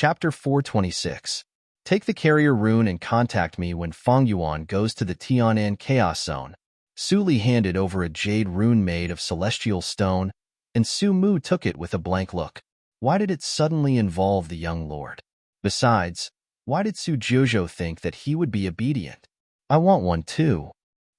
Chapter 426. Take the carrier rune and contact me when Feng Yuan goes to the Tianan Chaos Zone. Su Li handed over a jade rune made of celestial stone, and Su Mu took it with a blank look. Why did it suddenly involve the young lord? Besides, why did Su Jiuzhou think that he would be obedient? I want one too.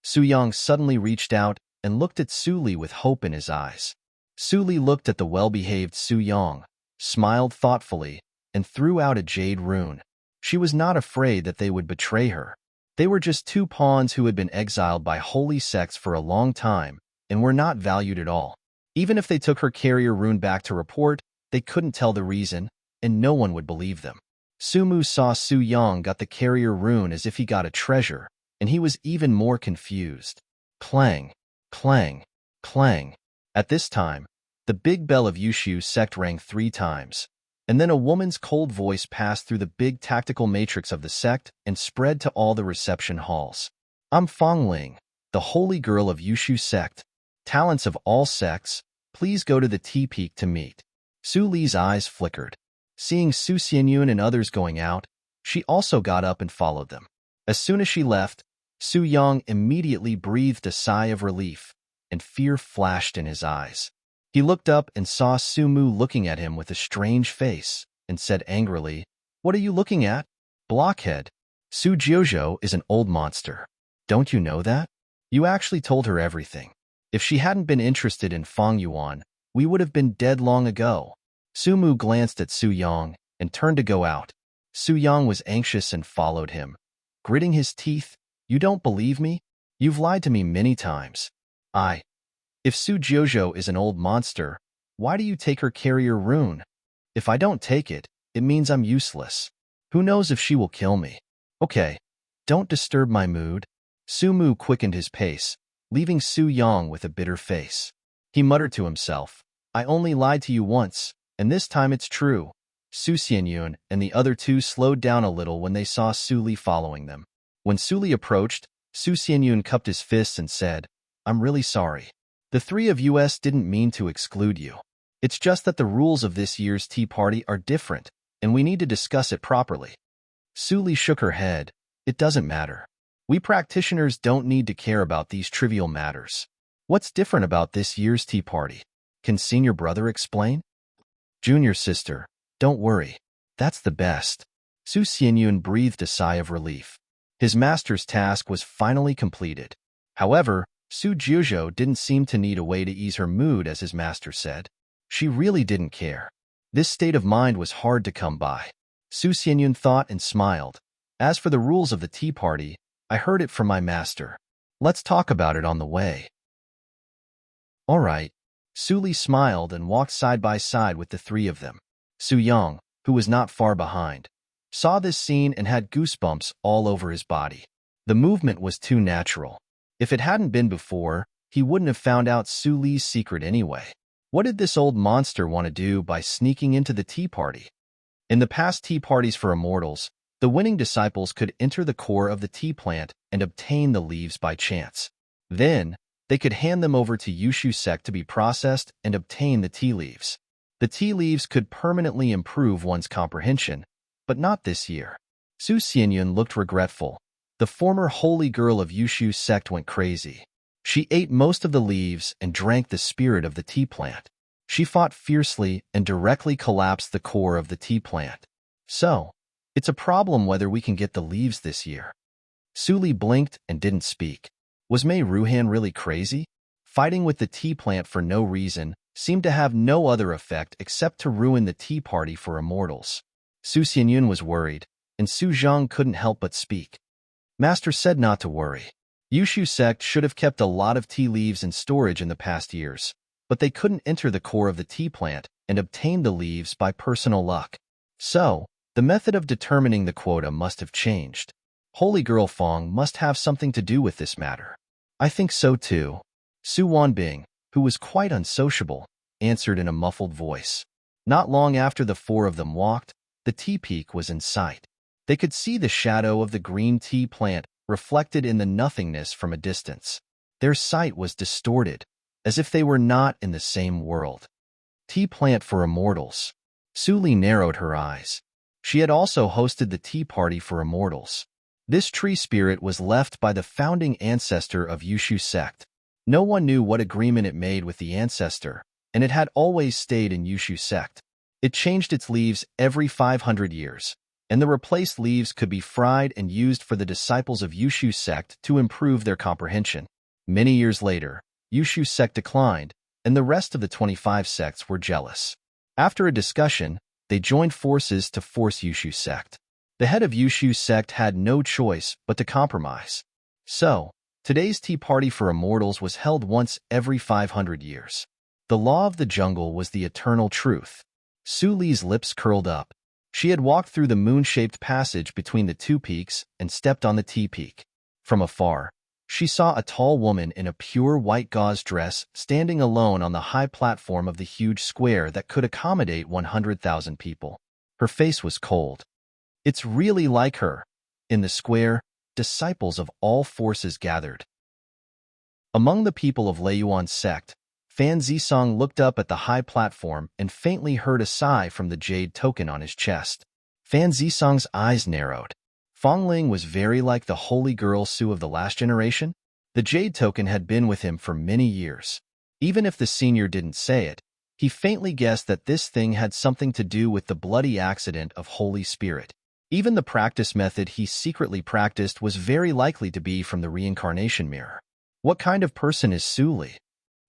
Su Yang suddenly reached out and looked at Su Li with hope in his eyes. Su Li looked at the well-behaved Su Yang, smiled thoughtfully, and threw out a jade rune. She was not afraid that they would betray her. They were just two pawns who had been exiled by holy sects for a long time and were not valued at all. Even if they took her carrier rune back to report, they couldn't tell the reason, and no one would believe them. Su Mu saw Su Yang got the carrier rune as if he got a treasure, and he was even more confused. Clang, clang, clang. At this time, the big bell of Yushu sect rang 3 times, and then a woman's cold voice passed through the big tactical matrix of the sect and spread to all the reception halls. I'm Fang Ling, the holy girl of Yushu sect. Talents of all sects, please go to the T-Peak to meet. Su Li's eyes flickered. Seeing Su Xianyun and others going out, she also got up and followed them. As soon as she left, Su Yang immediately breathed a sigh of relief, and fear flashed in his eyes. He looked up and saw Su Mu looking at him with a strange face, and said angrily, "What are you looking at? Blockhead. Su Jiuzhou is an old monster. Don't you know that? You actually told her everything. If she hadn't been interested in Feng Yuan, we would have been dead long ago." Su Mu glanced at Su Yang and turned to go out. Su Yang was anxious and followed him, gritting his teeth. "You don't believe me? You've lied to me many times." If Su Jiuzhou is an old monster, why do you take her carrier rune? If I don't take it, it means I'm useless. Who knows if she will kill me? Okay, don't disturb my mood. Su Mu quickened his pace, leaving Su Yang with a bitter face. He muttered to himself, "I only lied to you once, and this time it's true." Su Xianyun and the other two slowed down a little when they saw Su Li following them. When Su Li approached, Su Xianyun cupped his fists and said, "I'm really sorry. The 3 of us didn't mean to exclude you. It's just that the rules of this year's tea party are different, and we need to discuss it properly." Su Li shook her head. "It doesn't matter. We practitioners don't need to care about these trivial matters. What's different about this year's tea party? Can senior brother explain?" "Junior sister, don't worry. That's the best." Su Xianyun breathed a sigh of relief. His master's task was finally completed. However, Su Jiuzhou didn't seem to need a way to ease her mood, as his master said. She really didn't care. This state of mind was hard to come by. Su Xianyun thought and smiled. "As for the rules of the tea party, I heard it from my master. Let's talk about it on the way." "All right." Su Li smiled and walked side by side with the 3 of them. Su Yang, who was not far behind, saw this scene and had goosebumps all over his body. The movement was too natural. If it hadn't been before, he wouldn't have found out Su Li's secret anyway. What did this old monster want to do by sneaking into the tea party? In the past tea parties for immortals, the winning disciples could enter the core of the tea plant and obtain the leaves by chance. Then, they could hand them over to Yushu sect to be processed and obtain the tea leaves. The tea leaves could permanently improve one's comprehension, but not this year. Su Xianyun looked regretful. The former holy girl of Yushu sect went crazy. She ate most of the leaves and drank the spirit of the tea plant. She fought fiercely and directly collapsed the core of the tea plant. So, it's a problem whether we can get the leaves this year. Su Li blinked and didn't speak. Was Mei Ruhan really crazy? Fighting with the tea plant for no reason seemed to have no other effect except to ruin the tea party for immortals. Su Xianyun was worried, and Su Zhang couldn't help but speak. "Master said not to worry. Yushu sect should have kept a lot of tea leaves in storage in the past years, but they couldn't enter the core of the tea plant and obtain the leaves by personal luck. So, the method of determining the quota must have changed. Holy Girl Fong must have something to do with this matter." "I think so too." Su Wanbing, who was quite unsociable, answered in a muffled voice. Not long after the 4 of them walked, the tea peak was in sight. They could see the shadow of the green tea plant reflected in the nothingness from a distance. Their sight was distorted, as if they were not in the same world. Tea plant for immortals. Su Li narrowed her eyes. She had also hosted the Tea Party for Immortals. This tree spirit was left by the founding ancestor of Yushu sect. No one knew what agreement it made with the ancestor, and it had always stayed in Yushu sect. It changed its leaves every 500 years, and the replaced leaves could be fried and used for the disciples of Yushu sect to improve their comprehension. Many years later, Yushu sect declined, and the rest of the 25 sects were jealous. After a discussion, they joined forces to force Yushu sect. The head of Yushu sect had no choice but to compromise. So, today's Tea Party for Immortals was held once every 500 years. The law of the jungle was the eternal truth. Su Li's lips curled up. She had walked through the moon-shaped passage between the two peaks and stepped on the Tea Peak. From afar, she saw a tall woman in a pure white gauze dress standing alone on the high platform of the huge square that could accommodate 100,000 people. Her face was cold. It's really like her. In the square, disciples of all forces gathered. Among the people of Leiyuan's sect, Fan Zisong looked up at the high platform and faintly heard a sigh from the jade token on his chest. Fan Zisong's eyes narrowed. Fongling was very like the holy girl Su of the last generation. The jade token had been with him for many years. Even if the senior didn't say it, he faintly guessed that this thing had something to do with the bloody accident of Holy Spirit. Even the practice method he secretly practiced was very likely to be from the reincarnation mirror. What kind of person is Su Li?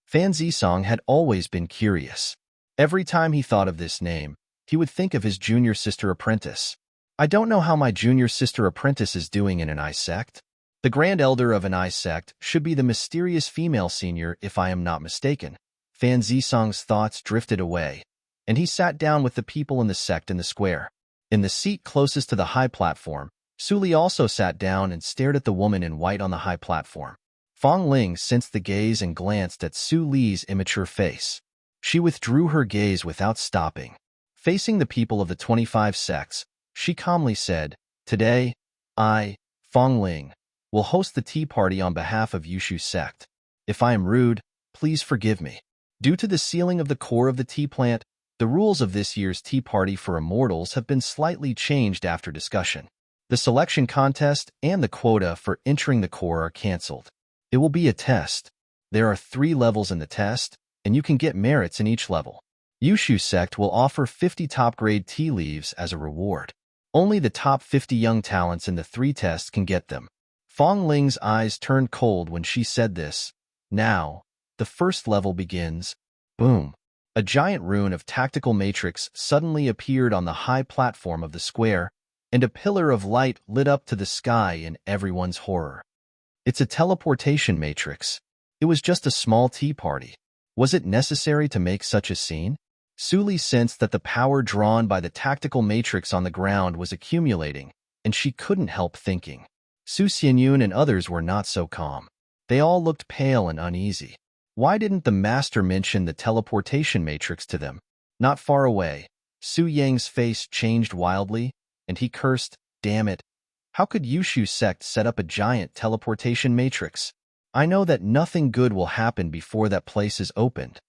Fan Zisong had always been curious. Every time he thought of this name, he would think of his junior sister apprentice. I don't know how my junior sister apprentice is doing in an I sect. The grand elder of an I sect should be the mysterious female senior if I am not mistaken. Fan Zisong's thoughts drifted away, and he sat down with the people in the sect in the square. In the seat closest to the high platform, Su Li also sat down and stared at the woman in white on the high platform. Fong Ling sensed the gaze and glanced at Su Li's immature face. She withdrew her gaze without stopping. Facing the people of the 25 sects, she calmly said, "Today, I, Fong Ling, will host the tea party on behalf of Yushu sect. If I am rude, please forgive me." Due to the sealing of the core of the tea plant, the rules of this year's Tea Party for Immortals have been slightly changed after discussion. The selection contest and the quota for entering the core are cancelled. It will be a test. There are 3 levels in the test, and you can get merits in each level. Yushu sect will offer 50 top-grade tea leaves as a reward. Only the top 50 young talents in the 3 tests can get them. Fong Ling's eyes turned cold when she said this. Now, the first level begins. Boom. A giant rune of tactical matrix suddenly appeared on the high platform of the square, and a pillar of light lit up to the sky in everyone's horror. It's a teleportation matrix. It was just a small tea party. Was it necessary to make such a scene? Su Li sensed that the power drawn by the tactical matrix on the ground was accumulating, and she couldn't help thinking. Su Xianyun and others were not so calm. They all looked pale and uneasy. Why didn't the master mention the teleportation matrix to them? Not far away, Su Yang's face changed wildly, and he cursed, "Damn it. How could Yushu sect set up a giant teleportation matrix? I know that nothing good will happen before that place is opened."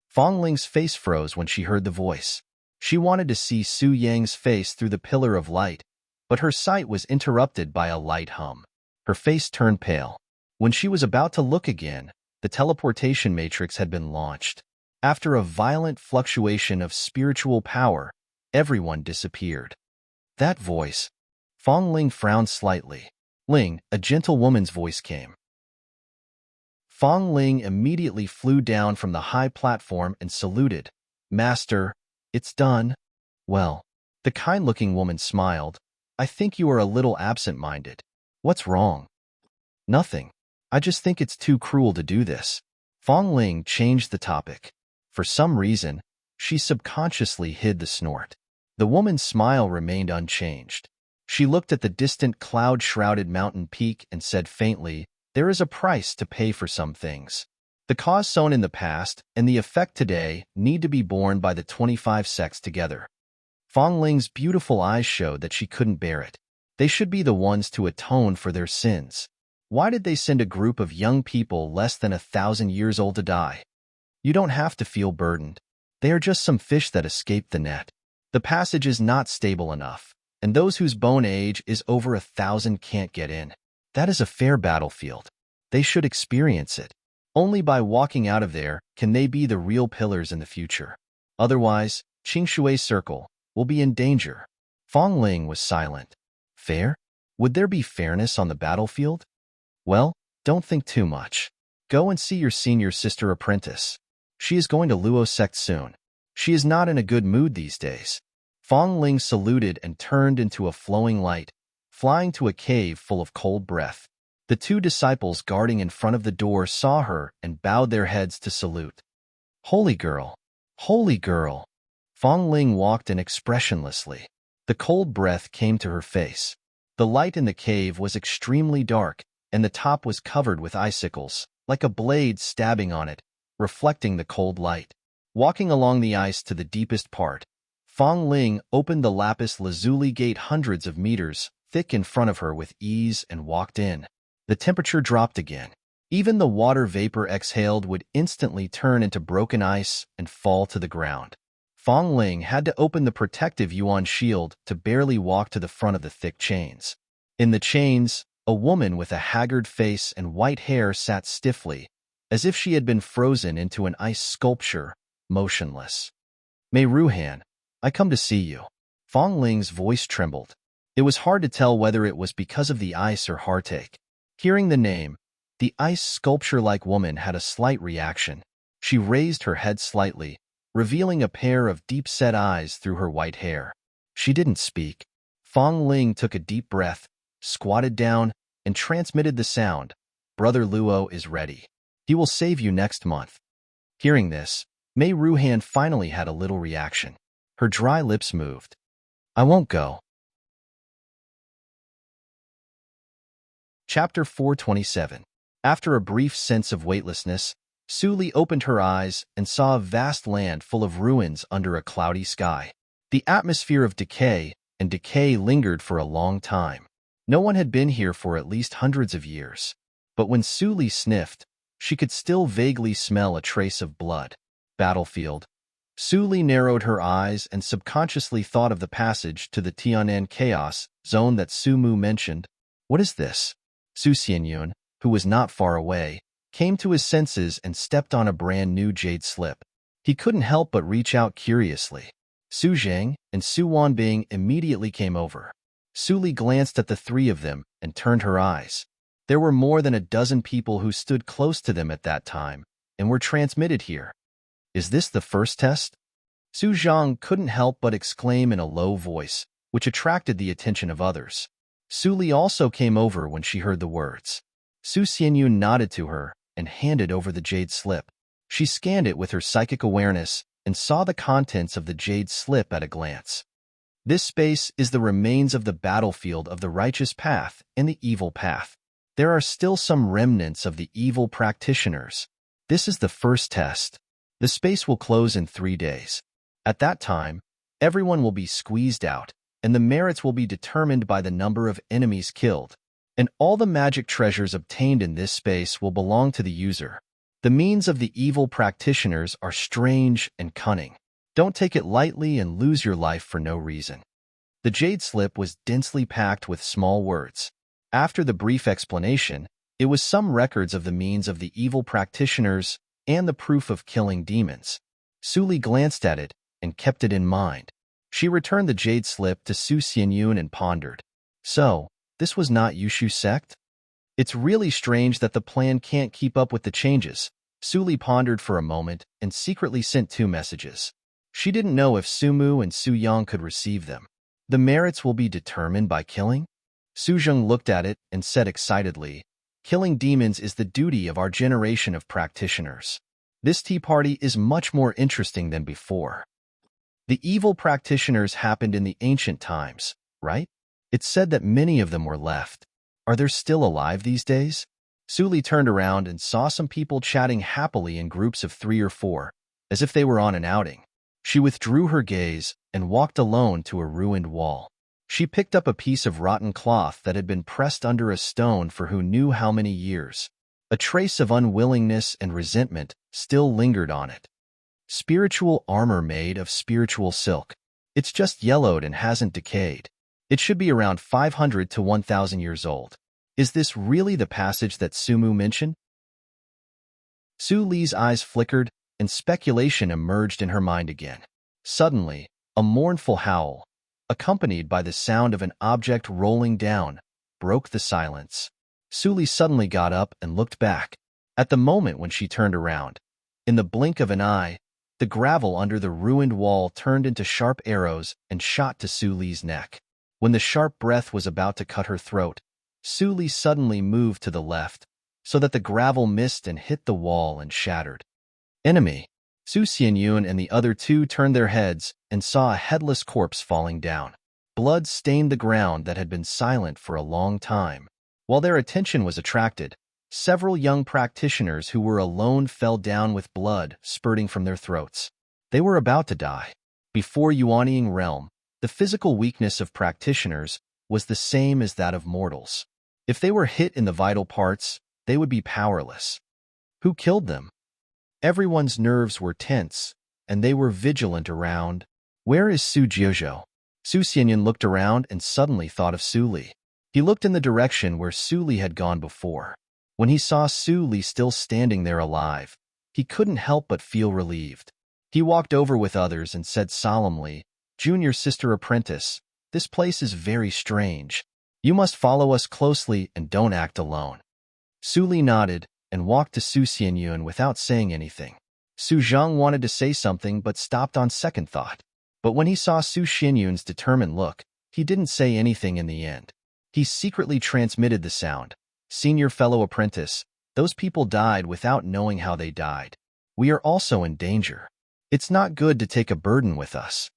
Fong Ling's face froze when she heard the voice. She wanted to see Su Yang's face through the pillar of light, but her sight was interrupted by a light hum. Her face turned pale. When she was about to look again, the teleportation matrix had been launched. After a violent fluctuation of spiritual power, everyone disappeared. That voice. Fong Ling frowned slightly. Ling, a gentle woman's voice came. Fong Ling immediately flew down from the high platform and saluted. "Master, it's done." "Well." The kind-looking woman smiled. "I think you are a little absent-minded. What's wrong?" "Nothing. I just think it's too cruel to do this." Fong Ling changed the topic. For some reason, she subconsciously hid the snort. The woman's smile remained unchanged. She looked at the distant cloud-shrouded mountain peak and said faintly, "There is a price to pay for some things. The cause sown in the past and the effect today need to be borne by the 25 sects together." Fong Ling's beautiful eyes showed that she couldn't bear it. They should be the ones to atone for their sins. Why did they send a group of young people less than 1,000 years old to die? You don't have to feel burdened. They are just some fish that escaped the net. The passage is not stable enough, and those whose bone age is over 1,000 can't get in. That is a fair battlefield. They should experience it. Only by walking out of there can they be the real pillars in the future. Otherwise, Qingshui's circle will be in danger. Fong Ling was silent. Fair? Would there be fairness on the battlefield? Well, don't think too much. Go and see your senior sister apprentice. She is going to Luo sect soon. She is not in a good mood these days. Fong Ling saluted and turned into a flowing light, flying to a cave full of cold breath. The two disciples guarding in front of the door saw her and bowed their heads to salute. Holy girl! Holy girl! Fong Ling walked in expressionlessly. The cold breath came to her face. The light in the cave was extremely dark, and the top was covered with icicles, like a blade stabbing on it, reflecting the cold light. Walking along the ice to the deepest part, Fong Ling opened the lapis lazuli gate hundreds of meters thick in front of her with ease and walked in. The temperature dropped again. Even the water vapor exhaled would instantly turn into broken ice and fall to the ground. Fong Ling had to open the protective yuan shield to barely walk to the front of the thick chains. In the chains, a woman with a haggard face and white hair sat stiffly, as if she had been frozen into an ice sculpture, motionless. Mei Ruhan, I come to see you. Fong Ling's voice trembled. It was hard to tell whether it was because of the ice or heartache. Hearing the name, the ice sculpture-like woman had a slight reaction. She raised her head slightly, revealing a pair of deep-set eyes through her white hair. She didn't speak. Fong Ling took a deep breath, squatted down, and transmitted the sound. Brother Luo is ready. He will save you next month. Hearing this, Mei Ruhan finally had a little reaction. Her dry lips moved. I won't go. Chapter 427. After a brief sense of weightlessness, Su Li opened her eyes and saw a vast land full of ruins under a cloudy sky. The atmosphere of decay lingered for a long time. No one had been here for at least hundreds of years. But when Su Li sniffed, she could still vaguely smell a trace of blood. Battlefield. Su Li narrowed her eyes and subconsciously thought of the passage to the Tianan chaos zone that Su Mu mentioned. What is this? Su Xianyun, who was not far away, came to his senses and stepped on a brand-new jade slip. He couldn't help but reach out curiously. Su Zhang and Su Wanbing immediately came over. Su Li glanced at the three of them and turned her eyes. There were more than a dozen people who stood close to them at that time and were transmitted here. Is this the first test? Su Zhang couldn't help but exclaim in a low voice, which attracted the attention of others. Su Li also came over when she heard the words. Su Xianyun nodded to her and handed over the jade slip. She scanned it with her psychic awareness and saw the contents of the jade slip at a glance. This space is the remains of the battlefield of the righteous path and the evil path. There are still some remnants of the evil practitioners. This is the first test. The space will close in 3 days. At that time, everyone will be squeezed out, and the merits will be determined by the number of enemies killed. And all the magic treasures obtained in this space will belong to the user. The means of the evil practitioners are strange and cunning. Don't take it lightly and lose your life for no reason. The jade slip was densely packed with small words. After the brief explanation, it was some records of the means of the evil practitioners and the proof of killing demons. Su Li glanced at it and kept it in mind. She returned the jade slip to Su Xianyun and pondered. So, this was not Yushu sect? It's really strange that the plan can't keep up with the changes. Su Li pondered for a moment and secretly sent 2 messages. She didn't know if Su Mu and Su Yang could receive them. The merits will be determined by killing? Su Zheng looked at it and said excitedly, killing demons is the duty of our generation of practitioners. This tea party is much more interesting than before. The evil practitioners happened in the ancient times, right? It's said that many of them were left. Are they still alive these days? Su Li turned around and saw some people chatting happily in groups of 3 or 4, as if they were on an outing. She withdrew her gaze and walked alone to a ruined wall. She picked up a piece of rotten cloth that had been pressed under a stone for who knew how many years. A trace of unwillingness and resentment still lingered on it. Spiritual armor made of spiritual silk. It's just yellowed and hasn't decayed. It should be around 500 to 1,000 years old. Is this really the passage that Sumu mentioned? Su Li's eyes flickered, and speculation emerged in her mind again. Suddenly, a mournful howl, accompanied by the sound of an object rolling down, broke the silence. Su Li suddenly got up and looked back. At the moment when she turned around, in the blink of an eye, the gravel under the ruined wall turned into sharp arrows and shot to Su Li's neck. When the sharp breath was about to cut her throat, Su Li suddenly moved to the left, so that the gravel missed and hit the wall and shattered. Enemy! Su Xianyun and the other two turned their heads and saw a headless corpse falling down. Blood stained the ground that had been silent for a long time. While their attention was attracted, several young practitioners who were alone fell down with blood spurting from their throats. They were about to die. Before Yuanying realm, the physical weakness of practitioners was the same as that of mortals. If they were hit in the vital parts, they would be powerless. Who killed them? Everyone's nerves were tense, and they were vigilant around. Where is Su Jiuzhou? Su Xianyun looked around and suddenly thought of Su Li. He looked in the direction where Su Li had gone before. When he saw Su Li still standing there alive, he couldn't help but feel relieved. He walked over with others and said solemnly, "Junior sister apprentice, this place is very strange. You must follow us closely and don't act alone." Su Li nodded and walked to Su Xianyun without saying anything. Su Zhang wanted to say something but stopped on second thought. But when he saw Su Xianyun's determined look, he didn't say anything in the end. He secretly transmitted the sound. "Senior fellow apprentice, those people died without knowing how they died. We are also in danger. It's not good to take a burden with us.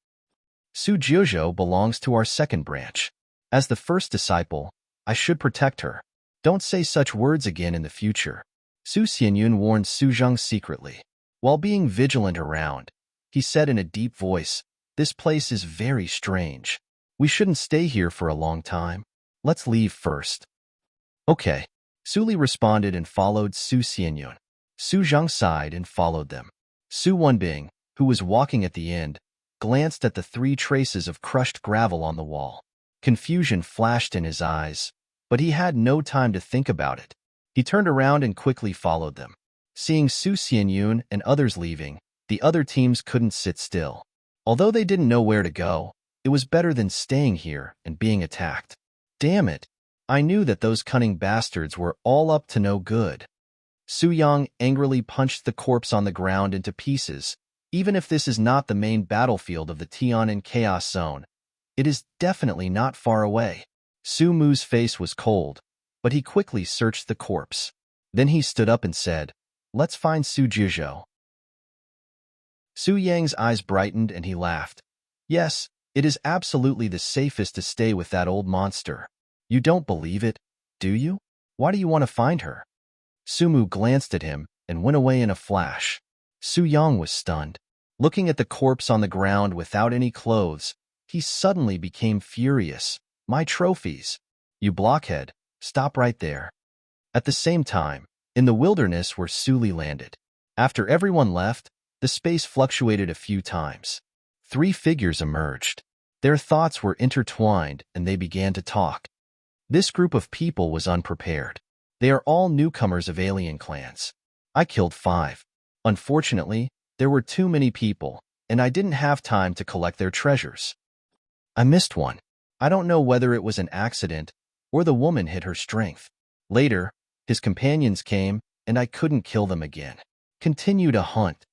Su Jiuzhou belongs to our second branch. As the first disciple, I should protect her. Don't say such words again in the future." Su Xianyun warned Su Zhang secretly. While being vigilant around, he said in a deep voice, "This place is very strange. We shouldn't stay here for a long time. Let's leave first." "Okay." Su Li responded and followed Su Xianyun. Su Zhang sighed and followed them. Su Wenbing, who was walking at the end, glanced at the 3 traces of crushed gravel on the wall. Confusion flashed in his eyes, but he had no time to think about it. He turned around and quickly followed them. Seeing Su Xianyun and others leaving, the other teams couldn't sit still. Although they didn't know where to go, it was better than staying here and being attacked. Damn it! I knew that those cunning bastards were all up to no good. Su Yang angrily punched the corpse on the ground into pieces. Even if this is not the main battlefield of the Tianan Chaos Zone, it is definitely not far away. Su Mu's face was cold, but he quickly searched the corpse. Then he stood up and said, "Let's find Su Jiuzhou." Su Yang's eyes brightened and he laughed. "Yes, it is absolutely the safest to stay with that old monster. You don't believe it, do you? Why do you want to find her?" Su Mu glanced at him and went away in a flash. Su Yang was stunned. Looking at the corpse on the ground without any clothes, he suddenly became furious. "My trophies! You blockhead, stop right there." At the same time, in the wilderness where Su Li landed, after everyone left, the space fluctuated a few times. 3 figures emerged. Their thoughts were intertwined and they began to talk. This group of people was unprepared. They are all newcomers of alien clans. I killed 5. Unfortunately, there were too many people, and I didn't have time to collect their treasures. I missed one. I don't know whether it was an accident or the woman hid her strength. Later, his companions came, and I couldn't kill them again. Continue to hunt.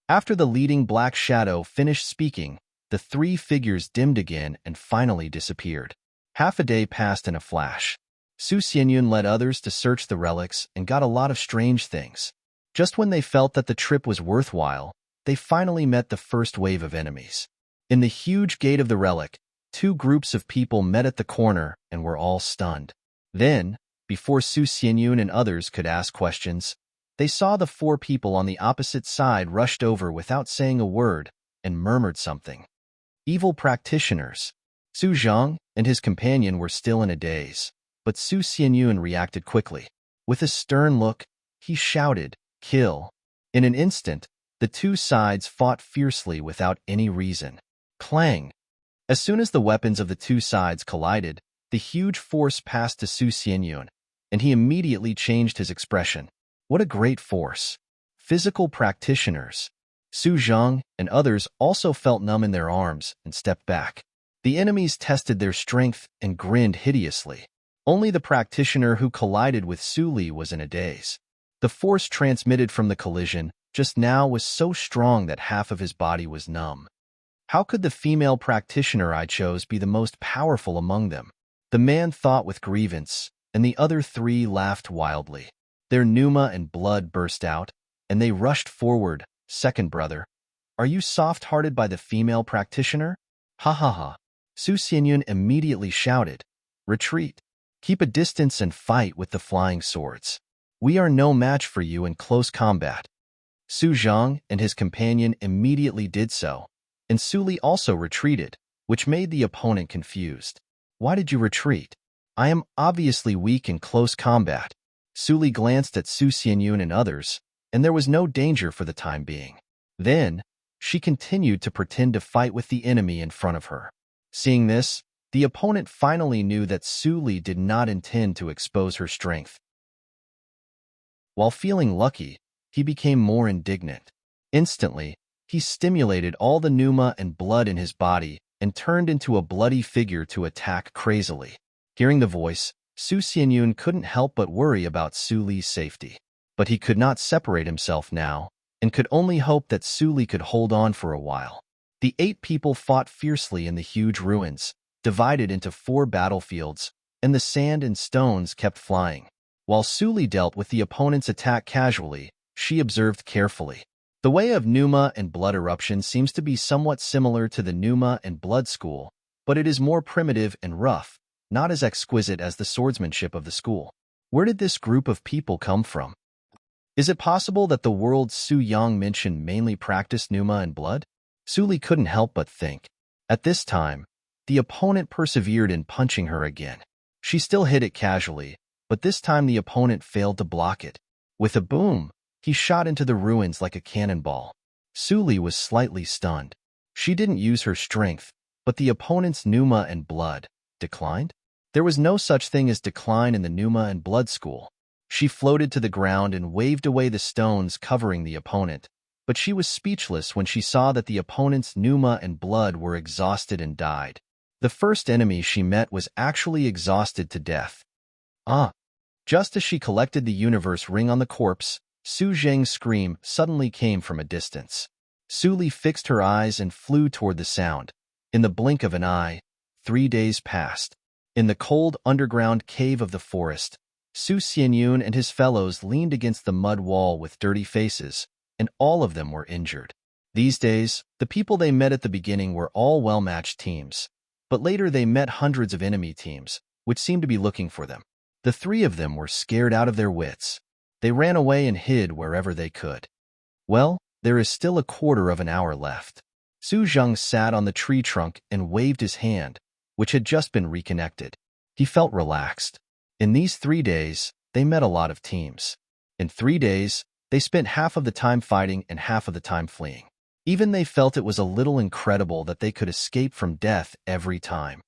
After the leading black shadow finished speaking, the 3 figures dimmed again and finally disappeared. Half a day passed in a flash. Su Xianyun led others to search the relics and got a lot of strange things. Just when they felt that the trip was worthwhile, they finally met the first wave of enemies. In the huge gate of the relic, 2 groups of people met at the corner and were all stunned. Then, before Su Xianyun and others could ask questions, they saw the 4 people on the opposite side rushed over without saying a word and murmured something. Evil practitioners. Su Zhang and his companion were still in a daze, but Su Xianyun reacted quickly. With a stern look, he shouted, "Kill!" In an instant, the 2 sides fought fiercely without any reason. Clang! As soon as the weapons of the two sides collided, the huge force passed to Su Xianyun, and he immediately changed his expression. What a great force! Physical practitioners. Su Zhang and others also felt numb in their arms and stepped back. The enemies tested their strength and grinned hideously. Only the practitioner who collided with Su Li was in a daze. The force transmitted from the collision just now was so strong that half of his body was numb. How could the female practitioner I chose be the most powerful among them? The man thought with grievance, and the other three laughed wildly. Their pneuma and blood burst out, and they rushed forward. Second brother, are you soft-hearted by the female practitioner? Ha ha ha. Su Xianyun immediately shouted, retreat. Keep a distance and fight with the flying swords. We are no match for you in close combat. Su Zhang and his companion immediately did so, and Su Li also retreated, which made the opponent confused. Why did you retreat? I am obviously weak in close combat. Su Li glanced at Su Xianyun and others, and there was no danger for the time being. Then, she continued to pretend to fight with the enemy in front of her. Seeing this, the opponent finally knew that Su Li did not intend to expose her strength. While feeling lucky, he became more indignant. Instantly, he stimulated all the pneuma and blood in his body and turned into a bloody figure to attack crazily. Hearing the voice, Su Xianyun couldn't help but worry about Su Li's safety. But he could not separate himself now, and could only hope that Su Li could hold on for a while. The 8 people fought fiercely in the huge ruins, divided into 4 battlefields, and the sand and stones kept flying. While Su Li dealt with the opponent's attack casually, she observed carefully. The way of pneuma and blood eruption seems to be somewhat similar to the pneuma and blood school, but it is more primitive and rough, not as exquisite as the swordsmanship of the school. Where did this group of people come from? Is it possible that the world Su Yang mentioned mainly practiced pneuma and blood? Su Li couldn't help but think. At this time, the opponent persevered in punching her again. She still hit it casually, but this time the opponent failed to block it. With a boom, he shot into the ruins like a cannonball. Su Li was slightly stunned. She didn't use her strength, but the opponent's pneuma and blood declined? There was no such thing as decline in the pneuma and blood school. She floated to the ground and waved away the stones covering the opponent, but she was speechless when she saw that the opponent's pneuma and blood were exhausted and died. The first enemy she met was actually exhausted to death. Just as she collected the universe ring on the corpse, Su Zhang's scream suddenly came from a distance. Su Li fixed her eyes and flew toward the sound. In the blink of an eye, 3 days passed. In the cold underground cave of the forest, Su Xianyun and his fellows leaned against the mud wall with dirty faces, and all of them were injured. These days, the people they met at the beginning were all well-matched teams, but later they met hundreds of enemy teams, which seemed to be looking for them. The 3 of them were scared out of their wits. They ran away and hid wherever they could. Well, there is still a quarter of an hour left. Su Zhang sat on the tree trunk and waved his hand, which had just been reconnected. He felt relaxed. In these 3 days, they met a lot of teams. In 3 days, they spent half of the time fighting and half of the time fleeing. Even they felt it was a little incredible that they could escape from death every time.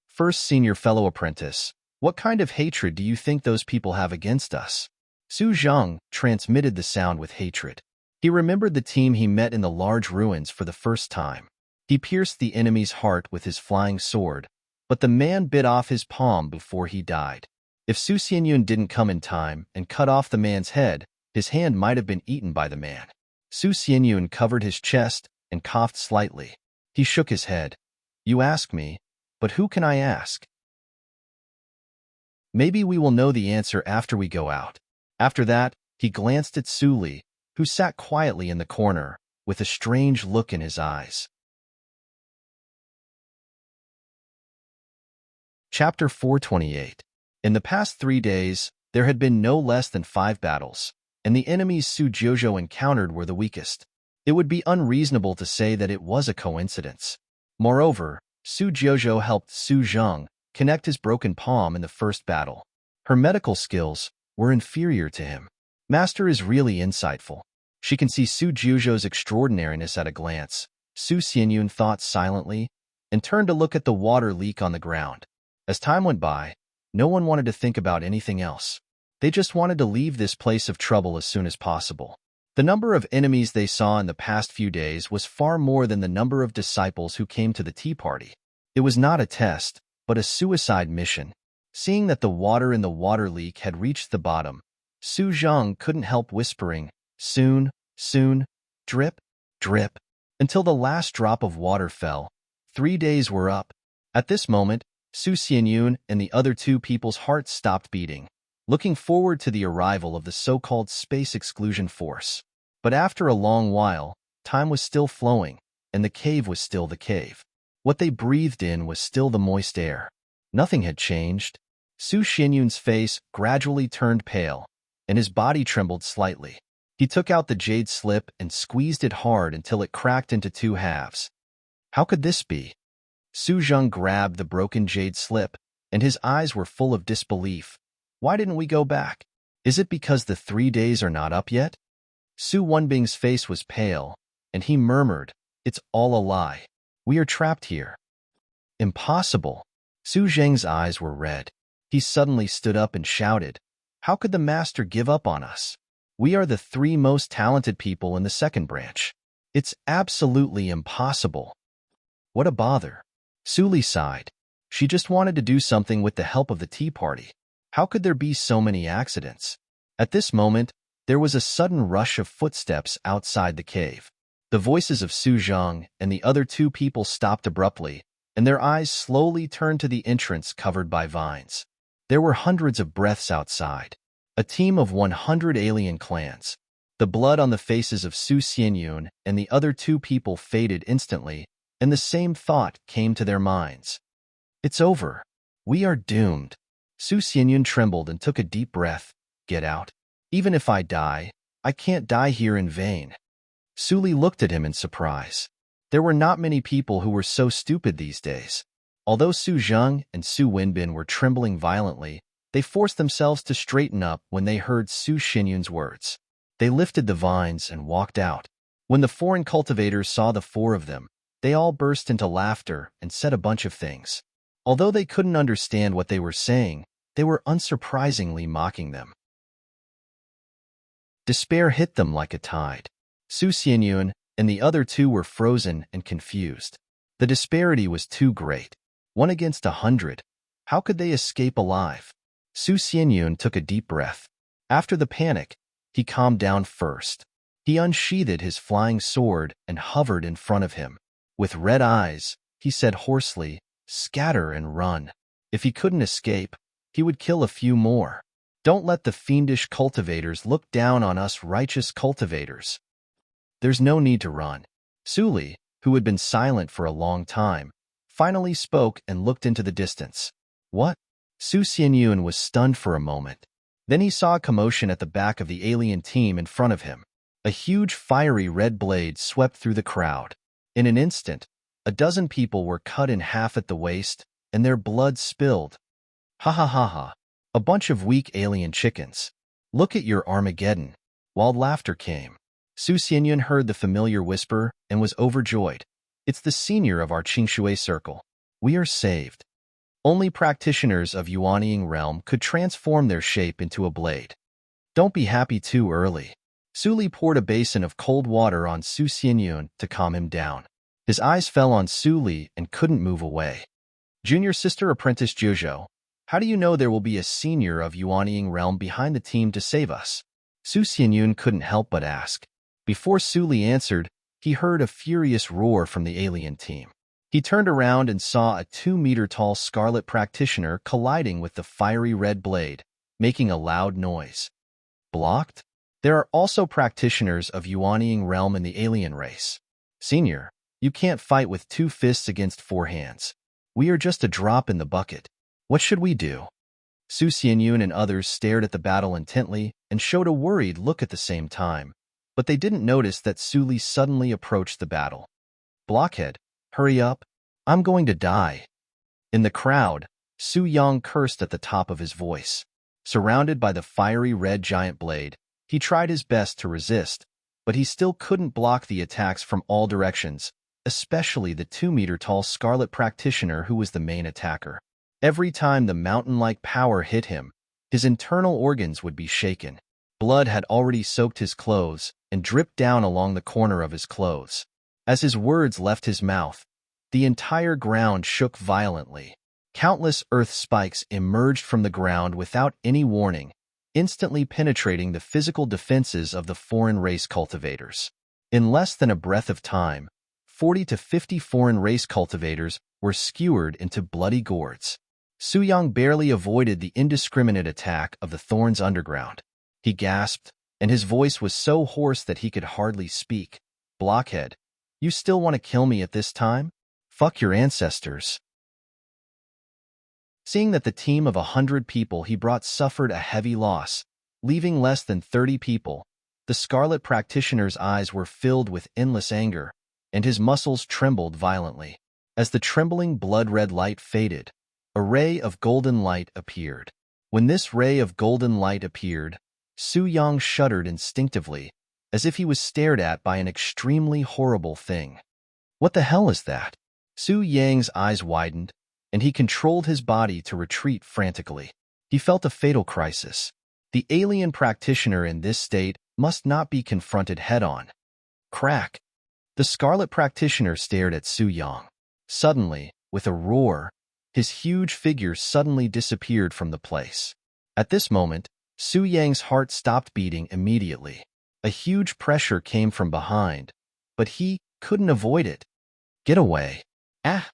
First senior fellow apprentice, what kind of hatred do you think those people have against us? Su Zhang transmitted the sound with hatred. He remembered the team he met in the large ruins for the first time. He pierced the enemy's heart with his flying sword, but the man bit off his palm before he died. If Su Xianyun didn't come in time and cut off the man's head, his hand might have been eaten by the man. Su Xianyun covered his chest and coughed slightly. He shook his head. You ask me, but who can I ask? Maybe we will know the answer after we go out. After that, he glanced at Su Li, who sat quietly in the corner, with a strange look in his eyes. Chapter 428. In the past 3 days, there had been no less than 5 battles, and the enemies Su Jiuzhou encountered were the weakest. It would be unreasonable to say that it was a coincidence. Moreover, Su Jiuzhou helped Su Zhang connect his broken palm in the first battle. Her medical skills were inferior to him. Master is really insightful. She can see Su Jiuzhou's extraordinariness at a glance. Su Xianyun thought silently, and turned to look at the water leak on the ground. As time went by, no one wanted to think about anything else. They just wanted to leave this place of trouble as soon as possible. The number of enemies they saw in the past few days was far more than the number of disciples who came to the tea party. It was not a test, but a suicide mission. Seeing that the water in the water leak had reached the bottom, Su Zhang couldn't help whispering, "Soon, soon, drip, drip," until the last drop of water fell. 3 days were up. At this moment, Su Xianyun and the other two people's hearts stopped beating, looking forward to the arrival of the so-called space exclusion force. But after a long while, time was still flowing, and the cave was still the cave. What they breathed in was still the moist air. Nothing had changed. Su Xianyun's face gradually turned pale, and his body trembled slightly. He took out the jade slip and squeezed it hard until it cracked into 2 halves. How could this be? Su Zhang grabbed the broken jade slip, and his eyes were full of disbelief. Why didn't we go back? Is it because the 3 days are not up yet? Su Wenbing's face was pale, and he murmured, "It's all a lie. We are trapped here." Impossible. Su Zheng's eyes were red. He suddenly stood up and shouted, "How could the master give up on us? We are the 3 most talented people in the second branch. It's absolutely impossible." What a bother. Suli sighed. She just wanted to do something with the help of the tea party. How could there be so many accidents? At this moment, there was a sudden rush of footsteps outside the cave. The voices of Su Zhang and the other 2 people stopped abruptly, and their eyes slowly turned to the entrance covered by vines. There were hundreds of breaths outside, a team of 100 alien clans. The blood on the faces of Su Xianyun and the other 2 people faded instantly, and the same thought came to their minds. It's over. We are doomed. Su Xianyun trembled and took a deep breath. Get out. Even if I die, I can't die here in vain. Suli looked at him in surprise. There were not many people who were so stupid these days. Although Su Zhang and Su Wenbin were trembling violently, they forced themselves to straighten up when they heard Su Xianyun's words. They lifted the vines and walked out. When the foreign cultivators saw the 4 of them, they all burst into laughter and said a bunch of things. Although they couldn't understand what they were saying, they were unsurprisingly mocking them. Despair hit them like a tide. Su Xianyun and the other 2 were frozen and confused. The disparity was too great. 1 against 100. How could they escape alive? Su Xianyun took a deep breath. After the panic, he calmed down first. He unsheathed his flying sword and hovered in front of him. With red eyes, he said hoarsely, "Scatter and run." If he couldn't escape, he would kill a few more. Don't let the fiendish cultivators look down on us righteous cultivators. There's no need to run. Suli, who had been silent for a long time, finally spoke and looked into the distance. What? Su Xianyun was stunned for a moment. Then he saw a commotion at the back of the alien team in front of him. A huge fiery red blade swept through the crowd. In an instant, a dozen people were cut in half at the waist, and their blood spilled. Ha ha ha ha. A bunch of weak alien chickens. Look at your Armageddon. Wild laughter came. Su Xianyun heard the familiar whisper and was overjoyed. It's the senior of our Qingshui circle. We are saved. Only practitioners of Yuanying realm could transform their shape into a blade. Don't be happy too early. Suli poured a basin of cold water on Su Xianyun to calm him down. His eyes fell on Suli and couldn't move away. Junior sister apprentice Jojo, how do you know there will be a senior of Yuanying realm behind the team to save us? Su Xianyun couldn't help but ask. Before Suli answered, he heard a furious roar from the alien team. He turned around and saw a 2-meter-tall scarlet practitioner colliding with the fiery red blade, making a loud noise. Blocked? There are also practitioners of Yuanying realm in the alien race. Senior, you can't fight with 2 fists against 4 hands. We are just a drop in the bucket. What should we do? Su Xianyun and others stared at the battle intently and showed a worried look at the same time, but they didn't notice that Suli suddenly approached the battle. Blockhead, hurry up. I'm going to die. In the crowd, Su Yang cursed at the top of his voice. Surrounded by the fiery red giant blade, he tried his best to resist, but he still couldn't block the attacks from all directions, especially the 2-meter-tall Scarlet Practitioner who was the main attacker. Every time the mountain-like power hit him, his internal organs would be shaken. Blood had already soaked his clothes and dripped down along the corner of his clothes. As his words left his mouth, the entire ground shook violently. Countless earth spikes emerged from the ground without any warning, instantly penetrating the physical defenses of the foreign race cultivators. In less than a breath of time, 40 to 50 foreign race cultivators were skewered into bloody gourds. Su Yang barely avoided the indiscriminate attack of the thorns underground. He gasped, and his voice was so hoarse that he could hardly speak. "Blockhead, you still want to kill me at this time? Fuck your ancestors." Seeing that the team of 100 people he brought suffered a heavy loss, leaving less than 30 people, the Scarlet Practitioner's eyes were filled with endless anger, and his muscles trembled violently. As the trembling blood-red light faded, a ray of golden light appeared. When this ray of golden light appeared, Su Yang shuddered instinctively, as if he was stared at by an extremely horrible thing. What the hell is that? Su Yang's eyes widened, and he controlled his body to retreat frantically. He felt a fatal crisis. The alien practitioner in this state must not be confronted head-on. Crack! The Scarlet Practitioner stared at Su Yang. Suddenly, with a roar, his huge figure suddenly disappeared from the place. At this moment, Su Yang's heart stopped beating immediately. A huge pressure came from behind, but he couldn't avoid it. "Get away!" "Ah!"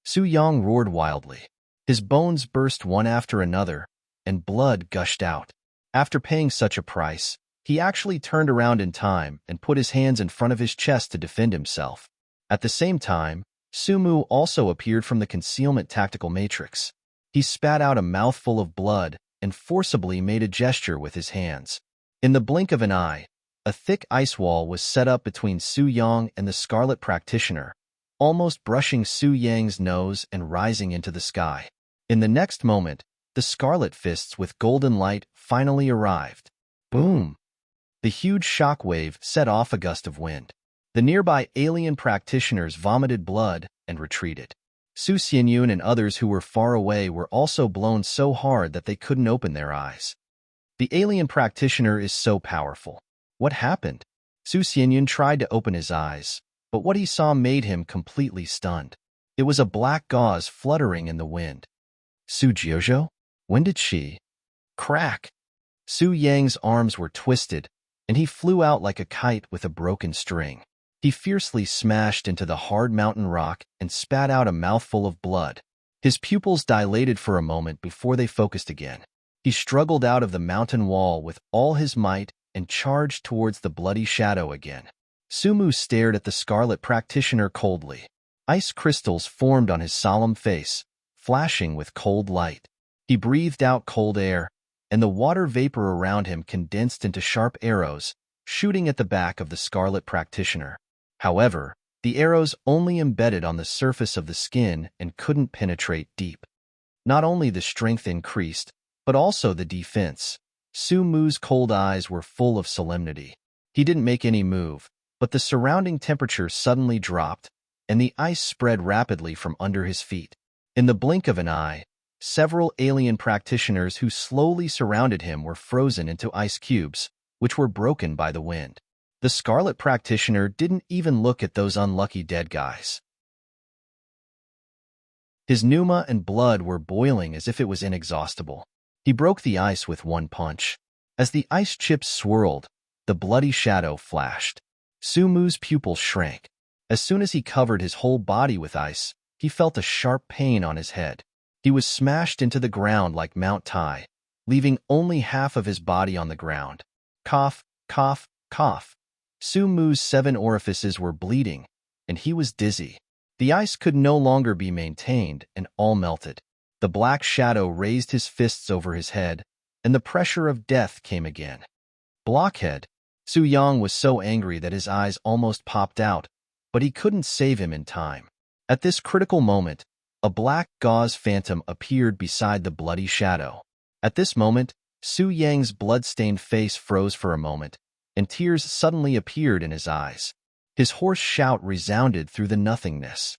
Su Yang roared wildly. His bones burst one after another, and blood gushed out. After paying such a price, he actually turned around in time and put his hands in front of his chest to defend himself. At the same time, Su Mu also appeared from the concealment tactical matrix. He spat out a mouthful of blood and forcibly made a gesture with his hands. In the blink of an eye, a thick ice wall was set up between Su Yang and the Scarlet Practitioner, almost brushing Su Yang's nose and rising into the sky. In the next moment, the Scarlet Fists with golden light finally arrived. Boom! The huge shock wave set off a gust of wind. The nearby alien practitioners vomited blood and retreated. Su Xianyun and others who were far away were also blown so hard that they couldn't open their eyes. The alien practitioner is so powerful. What happened? Su Xianyun tried to open his eyes, but what he saw made him completely stunned. It was a black gauze fluttering in the wind. Su Jiuzhou? When did she? Crack! Su Yang's arms were twisted, and he flew out like a kite with a broken string. He fiercely smashed into the hard mountain rock and spat out a mouthful of blood. His pupils dilated for a moment before they focused again. He struggled out of the mountain wall with all his might and charged towards the bloody shadow again. Su Mu stared at the Scarlet Practitioner coldly. Ice crystals formed on his solemn face, flashing with cold light. He breathed out cold air, and the water vapor around him condensed into sharp arrows, shooting at the back of the Scarlet Practitioner. However, the arrows only embedded on the surface of the skin and couldn't penetrate deep. Not only the strength increased, but also the defense. Su Mu's cold eyes were full of solemnity. He didn't make any move, but the surrounding temperature suddenly dropped, and the ice spread rapidly from under his feet. In the blink of an eye, several alien practitioners who slowly surrounded him were frozen into ice cubes, which were broken by the wind. The Scarlet Practitioner didn't even look at those unlucky dead guys. His pneuma and blood were boiling as if it was inexhaustible. He broke the ice with one punch. As the ice chips swirled, the bloody shadow flashed. Su Mu's pupils shrank. As soon as he covered his whole body with ice, he felt a sharp pain on his head. He was smashed into the ground like Mount Tai, leaving only half of his body on the ground. Cough, cough, cough. Su Mu's 7 orifices were bleeding, and he was dizzy. The ice could no longer be maintained, and all melted. The black shadow raised his fists over his head, and the pressure of death came again. Blockhead! Su Yang was so angry that his eyes almost popped out, but he couldn't save him in time. At this critical moment, a black gauze phantom appeared beside the bloody shadow. At this moment, Su Yang's blood-stained face froze for a moment, and tears suddenly appeared in his eyes. His hoarse shout resounded through the nothingness.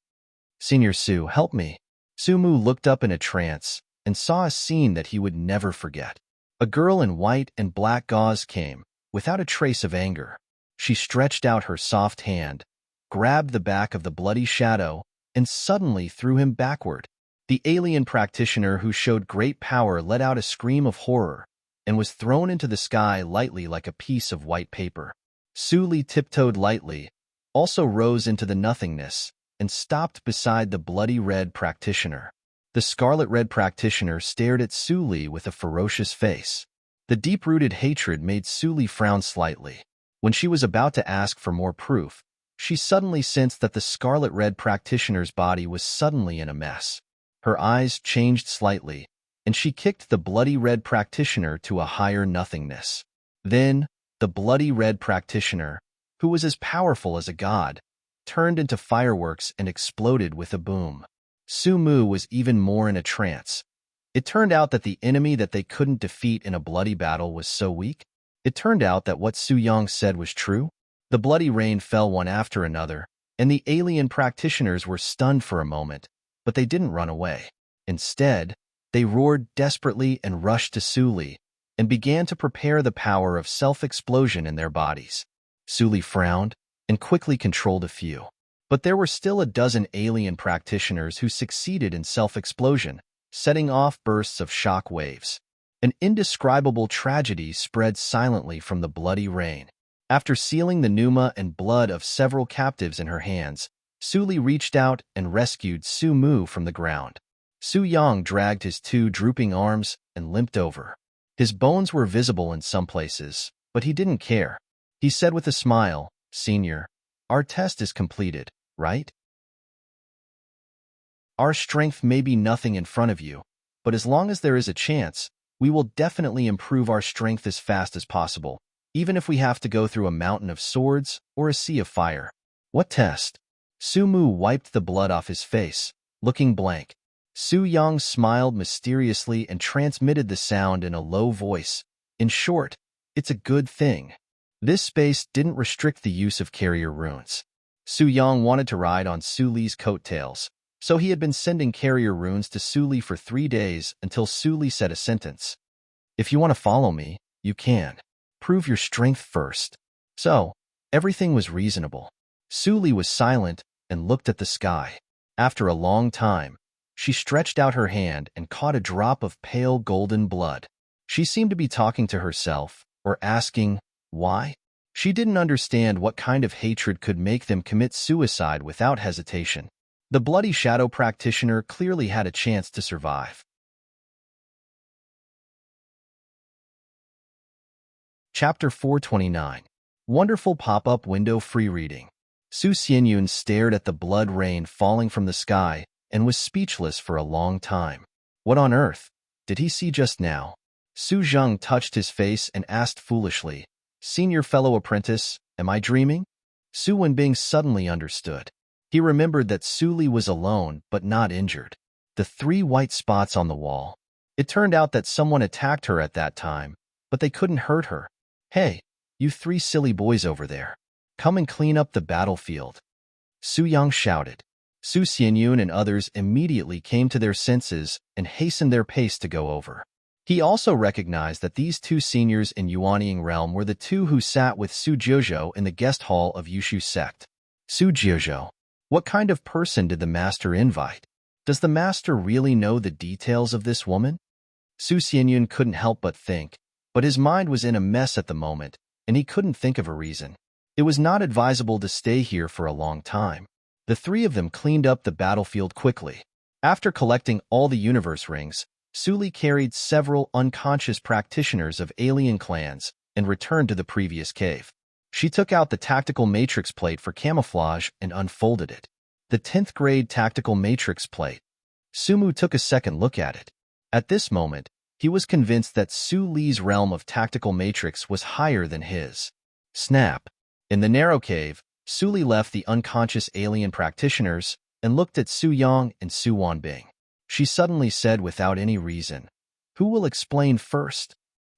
"Senior Su, help me." Sumu looked up in a trance and saw a scene that he would never forget. A girl in white and black gauze came, without a trace of anger. She stretched out her soft hand, grabbed the back of the bloody shadow, and suddenly threw him backward. The alien practitioner who showed great power let out a scream of horror and was thrown into the sky lightly like a piece of white paper. Su Li tiptoed lightly, also rose into the nothingness, and stopped beside the bloody red practitioner. The scarlet red practitioner stared at Su Li with a ferocious face. The deep-rooted hatred made Su Li frown slightly. When she was about to ask for more proof, she suddenly sensed that the scarlet red practitioner's body was suddenly in a mess. Her eyes changed slightly, and she kicked the bloody red practitioner to a higher nothingness. Then, the bloody red practitioner, who was as powerful as a god, turned into fireworks and exploded with a boom. Sumu was even more in a trance. It turned out that the enemy that they couldn't defeat in a bloody battle was so weak. It turned out that what Su Yang said was true. The bloody rain fell one after another, and the alien practitioners were stunned for a moment, but they didn't run away. Instead, they roared desperately and rushed to Su Li, and began to prepare the power of self-explosion in their bodies. Su Li frowned and quickly controlled a few. But there were still a dozen alien practitioners who succeeded in self-explosion, setting off bursts of shock waves. An indescribable tragedy spread silently from the bloody rain. After sealing the pneuma and blood of several captives in her hands, Su Li reached out and rescued Su Mu from the ground. Su Yang dragged his two drooping arms and limped over. His bones were visible in some places, but he didn't care. He said with a smile, "Senior, our test is completed, right? Our strength may be nothing in front of you, but as long as there is a chance, we will definitely improve our strength as fast as possible, even if we have to go through a mountain of swords or a sea of fire." "What test?" Su Mu wiped the blood off his face, looking blank. Su Yang smiled mysteriously and transmitted the sound in a low voice. "In short, it's a good thing. This space didn't restrict the use of carrier runes." Su Yang wanted to ride on Su Li's coattails, so he had been sending carrier runes to Su Li for 3 days until Su Li said a sentence. "If you want to follow me, you can. Prove your strength first." So, everything was reasonable. Su Li was silent and looked at the sky. After a long time, she stretched out her hand and caught a drop of pale golden blood. She seemed to be talking to herself, or asking, why? She didn't understand what kind of hatred could make them commit suicide without hesitation. The bloody shadow practitioner clearly had a chance to survive. Chapter 429. Wonderful Pop-Up Window Free Reading. Su Xianyun stared at the blood rain falling from the sky and was speechless for a long time. What on earth did he see just now? Su Zheng touched his face and asked foolishly, "Senior fellow apprentice, am I dreaming?" Su Wenbing suddenly understood. He remembered that Su Li was alone but not injured. The 3 white spots on the wall. It turned out that someone attacked her at that time, but they couldn't hurt her. "Hey, you 3 silly boys over there. Come and clean up the battlefield." Su Yang shouted. Su Xianyun and others immediately came to their senses and hastened their pace to go over. He also recognized that these 2 seniors in Yuanying realm were the 2 who sat with Su Jiuzhou in the guest hall of Yushu sect. Su Jiuzhou. What kind of person did the master invite? Does the master really know the details of this woman? Su Xianyun couldn't help but think, but his mind was in a mess at the moment, and he couldn't think of a reason. It was not advisable to stay here for a long time. The 3 of them cleaned up the battlefield quickly. After collecting all the universe rings, Su Li carried several unconscious practitioners of alien clans and returned to the previous cave. She took out the tactical matrix plate for camouflage and unfolded it. The 10th grade tactical matrix plate. Sumu took a second look at it. At this moment, he was convinced that Su Li's realm of tactical matrix was higher than his. Snap. In the narrow cave, Su Li left the unconscious alien practitioners and looked at Su Yang and Su Wanbing. She suddenly said without any reason, "Who will explain first?"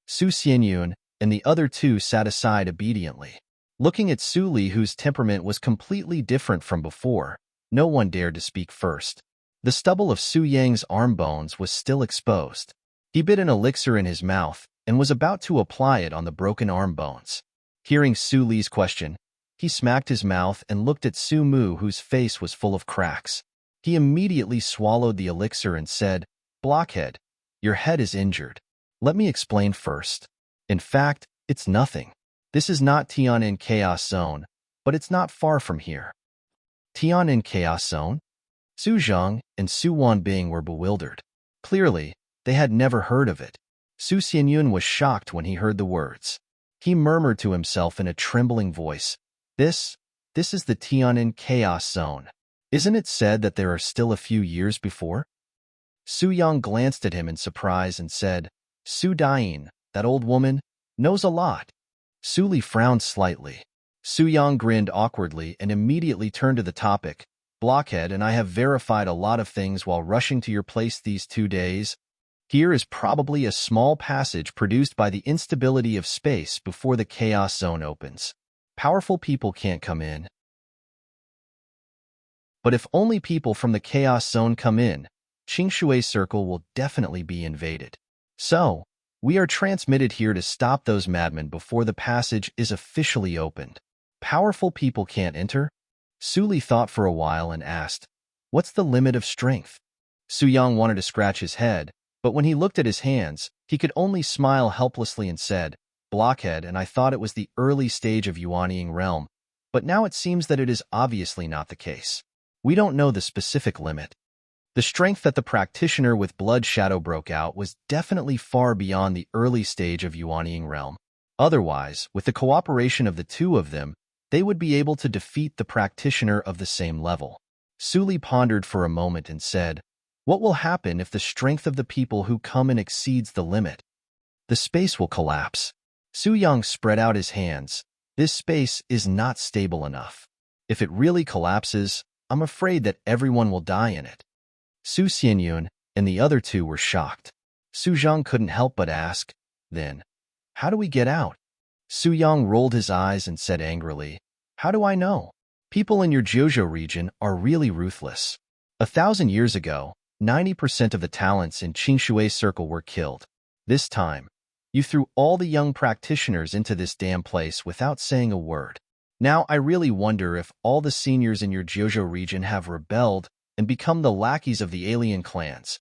Su Xianyun and the other 2 sat aside obediently. Looking at Su Li, whose temperament was completely different from before, no one dared to speak first. The stubble of Su Yang's arm bones was still exposed. He bit an elixir in his mouth and was about to apply it on the broken arm bones. Hearing Su Li's question, he smacked his mouth and looked at Su Mu, whose face was full of cracks. He immediately swallowed the elixir and said, "Blockhead, your head is injured. Let me explain first. In fact, it's nothing. This is not Tian'an Chaos Zone, but it's not far from here." Tian'an Chaos Zone? Su Zhang and Su Wanbing were bewildered. Clearly, they had never heard of it. Su Xianyun was shocked when he heard the words. He murmured to himself in a trembling voice, This is the Tian'an Chaos Zone. Isn't it said that there are still a few years before?" Su Yang glanced at him in surprise and said, "Su Dain, that old woman, knows a lot." Su Li frowned slightly. Su Yang grinned awkwardly and immediately turned to the topic. "Blockhead and I have verified a lot of things while rushing to your place these 2 days. Here is probably a small passage produced by the instability of space before the Chaos Zone opens. Powerful people can't come in. But if only people from the Chaos Zone come in, Qingshui Circle will definitely be invaded. So, we are transmitted here to stop those madmen before the passage is officially opened. Powerful people can't enter?" Su Li thought for a while and asked, "What's the limit of strength?" Su Yang wanted to scratch his head, but when he looked at his hands, he could only smile helplessly and said, "Blockhead, and I thought it was the early stage of Yuanying realm, but now it seems that it is obviously not the case. We don't know the specific limit." The strength that the practitioner with blood shadow broke out was definitely far beyond the early stage of Yuanying realm. Otherwise, with the cooperation of the two of them, they would be able to defeat the practitioner of the same level. Su Li pondered for a moment and said, "What will happen if the strength of the people who come in exceeds the limit?" "The space will collapse." Su Yang spread out his hands. "This space is not stable enough. If it really collapses, I'm afraid that everyone will die in it." Su Xianyun and the other two were shocked. Su Zhang couldn't help but ask, "Then, how do we get out?" Su Yang rolled his eyes and said angrily, "How do I know? People in your Jiuzhou region are really ruthless. 1,000 years ago, 90% of the talents in Qingshui Circle were killed. This time, you threw all the young practitioners into this damn place without saying a word. Now I really wonder if all the seniors in your Jiuzhou region have rebelled and become the lackeys of the alien clans."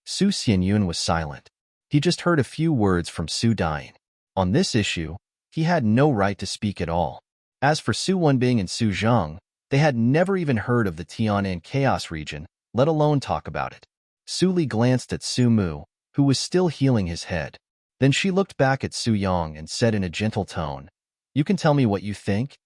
Su Xianyun was silent. He just heard a few words from Su Dain. On this issue, he had no right to speak at all. As for Su Wanbing and Su Zhang, they had never even heard of the Tian'an Chaos region, let alone talk about it. Su Li glanced at Su Mu, who was still healing his head. Then she looked back at Su Yang and said in a gentle tone, "You can tell me what you think?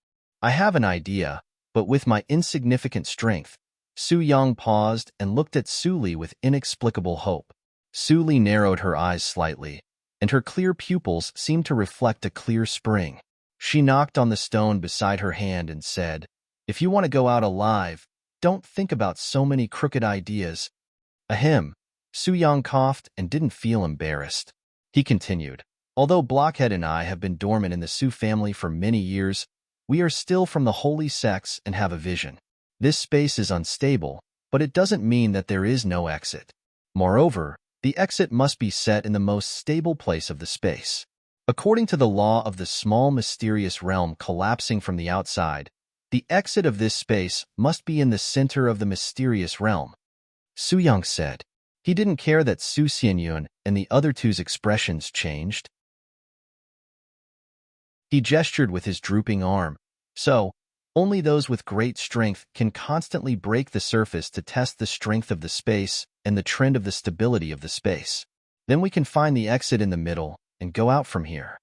I have an idea, but with my insignificant strength." Su Yang paused and looked at Su Li with inexplicable hope. Su Li narrowed her eyes slightly, and her clear pupils seemed to reflect a clear spring. She knocked on the stone beside her hand and said, "If you want to go out alive, don't think about so many crooked ideas." Ahem. Su Yang coughed and didn't feel embarrassed. He continued, "Although Blockhead and I have been dormant in the Su family for many years, we are still from the holy sects and have a vision. This space is unstable, but it doesn't mean that there is no exit. Moreover, the exit must be set in the most stable place of the space. According to the law of the small mysterious realm collapsing from the outside, the exit of this space must be in the center of the mysterious realm." Su Yang said. He didn't care that Su Xianyun and the other two's expressions changed. He gestured with his drooping arm. "So, only those with great strength can constantly break the surface to test the strength of the space and the trend of the stability of the space. Then we can find the exit in the middle and go out from here."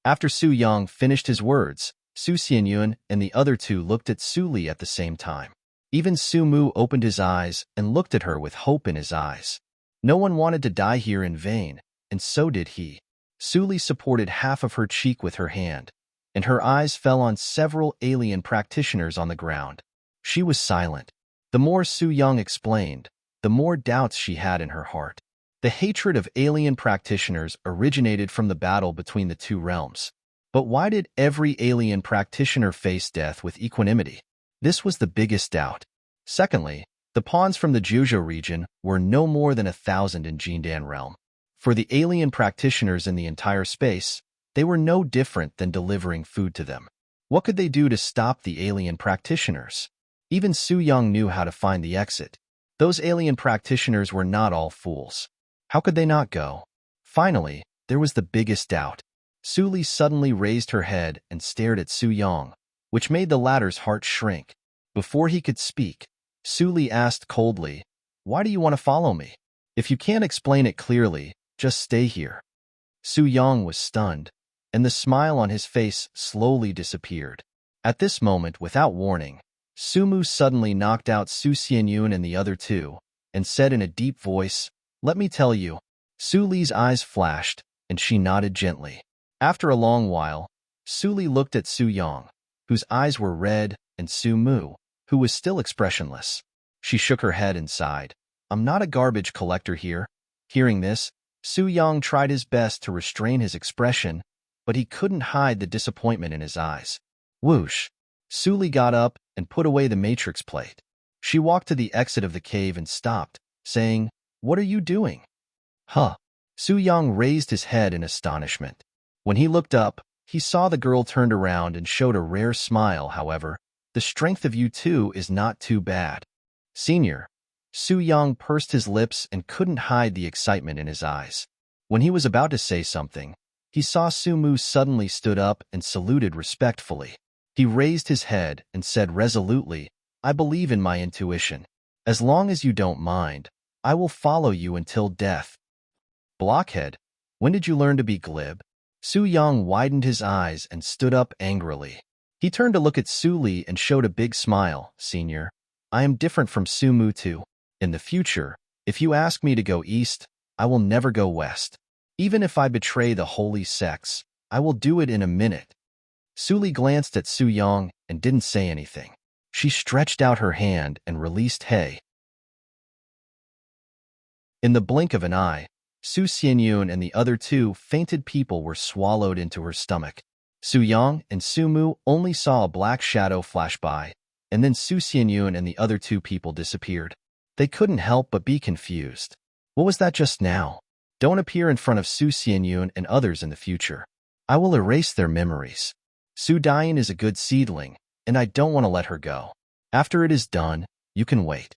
After Su Yang finished his words, Su Xianyun and the other two looked at Su Li at the same time. Even Su Mu opened his eyes and looked at her with hope in his eyes. No one wanted to die here in vain, and so did he. Su Li supported half of her cheek with her hand, and her eyes fell on several alien practitioners on the ground. She was silent. The more Su Yang explained, the more doubts she had in her heart. The hatred of alien practitioners originated from the battle between the two realms. But why did every alien practitioner face death with equanimity? This was the biggest doubt. Secondly, the pawns from the Juzhou region were no more than 1,000 in Jindan realm. For the alien practitioners in the entire space, they were no different than delivering food to them. What could they do to stop the alien practitioners? Even Su Yang knew how to find the exit. Those alien practitioners were not all fools. How could they not go? Finally, there was the biggest doubt. Su Li suddenly raised her head and stared at Su Yang, which made the latter's heart shrink. Before he could speak, Su Li asked coldly, "Why do you want to follow me? If you can't explain it clearly, just stay here." Su Yang was stunned, and the smile on his face slowly disappeared. At this moment, without warning, Su Mu suddenly knocked out Su Xianyun and the other two, and said in a deep voice, "Let me tell you." Su Li's eyes flashed, and she nodded gently. After a long while, Su Li looked at Su Yang, whose eyes were red, and Su Mu, who was still expressionless. She shook her head and sighed. "I'm not a garbage collector here." Hearing this, Su Yang tried his best to restrain his expression, but he couldn't hide the disappointment in his eyes. Whoosh! Su Li got up and put away the matrix plate. She walked to the exit of the cave and stopped, saying, "What are you doing?" "Huh." Su Yang raised his head in astonishment. When he looked up, he saw the girl turned around and showed a rare smile. "However, the strength of you two is not too bad." "Senior." Su Yang pursed his lips and couldn't hide the excitement in his eyes. When he was about to say something, he saw Su Mu suddenly stood up and saluted respectfully. He raised his head and said resolutely, "I believe in my intuition. As long as you don't mind, I will follow you until death." "Blockhead, when did you learn to be glib?" Su Yang widened his eyes and stood up angrily. He turned to look at Su Li and showed a big smile. "Senior, I am different from Su Mu too. In the future, if you ask me to go east, I will never go west. Even if I betray the holy sects, I will do it in a minute." Su Li glanced at Su Yang and didn't say anything. She stretched out her hand and released He. In the blink of an eye, Su Xianyun and the other two fainted people were swallowed into her stomach. Su Yang and Su Mu only saw a black shadow flash by, and then Su Xianyun and the other two people disappeared. They couldn't help but be confused. What was that just now? Don't appear in front of Su Xianyun and others in the future. I will erase their memories. Su Dian is a good seedling, and I don't want to let her go. After it is done, you can wait.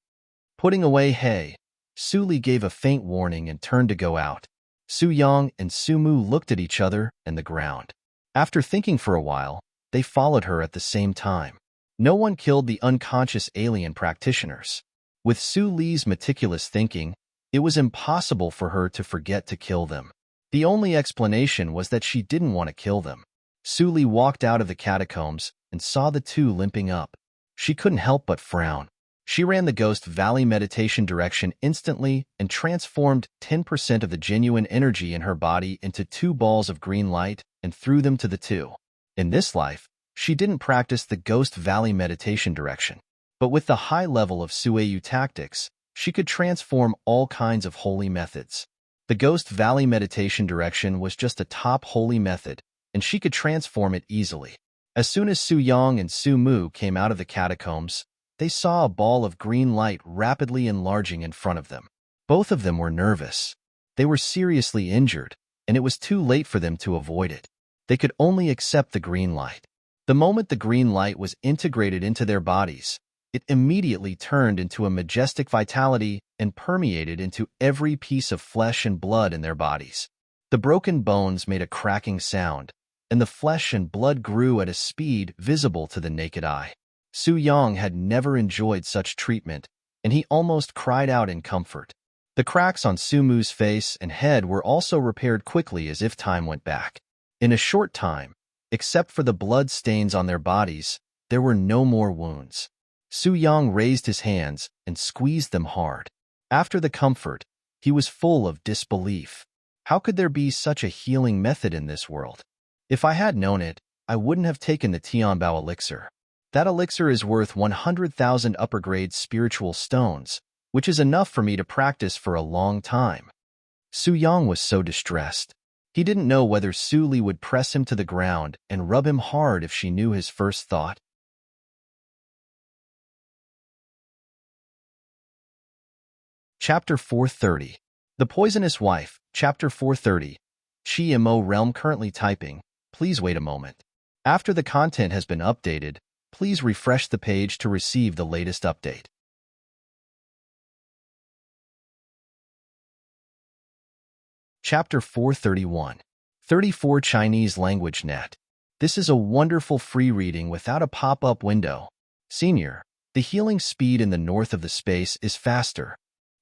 Putting away He, Su Li gave a faint warning and turned to go out. Su Yang and Su Mu looked at each other and the ground. After thinking for a while, they followed her at the same time. No one killed the unconscious alien practitioners. With Su Li's meticulous thinking, it was impossible for her to forget to kill them. The only explanation was that she didn't want to kill them. Su Li walked out of the catacombs and saw the two limping up. She couldn't help but frown. She ran the Ghost Valley meditation direction instantly and transformed 10% of the genuine energy in her body into 2 balls of green light and threw them to the two. In this life, she didn't practice the Ghost Valley meditation direction. But with the high level of Sueyu tactics, she could transform all kinds of holy methods. The Ghost Valley meditation direction was just a top holy method, and she could transform it easily. As soon as Su Yang and Su Mu came out of the catacombs, they saw a ball of green light rapidly enlarging in front of them. Both of them were nervous. They were seriously injured, and it was too late for them to avoid it. They could only accept the green light. The moment the green light was integrated into their bodies, it immediately turned into a majestic vitality and permeated into every piece of flesh and blood in their bodies. The broken bones made a cracking sound, and the flesh and blood grew at a speed visible to the naked eye. Su Yang had never enjoyed such treatment, and he almost cried out in comfort. The cracks on Su Mu's face and head were also repaired quickly as if time went back. In a short time, except for the blood stains on their bodies, there were no more wounds. Su Yang raised his hands and squeezed them hard. After the comfort, he was full of disbelief. How could there be such a healing method in this world? If I had known it, I wouldn't have taken the Tianbao elixir. That elixir is worth 100,000 upper-grade spiritual stones, which is enough for me to practice for a long time. Su Yang was so distressed. He didn't know whether Su Li would press him to the ground and rub him hard if she knew his first thought. Chapter 430. The Poisonous Wife, Chapter 430. Chi-Mo Realm currently typing. Please wait a moment. After the content has been updated, please refresh the page to receive the latest update. Chapter 431. 34 Chinese Language Net. This is a wonderful free reading without a pop-up window. Senior, the healing speed in the north of the space is faster.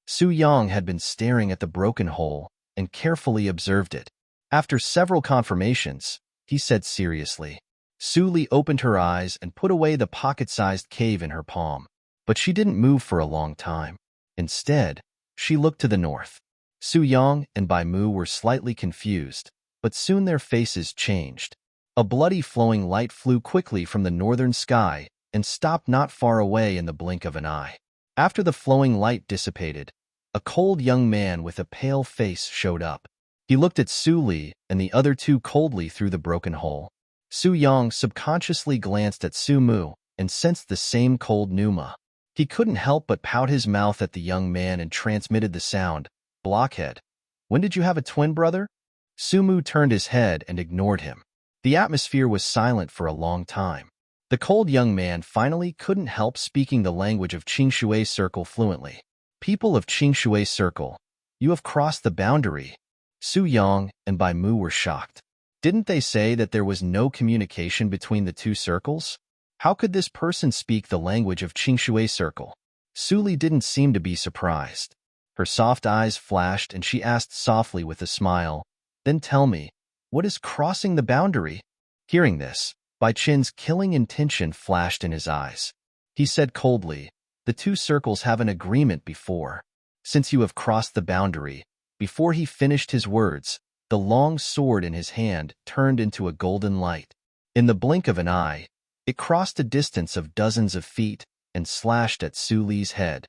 Su Yang had been staring at the broken hole and carefully observed it. After several confirmations, he said seriously. Su Li opened her eyes and put away the pocket-sized cave in her palm, but she didn't move for a long time. Instead, she looked to the north. Su Yang and Bai Mu were slightly confused, but soon their faces changed. A bloody flowing light flew quickly from the northern sky and stopped not far away in the blink of an eye. After the flowing light dissipated, a cold young man with a pale face showed up. He looked at Su Li and the other two coldly through the broken hole. Su Yang subconsciously glanced at Su Mu and sensed the same cold pneuma. He couldn't help but pout his mouth at the young man and transmitted the sound, "Blockhead. When did you have a twin brother?" Su Mu turned his head and ignored him. The atmosphere was silent for a long time. The cold young man finally couldn't help speaking the language of Qingshui Circle fluently. "People of Qingshui Circle, you have crossed the boundary." Su Yang and Bai Mu were shocked. Didn't they say that there was no communication between the two circles? How could this person speak the language of Qingshui Circle? Su Li didn't seem to be surprised. Her soft eyes flashed and she asked softly with a smile, "Then tell me, what is crossing the boundary?" Hearing this, Bai Qin's killing intention flashed in his eyes. He said coldly, "The two circles have an agreement before. Since you have crossed the boundary." Before he finished his words, the long sword in his hand turned into a golden light. In the blink of an eye, it crossed a distance of dozens of feet and slashed at Su Li's head.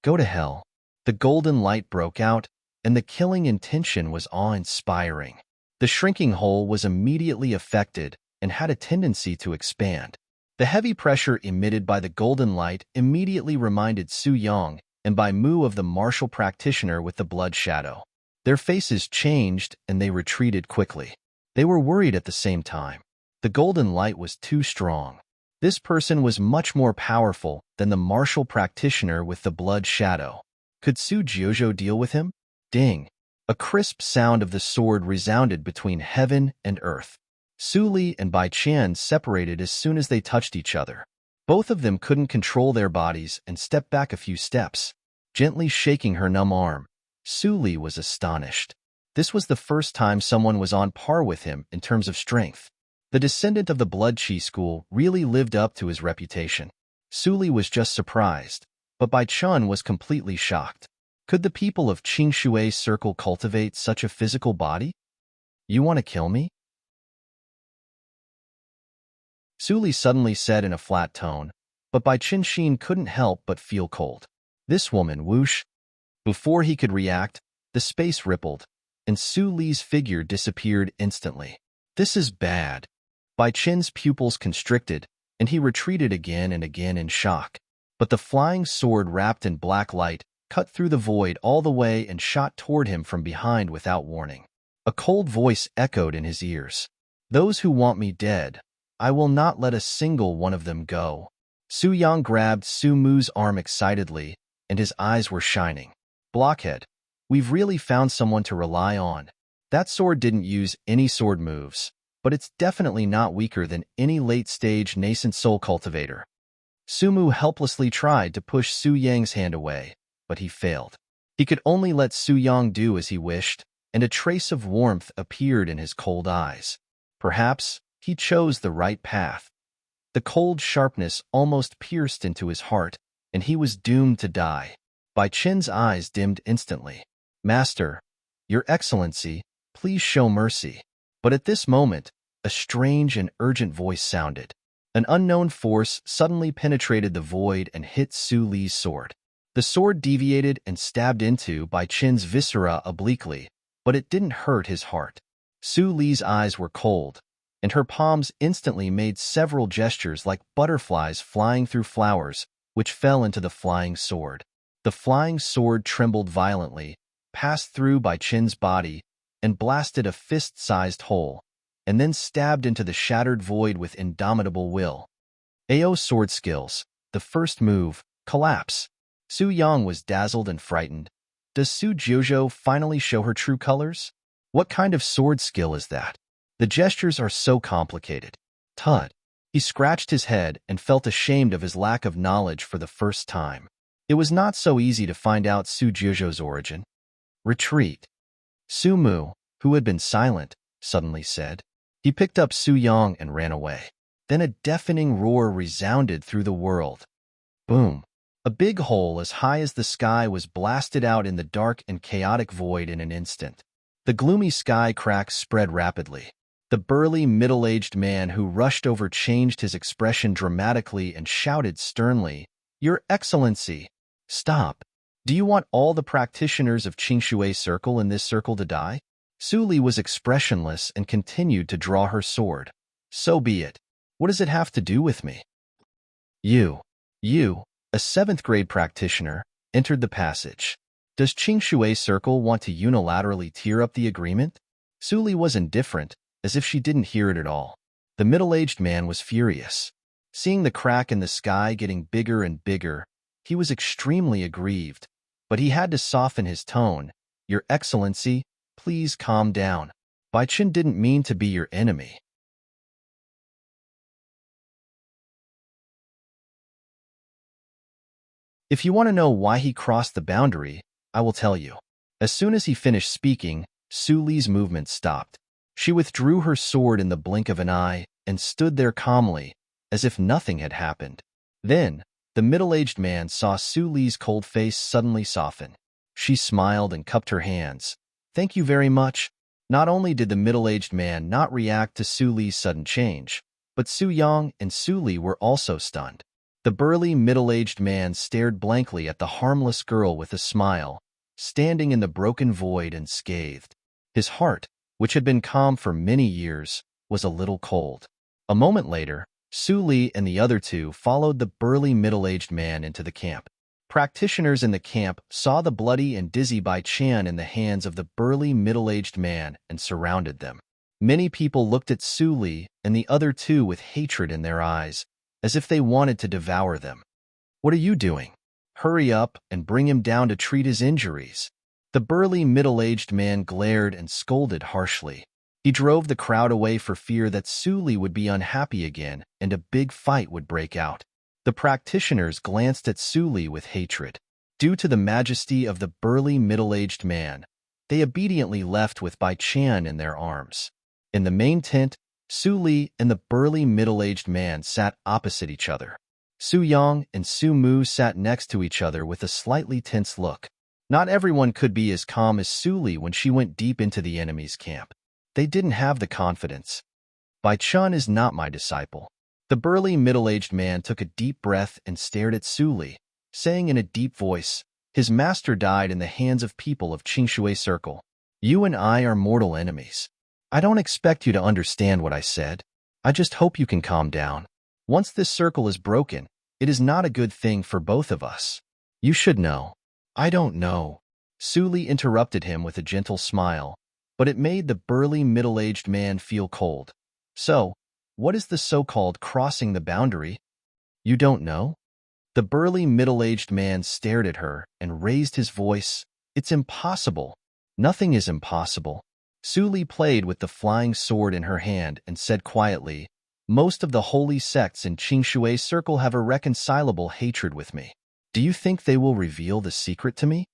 "Go to hell." The golden light broke out, and the killing intention was awe-inspiring. The shrinking hole was immediately affected and had a tendency to expand. The heavy pressure emitted by the golden light immediately reminded Su Yang and Bai Mu of the martial practitioner with the blood shadow. Their faces changed and they retreated quickly. They were worried at the same time. The golden light was too strong. This person was much more powerful than the martial practitioner with the blood shadow. Could Su Jiuzhou deal with him? Ding! A crisp sound of the sword resounded between heaven and earth. Su Li and Bai Qian separated as soon as they touched each other. Both of them couldn't control their bodies and stepped back a few steps. Gently shaking her numb arm, Su Li was astonished. This was the first time someone was on par with him in terms of strength. The descendant of the Blood Qi school really lived up to his reputation. Su Li was just surprised, but Bai Qian was completely shocked. Could the people of Qingshui Circle cultivate such a physical body? "You want to kill me?" Su Li suddenly said in a flat tone, but Bai Qian couldn't help but feel cold. "This woman, whoosh." Before he could react, the space rippled, and Su Li's figure disappeared instantly. "This is bad." Bai Qian's pupils constricted, and he retreated again and again in shock. But the flying sword wrapped in black light cut through the void all the way and shot toward him from behind without warning. A cold voice echoed in his ears. "Those who want me dead, I will not let a single one of them go." Su Yang grabbed Su Mu's arm excitedly, and his eyes were shining. "Blockhead, we've really found someone to rely on. That sword didn't use any sword moves, but it's definitely not weaker than any late-stage nascent soul cultivator." Su Mu helplessly tried to push Su Yang's hand away, but he failed. He could only let Su Yang do as he wished, and a trace of warmth appeared in his cold eyes. Perhaps he chose the right path. The cold sharpness almost pierced into his heart, and he was doomed to die. Bai Qian's eyes dimmed instantly. "Master, Your Excellency, please show mercy." But at this moment, a strange and urgent voice sounded. An unknown force suddenly penetrated the void and hit Su Li's sword. The sword deviated and stabbed into Bai Qian's viscera obliquely, but it didn't hurt his heart. Su Li's eyes were cold, and her palms instantly made several gestures like butterflies flying through flowers, which fell into the flying sword. The flying sword trembled violently, passed through Bai Qin's body, and blasted a fist-sized hole, and then stabbed into the shattered void with indomitable will. Ao's sword skills. The first move, collapse. Su Yang was dazzled and frightened. Does Su Jiuzhou finally show her true colors? What kind of sword skill is that? The gestures are so complicated. Tut. He scratched his head and felt ashamed of his lack of knowledge for the first time. It was not so easy to find out Su Jiuzhou's origin. Retreat. Su Mu, who had been silent, suddenly said. He picked up Su Yang and ran away. Then a deafening roar resounded through the world. Boom. A big hole as high as the sky was blasted out in the dark and chaotic void in an instant. The gloomy sky cracks spread rapidly. The burly, middle-aged man who rushed over changed his expression dramatically and shouted sternly, "Your Excellency! Stop! Do you want all the practitioners of Qingshui Circle in this circle to die?" Su Li was expressionless and continued to draw her sword. So be it. What does it have to do with me? You, a 7th grade practitioner, entered the passage. Does Qingshui Circle want to unilaterally tear up the agreement? Su Li was indifferent, as if she didn't hear it at all. The middle-aged man was furious. Seeing the crack in the sky getting bigger and bigger, he was extremely aggrieved, but he had to soften his tone. Your Excellency, please calm down. Bai Qin didn't mean to be your enemy. If you want to know why he crossed the boundary, I will tell you. As soon as he finished speaking, Su Li's movement stopped. She withdrew her sword in the blink of an eye and stood there calmly, as if nothing had happened. Then, the middle-aged man saw Su Li's cold face suddenly soften. She smiled and cupped her hands. Thank you very much. Not only did the middle-aged man not react to Su Li's sudden change, but Su Yang and Su Li were also stunned. The burly, middle-aged man stared blankly at the harmless girl with a smile, standing in the broken void and scathed. His heart, which had been calm for many years, was a little cold. A moment later, Su Li and the other two followed the burly, middle-aged man into the camp. Practitioners in the camp saw the bloody and dizzy Bai Qin in the hands of the burly, middle-aged man and surrounded them. Many people looked at Su Li and the other two with hatred in their eyes, as if they wanted to devour them. What are you doing? Hurry up and bring him down to treat his injuries. The burly, middle-aged man glared and scolded harshly. He drove the crowd away for fear that Su Li would be unhappy again and a big fight would break out. The practitioners glanced at Su Li with hatred. Due to the majesty of the burly, middle-aged man, they obediently left with Bai Qin in their arms. In the main tent, Su Li and the burly, middle-aged man sat opposite each other. Su Yang and Su Mu sat next to each other with a slightly tense look. Not everyone could be as calm as Su Li when she went deep into the enemy's camp. They didn't have the confidence. Bai Qin is not my disciple. The burly, middle-aged man took a deep breath and stared at Su Li, saying in a deep voice, his master died in the hands of people of Qingshui Circle. You and I are mortal enemies. I don't expect you to understand what I said. I just hope you can calm down. Once this circle is broken, it is not a good thing for both of us. You should know. I don't know. Su Li interrupted him with a gentle smile, but it made the burly, middle-aged man feel cold. So, what is the so-called crossing the boundary? You don't know? The burly, middle-aged man stared at her and raised his voice. It's impossible. Nothing is impossible. Su Li played with the flying sword in her hand and said quietly, most of the holy sects in Qingshui Circle have a reconcilable hatred with me. Do you think they will reveal the secret to me?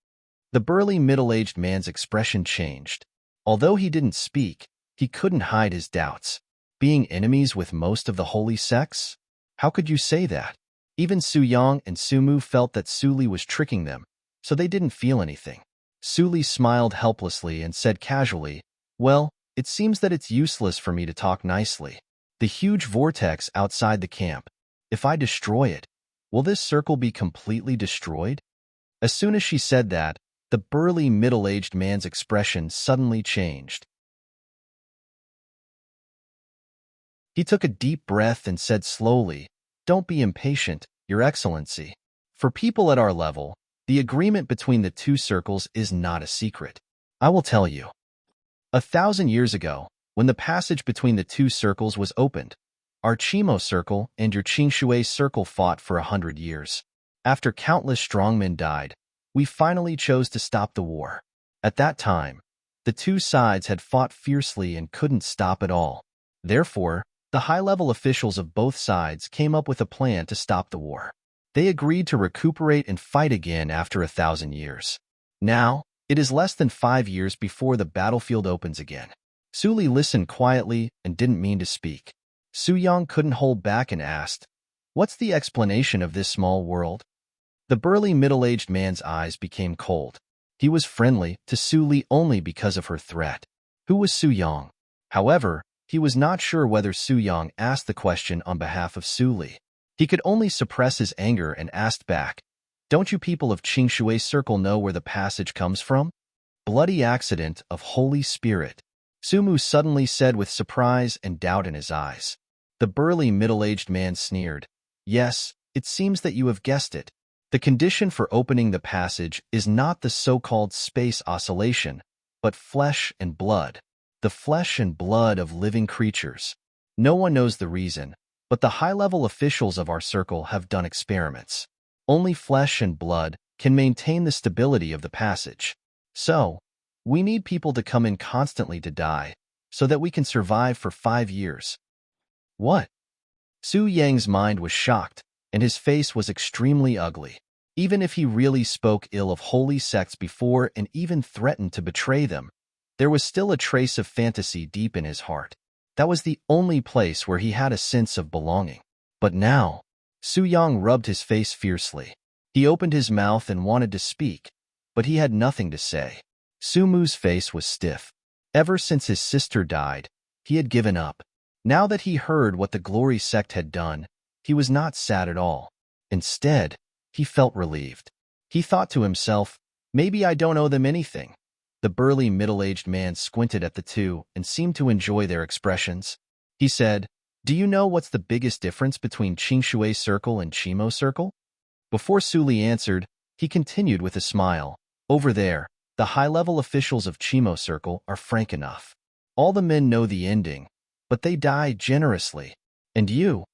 The burly, middle-aged man's expression changed. Although he didn't speak, he couldn't hide his doubts. Being enemies with most of the holy sects? How could you say that? Even Su Yang and Su Mu felt that Su Li was tricking them, so they didn't feel anything. Su Li smiled helplessly and said casually, well, it seems that it's useless for me to talk nicely. The huge vortex outside the camp. If I destroy it, will this circle be completely destroyed? As soon as she said that, the burly, middle-aged man's expression suddenly changed. He took a deep breath and said slowly, "Don't be impatient, Your Excellency. For people at our level, the agreement between the two circles is not a secret. I will tell you. 1,000 years ago, when the passage between the two circles was opened, our Chimo circle and your Qingshui circle fought for 100 years. After countless strongmen died, we finally chose to stop the war. At that time, the two sides had fought fiercely and couldn't stop at all. Therefore, the high-level officials of both sides came up with a plan to stop the war. They agreed to recuperate and fight again after 1,000 years. Now, it is less than 5 years before the battlefield opens again." Su Li listened quietly and didn't mean to speak. Su Yang couldn't hold back and asked, "What's the explanation of this small world?" The burly middle-aged man's eyes became cold. He was friendly to Su Li only because of her threat. Who was Su Yang? However, he was not sure whether Su Yang asked the question on behalf of Su Li. He could only suppress his anger and asked back, "Don't you people of Qingshui Circle know where the passage comes from?" "Bloody accident of Holy Spirit," Sumu suddenly said with surprise and doubt in his eyes. The burly middle-aged man sneered. "Yes, it seems that you have guessed it. The condition for opening the passage is not the so-called space oscillation, but flesh and blood. The flesh and blood of living creatures. No one knows the reason, but the high-level officials of our circle have done experiments. Only flesh and blood can maintain the stability of the passage. So, we need people to come in constantly to die, so that we can survive for 5 years. What? Su Yang's mind was shocked, and his face was extremely ugly. Even if he really spoke ill of holy sects before and even threatened to betray them, there was still a trace of fantasy deep in his heart. That was the only place where he had a sense of belonging. But now, Su Yang rubbed his face fiercely. He opened his mouth and wanted to speak, but he had nothing to say. Sumu's face was stiff. Ever since his sister died, he had given up. Now that he heard what the Glory sect had done, he was not sad at all. Instead, he felt relieved. He thought to himself, "Maybe I don't owe them anything." The burly middle-aged man squinted at the two and seemed to enjoy their expressions. He said, "Do you know what's the biggest difference between Qingshui Circle and Chimo Circle?" Before Su Li answered, he continued with a smile. "Over there, the high-level officials of Chimo Circle are frank enough. All the men know the ending, but they die generously. And you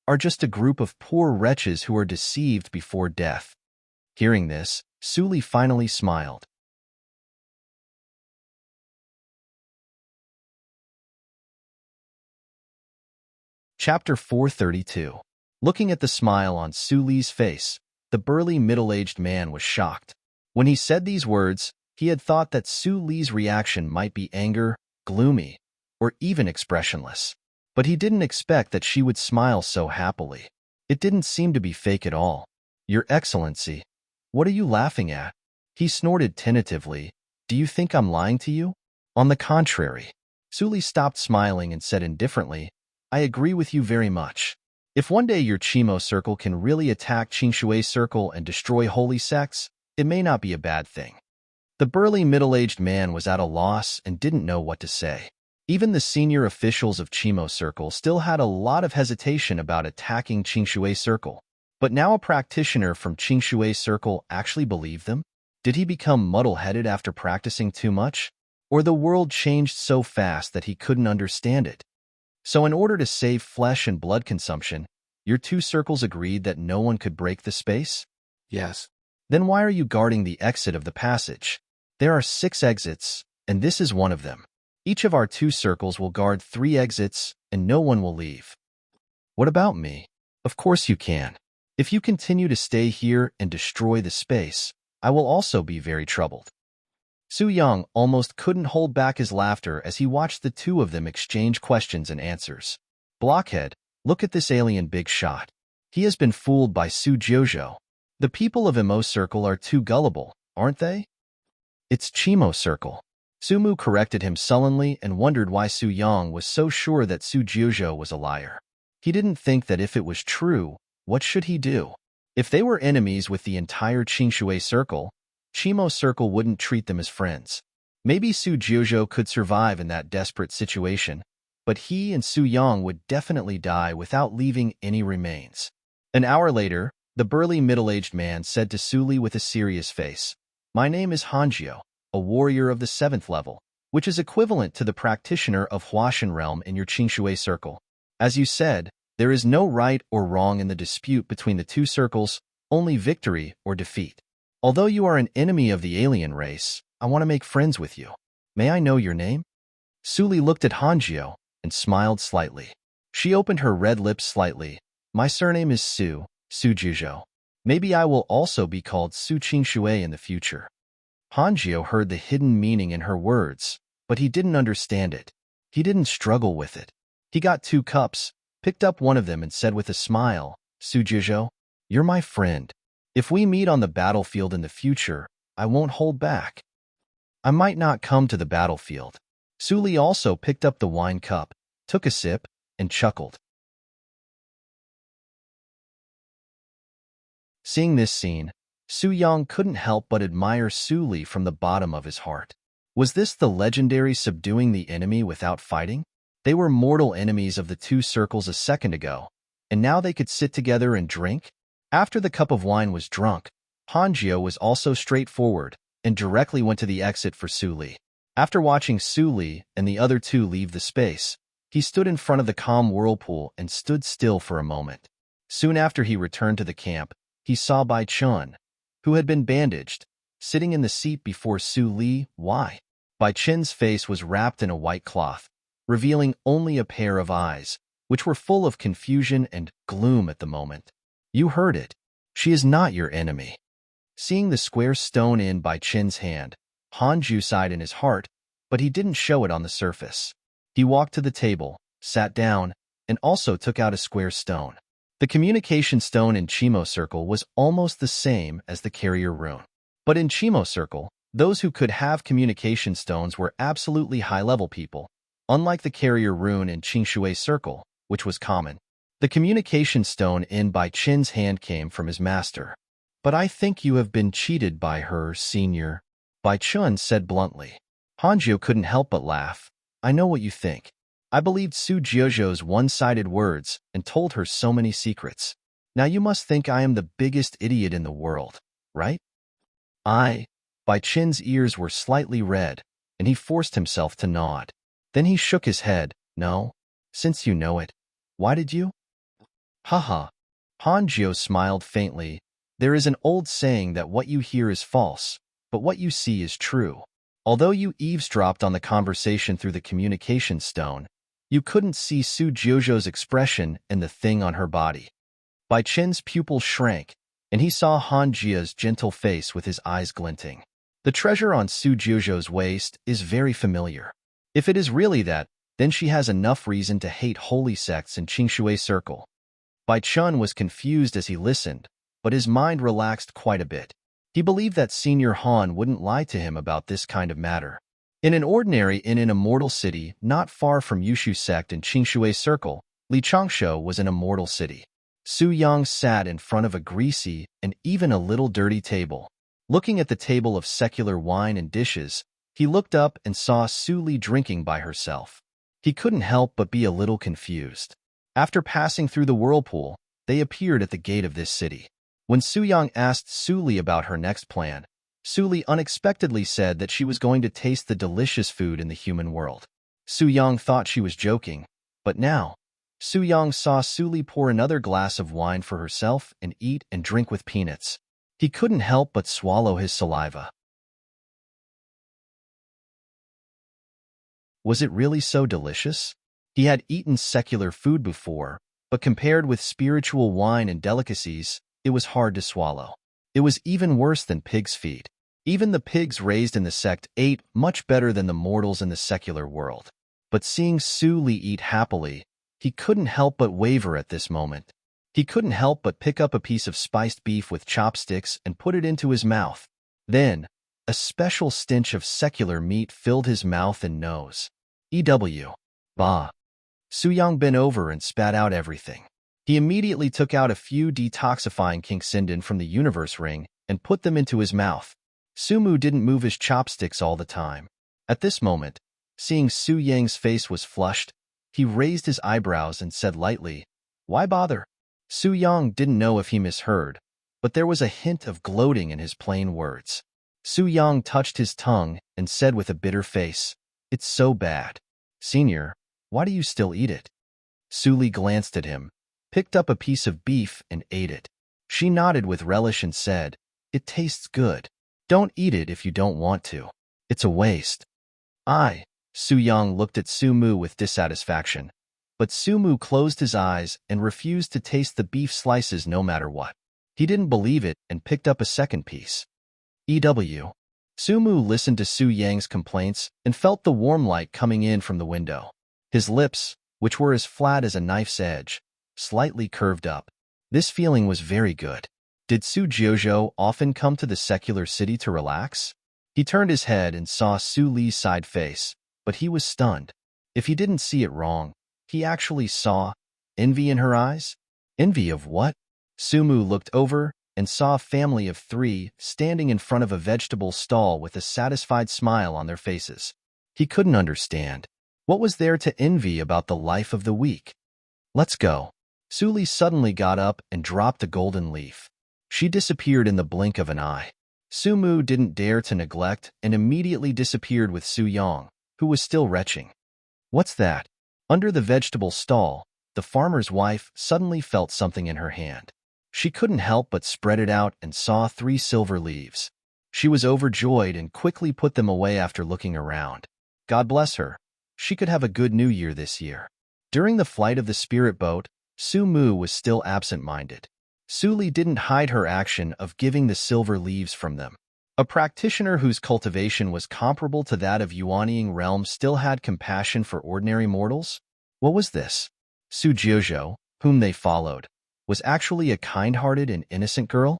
are just a group of poor wretches who are deceived before death." Hearing this, Su Li finally smiled. Chapter 432. Looking at the smile on Su Li's face, the burly middle-aged man was shocked. When he said these words, he had thought that Su Li's reaction might be anger, gloomy, or even expressionless. But he didn't expect that she would smile so happily. It didn't seem to be fake at all. "Your Excellency, what are you laughing at?" He snorted tentatively. "Do you think I'm lying to you?" "On the contrary." Su Li stopped smiling and said indifferently, "I agree with you very much. If one day your Chimo Circle can really attack Qingshui Circle and destroy holy sects, it may not be a bad thing." The burly middle-aged man was at a loss and didn't know what to say. Even the senior officials of Chimo Circle still had a lot of hesitation about attacking Qingshui Circle. But now a practitioner from Qingshui Circle actually believed them? Did he become muddle-headed after practicing too much? Or the world changed so fast that he couldn't understand it? So in order to save flesh and blood consumption, your two circles agreed that no one could break the space? Yes. Then why are you guarding the exit of the passage? There are 6 exits, and this is one of them. Each of our 2 circles will guard 3 exits, and no one will leave. What about me? Of course you can. If you continue to stay here and destroy the space, I will also be very troubled. Su Yang almost couldn't hold back his laughter as he watched the two of them exchange questions and answers. "Blockhead, look at this alien big shot. He has been fooled by Su Jojo. The people of Immerse Circle are too gullible, aren't they?" "It's Chimo Circle." Sumu corrected him sullenly and wondered why Su Yang was so sure that Su Jojo was a liar. He didn't think that if it was true, what should he do? If they were enemies with the entire Qingshui Circle, Chimo Circle wouldn't treat them as friends. Maybe Su Jojo could survive in that desperate situation, but he and Su Yang would definitely die without leaving any remains. An hour later, the burly middle-aged man said to Su Li with a serious face, "My name is Hanjio, a warrior of the 7th level, which is equivalent to the practitioner of Huashan realm in your Qingshui circle. As you said, there is no right or wrong in the dispute between the two circles, only victory or defeat. Although you are an enemy of the alien race, I want to make friends with you. May I know your name?" Su Li looked at Hanjio and smiled slightly. She opened her red lips slightly. "My surname is Su Jizhou. Maybe I will also be called Su Qingshui in the future." Hanjio heard the hidden meaning in her words, but he didn't understand it. He didn't struggle with it. He got 2 cups, picked up one of them and said with a smile, "Su Jizhou, you're my friend. If we meet on the battlefield in the future, I won't hold back. I might not come to the battlefield." Su Li also picked up the wine cup, took a sip, and chuckled. Seeing this scene, Su Yang couldn't help but admire Su Li from the bottom of his heart. Was this the legendary subduing the enemy without fighting? They were mortal enemies of the 2 circles a second ago, and now they could sit together and drink? After the cup of wine was drunk, Hanjio was also straightforward and directly went to the exit for Su Li. After watching Su Li and the other 2 leave the space, he stood in front of the calm whirlpool and stood still for a moment. Soon after he returned to the camp, he saw Bai Chun, who had been bandaged, sitting in the seat before Su Li. Why? Bai Chun's face was wrapped in a white cloth, revealing only a pair of eyes, which were full of confusion and gloom at the moment. "You heard it. She is not your enemy." Seeing the square stone in Bai Chun's hand, Hanju sighed in his heart, but he didn't show it on the surface. He walked to the table, sat down, and also took out a square stone. The communication stone in Chimo Circle was almost the same as the carrier rune. But in Chimo Circle, those who could have communication stones were absolutely high-level people, unlike the carrier rune in Qingshui Circle, which was common. The communication stone in Bai Chun's hand came from his master. "But I think you have been cheated by her, senior," Bai Chun said bluntly. Hanjio couldn't help but laugh. "I know what you think. I believed Su Jiuzhou's one-sided words and told her so many secrets. Now you must think I am the biggest idiot in the world, right?" Bai Chun's ears were slightly red, and he forced himself to nod. Then he shook his head. "No. Since you know it, why did you?" "Haha." Hanjio smiled faintly. "There is an old saying that what you hear is false, but what you see is true. Although you eavesdropped on the conversation through the communication stone, you couldn't see Su Jiuzhou's expression and the thing on her body." Bai Chun's pupil shrank, and he saw Hanjia's gentle face with his eyes glinting. "The treasure on Su Jiuzhou's waist is very familiar. If it is really that, then she has enough reason to hate holy sects in Qingshui Circle." Bai Chun was confused as he listened, but his mind relaxed quite a bit. He believed that Senior Han wouldn't lie to him about this kind of matter. In an ordinary inn in a mortal city not far from Yushu sect in Qingshui Circle, Li Changshou was an immortal city. Su Yang sat in front of a greasy and even a little dirty table. Looking at the table of secular wine and dishes, he looked up and saw Su Li drinking by herself. He couldn't help but be a little confused. After passing through the whirlpool, they appeared at the gate of this city. When Su Yang asked Su Li about her next plan, Su Li unexpectedly said that she was going to taste the delicious food in the human world. Su Yang thought she was joking, but now, Su Yang saw Su Li pour another glass of wine for herself and eat and drink with peanuts. He couldn't help but swallow his saliva. Was it really so delicious? He had eaten secular food before, but compared with spiritual wine and delicacies, it was hard to swallow. It was even worse than pig's feed. Even the pigs raised in the sect ate much better than the mortals in the secular world. But seeing Su Li eat happily, he couldn't help but waver at this moment. He couldn't help but pick up a piece of spiced beef with chopsticks and put it into his mouth. Then, a special stench of secular meat filled his mouth and nose. Bah. Su Yang bent over and spat out everything. He immediately took out a few detoxifying King from the universe ring and put them into his mouth. Sumu didn't move his chopsticks all the time. At this moment, seeing Su Yang's face was flushed, He raised his eyebrows and said lightly, "Why bother?" Su Yang didn't know if he misheard, but there was a hint of gloating in his plain words. Su Yang touched his tongue and said with a bitter face, "It's so bad. Senior, why do you still eat it?" Su Li glanced at him, picked up a piece of beef and ate it. She nodded with relish and said, "It tastes good. Don't eat it if you don't want to. It's a waste." Su Yang looked at Su Mu with dissatisfaction, but Su Mu closed his eyes and refused to taste the beef slices no matter what. He didn't believe it and picked up a second piece. Su Mu listened to Su Yang's complaints and felt the warm light coming in from the window. His lips, which were as flat as a knife's edge, slightly curved up. This feeling was very good. Did Su Jiuzhou often come to the secular city to relax? He turned his head and saw Su Li's side face, but he was stunned. If he didn't see it wrong, he actually saw envy in her eyes. Envy of what? Su Mu looked over and saw a family of 3 standing in front of a vegetable stall with a satisfied smile on their faces. He couldn't understand. What was there to envy about the life of the week? "Let's go." Su Li suddenly got up and dropped a golden leaf. She disappeared in the blink of an eye. Su Mu didn't dare to neglect and immediately disappeared with Su Yang, who was still retching. "What's that?" Under the vegetable stall, the farmer's wife suddenly felt something in her hand. She couldn't help but spread it out and saw 3 silver leaves. She was overjoyed and quickly put them away after looking around. God bless her. She could have a good new year this year. During the flight of the spirit boat, Su Mu was still absent-minded. Su Li didn't hide her action of giving the silver leaves from them. A practitioner whose cultivation was comparable to that of Yuanying realm still had compassion for ordinary mortals? What was this? Su Jiuzhou, whom they followed, was actually a kind-hearted and innocent girl?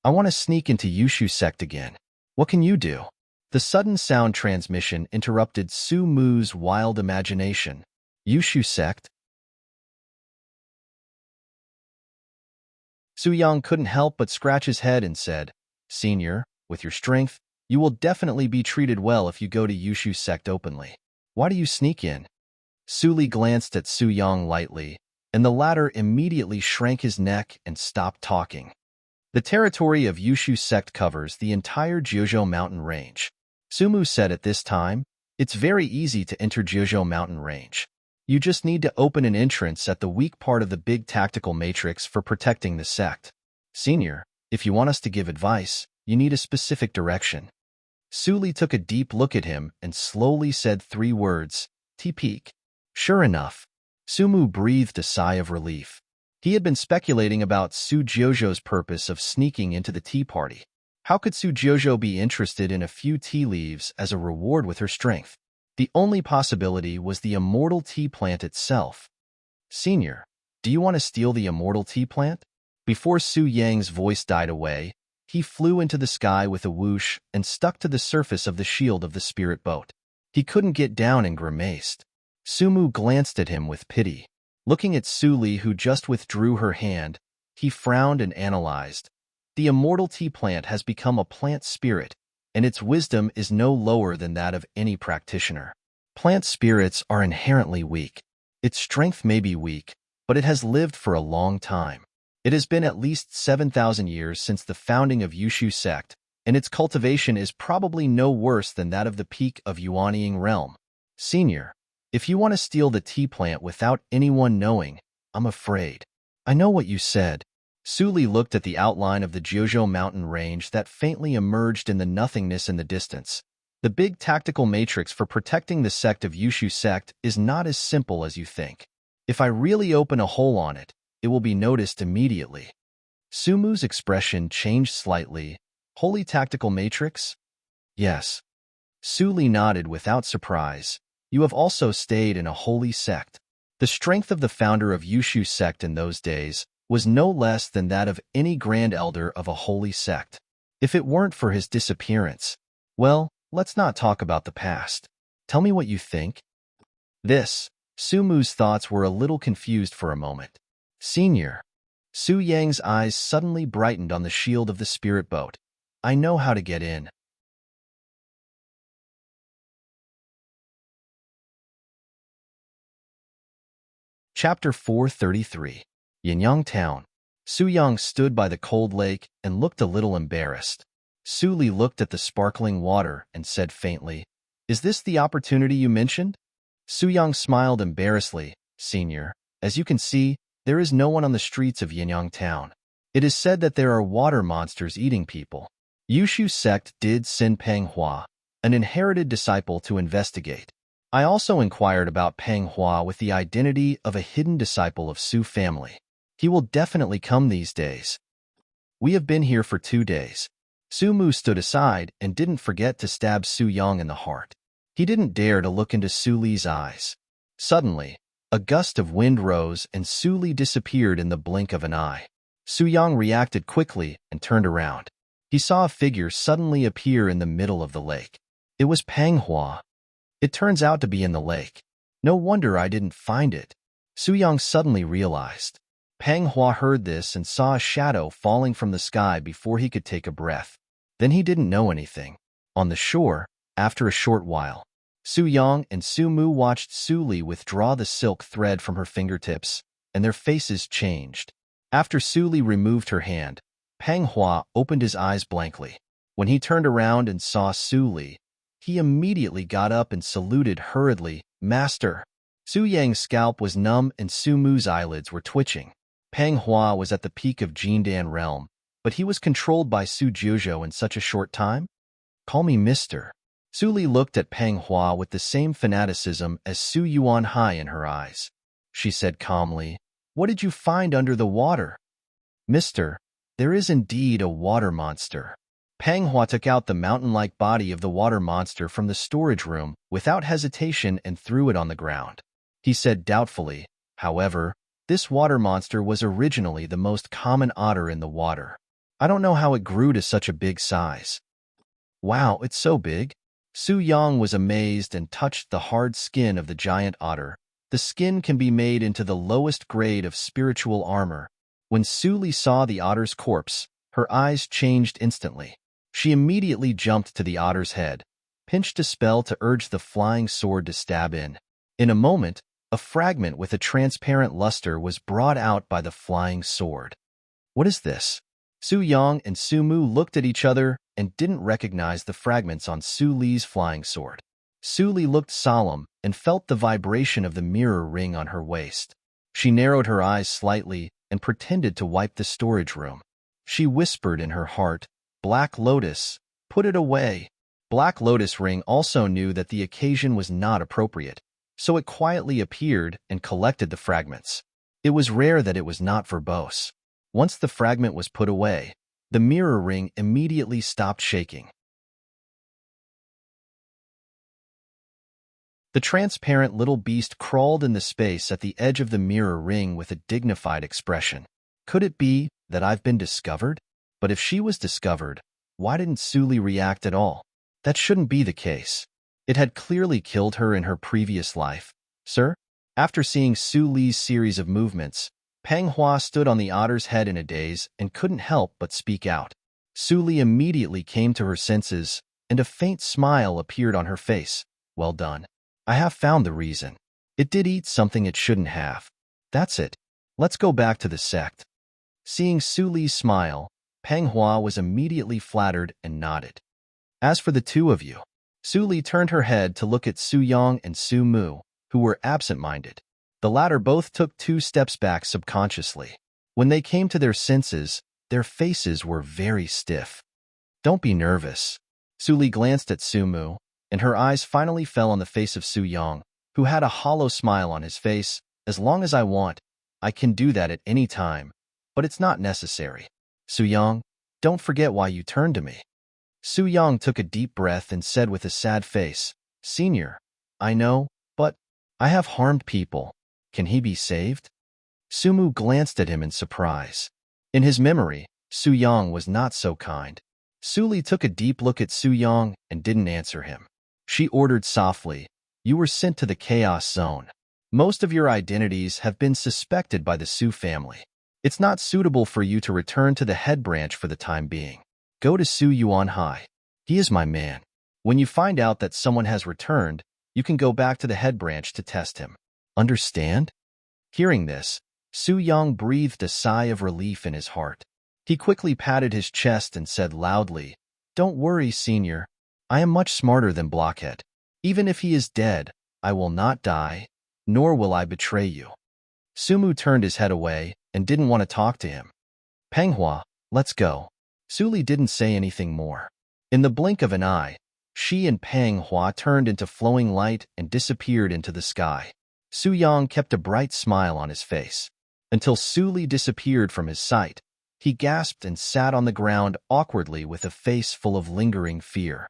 "I want to sneak into Yushu sect again. What can you do?" The sudden sound transmission interrupted Su Mu's wild imagination. Yushu sect? Su Yang couldn't help but scratch his head and said, "Senior, with your strength, you will definitely be treated well if you go to Yushu sect openly. Why do you sneak in?" Su Li glanced at Su Yang lightly, and the latter immediately shrank his neck and stopped talking. The territory of Yushu sect covers the entire Jiuzhou mountain range. Su Mu said at this time, "It's very easy to enter Jiuzhou mountain range. You just need to open an entrance at the weak part of the big tactical matrix for protecting the sect. Senior, if you want us to give advice, you need a specific direction." Su Li took a deep look at him and slowly said 3 words, "T-peak." Sure enough, Su Mu breathed a sigh of relief. He had been speculating about Su Jiuzhou's purpose of sneaking into the tea party. How could Su Jiuzhou be interested in a few tea leaves as a reward with her strength? The only possibility was the immortal tea plant itself. "Senior, do you want to steal the immortal tea plant?" Before Su Yang's voice died away, he flew into the sky with a whoosh and stuck to the surface of the shield of the spirit boat. He couldn't get down and grimaced. Su Mu glanced at him with pity. Looking at Su Li, who just withdrew her hand, he frowned and analyzed. The immortal tea plant has become a plant spirit, and its wisdom is no lower than that of any practitioner. Plant spirits are inherently weak. Its strength may be weak, but it has lived for a long time. It has been at least 7,000 years since the founding of Yushu sect, and its cultivation is probably no worse than that of the peak of Yuanying realm. Senior, if you want to steal the tea plant without anyone knowing, I'm afraid. I know what you said. Su Li looked at the outline of the Jiuzhou mountain range that faintly emerged in the nothingness in the distance. The big tactical matrix for protecting the sect of Yushu sect is not as simple as you think. If I really open a hole on it, it will be noticed immediately. Su Mu's expression changed slightly. Holy tactical matrix? Yes. Su Li nodded without surprise. You have also stayed in a holy sect. The strength of the founder of Yushu sect in those days was no less than that of any grand elder of a holy sect. If it weren't for his disappearance, well, let's not talk about the past. Tell me what you think. Su Mu's thoughts were a little confused for a moment. Senior. Su Yang's eyes suddenly brightened on the shield of the spirit boat. I know how to get in. Chapter 433. Yanyang Town. Su Yang stood by the cold lake and looked a little embarrassed. Su Li looked at the sparkling water and said faintly, "Is this the opportunity you mentioned?" Su Yang smiled embarrassedly. "Senior, as you can see, there is no one on the streets of Yanyang Town. It is said that there are water monsters eating people. Yushu sect did send Peng Hua, an inherited disciple, to investigate. I also inquired about Peng Hua with the identity of a hidden disciple of Su family. He will definitely come these days. We have been here for 2 days." Su Mu stood aside and didn't forget to stab Su Yang in the heart. He didn't dare to look into Su Li's eyes. Suddenly, a gust of wind rose and Su Li disappeared in the blink of an eye. Su Yang reacted quickly and turned around. He saw a figure suddenly appear in the middle of the lake. It was Peng Hua. "It turns out to be in the lake. No wonder I didn't find it," Su Yang suddenly realized. Peng Hua heard this and saw a shadow falling from the sky before he could take a breath. Then he didn't know anything. On the shore, after a short while, Su Yang and Su Mu watched Su Li withdraw the silk thread from her fingertips, and their faces changed. After Su Li removed her hand, Peng Hua opened his eyes blankly. When he turned around and saw Su Li, he immediately got up and saluted hurriedly, "Master." Su Yang's scalp was numb and Su Mu's eyelids were twitching. Peng Hua was at the peak of Jindan realm, but he was controlled by Su Jiuzhou in such a short time? "Call me Mister." Su Li looked at Peng Hua with the same fanaticism as Su Yuan Hai in her eyes. She said calmly, "What did you find under the water?" "Mister, there is indeed a water monster." Peng Hua took out the mountain-like body of the water monster from the storage room without hesitation and threw it on the ground. He said doubtfully, "However, this water monster was originally the most common otter in the water. I don't know how it grew to such a big size." "Wow, it's so big." Su Yang was amazed and touched the hard skin of the giant otter. The skin can be made into the lowest grade of spiritual armor. When Su Li saw the otter's corpse, her eyes changed instantly. She immediately jumped to the otter's head, pinched a spell to urge the flying sword to stab in. In a moment, a fragment with a transparent luster was brought out by the flying sword. "What is this?" Su Yang and Su Mu looked at each other and didn't recognize the fragments on Su Li's flying sword. Su Li looked solemn and felt the vibration of the mirror ring on her waist. She narrowed her eyes slightly and pretended to wipe the storage room. She whispered in her heart, "Black Lotus, put it away." Black Lotus Ring also knew that the occasion was not appropriate, so it quietly appeared and collected the fragments. It was rare that it was not verbose. Once the fragment was put away, the mirror ring immediately stopped shaking. The transparent little beast crawled in the space at the edge of the mirror ring with a dignified expression. "Could it be that I've been discovered?" But if she was discovered, why didn't Su Li react at all? That shouldn't be the case. It had clearly killed her in her previous life. "Sir?" After seeing Su Li's series of movements, Peng Hua stood on the otter's head in a daze and couldn't help but speak out. Su Li immediately came to her senses, and a faint smile appeared on her face. "Well done. I have found the reason. It did eat something it shouldn't have. That's it. Let's go back to the sect." Seeing Su Li's smile, Peng Hua was immediately flattered and nodded. "As for the two of you," Su Li turned her head to look at Su Yang and Su Mu, who were absent-minded. The latter both took 2 steps back subconsciously. When they came to their senses, their faces were very stiff. "Don't be nervous." Su Li glanced at Su Mu, and her eyes finally fell on the face of Su Yang, who had a hollow smile on his face. "As long as I want, I can do that at any time, but it's not necessary. Su Yang, don't forget why you turned to me." Su Yang took a deep breath and said with a sad face, "Senior, I know, but I have harmed people. Can he be saved?" Su Mu glanced at him in surprise. In his memory, Su Yang was not so kind. Su Li took a deep look at Su Yang and didn't answer him. She ordered softly, "You were sent to the Chaos Zone. Most of your identities have been suspected by the Su family. It's not suitable for you to return to the head branch for the time being. Go to Su Yuan Hai. He is my man. When you find out that someone has returned, you can go back to the head branch to test him. Understand?" Hearing this, Su Yang breathed a sigh of relief in his heart. He quickly patted his chest and said loudly, "Don't worry, Senior. I am much smarter than Blockhead. Even if he is dead, I will not die, nor will I betray you." Sumu turned his head away and didn't want to talk to him. "Penghua, let's go." Suli didn't say anything more. In the blink of an eye, she and Penghua turned into flowing light and disappeared into the sky. Su Yang kept a bright smile on his face. Until Suli disappeared from his sight, he gasped and sat on the ground awkwardly with a face full of lingering fear.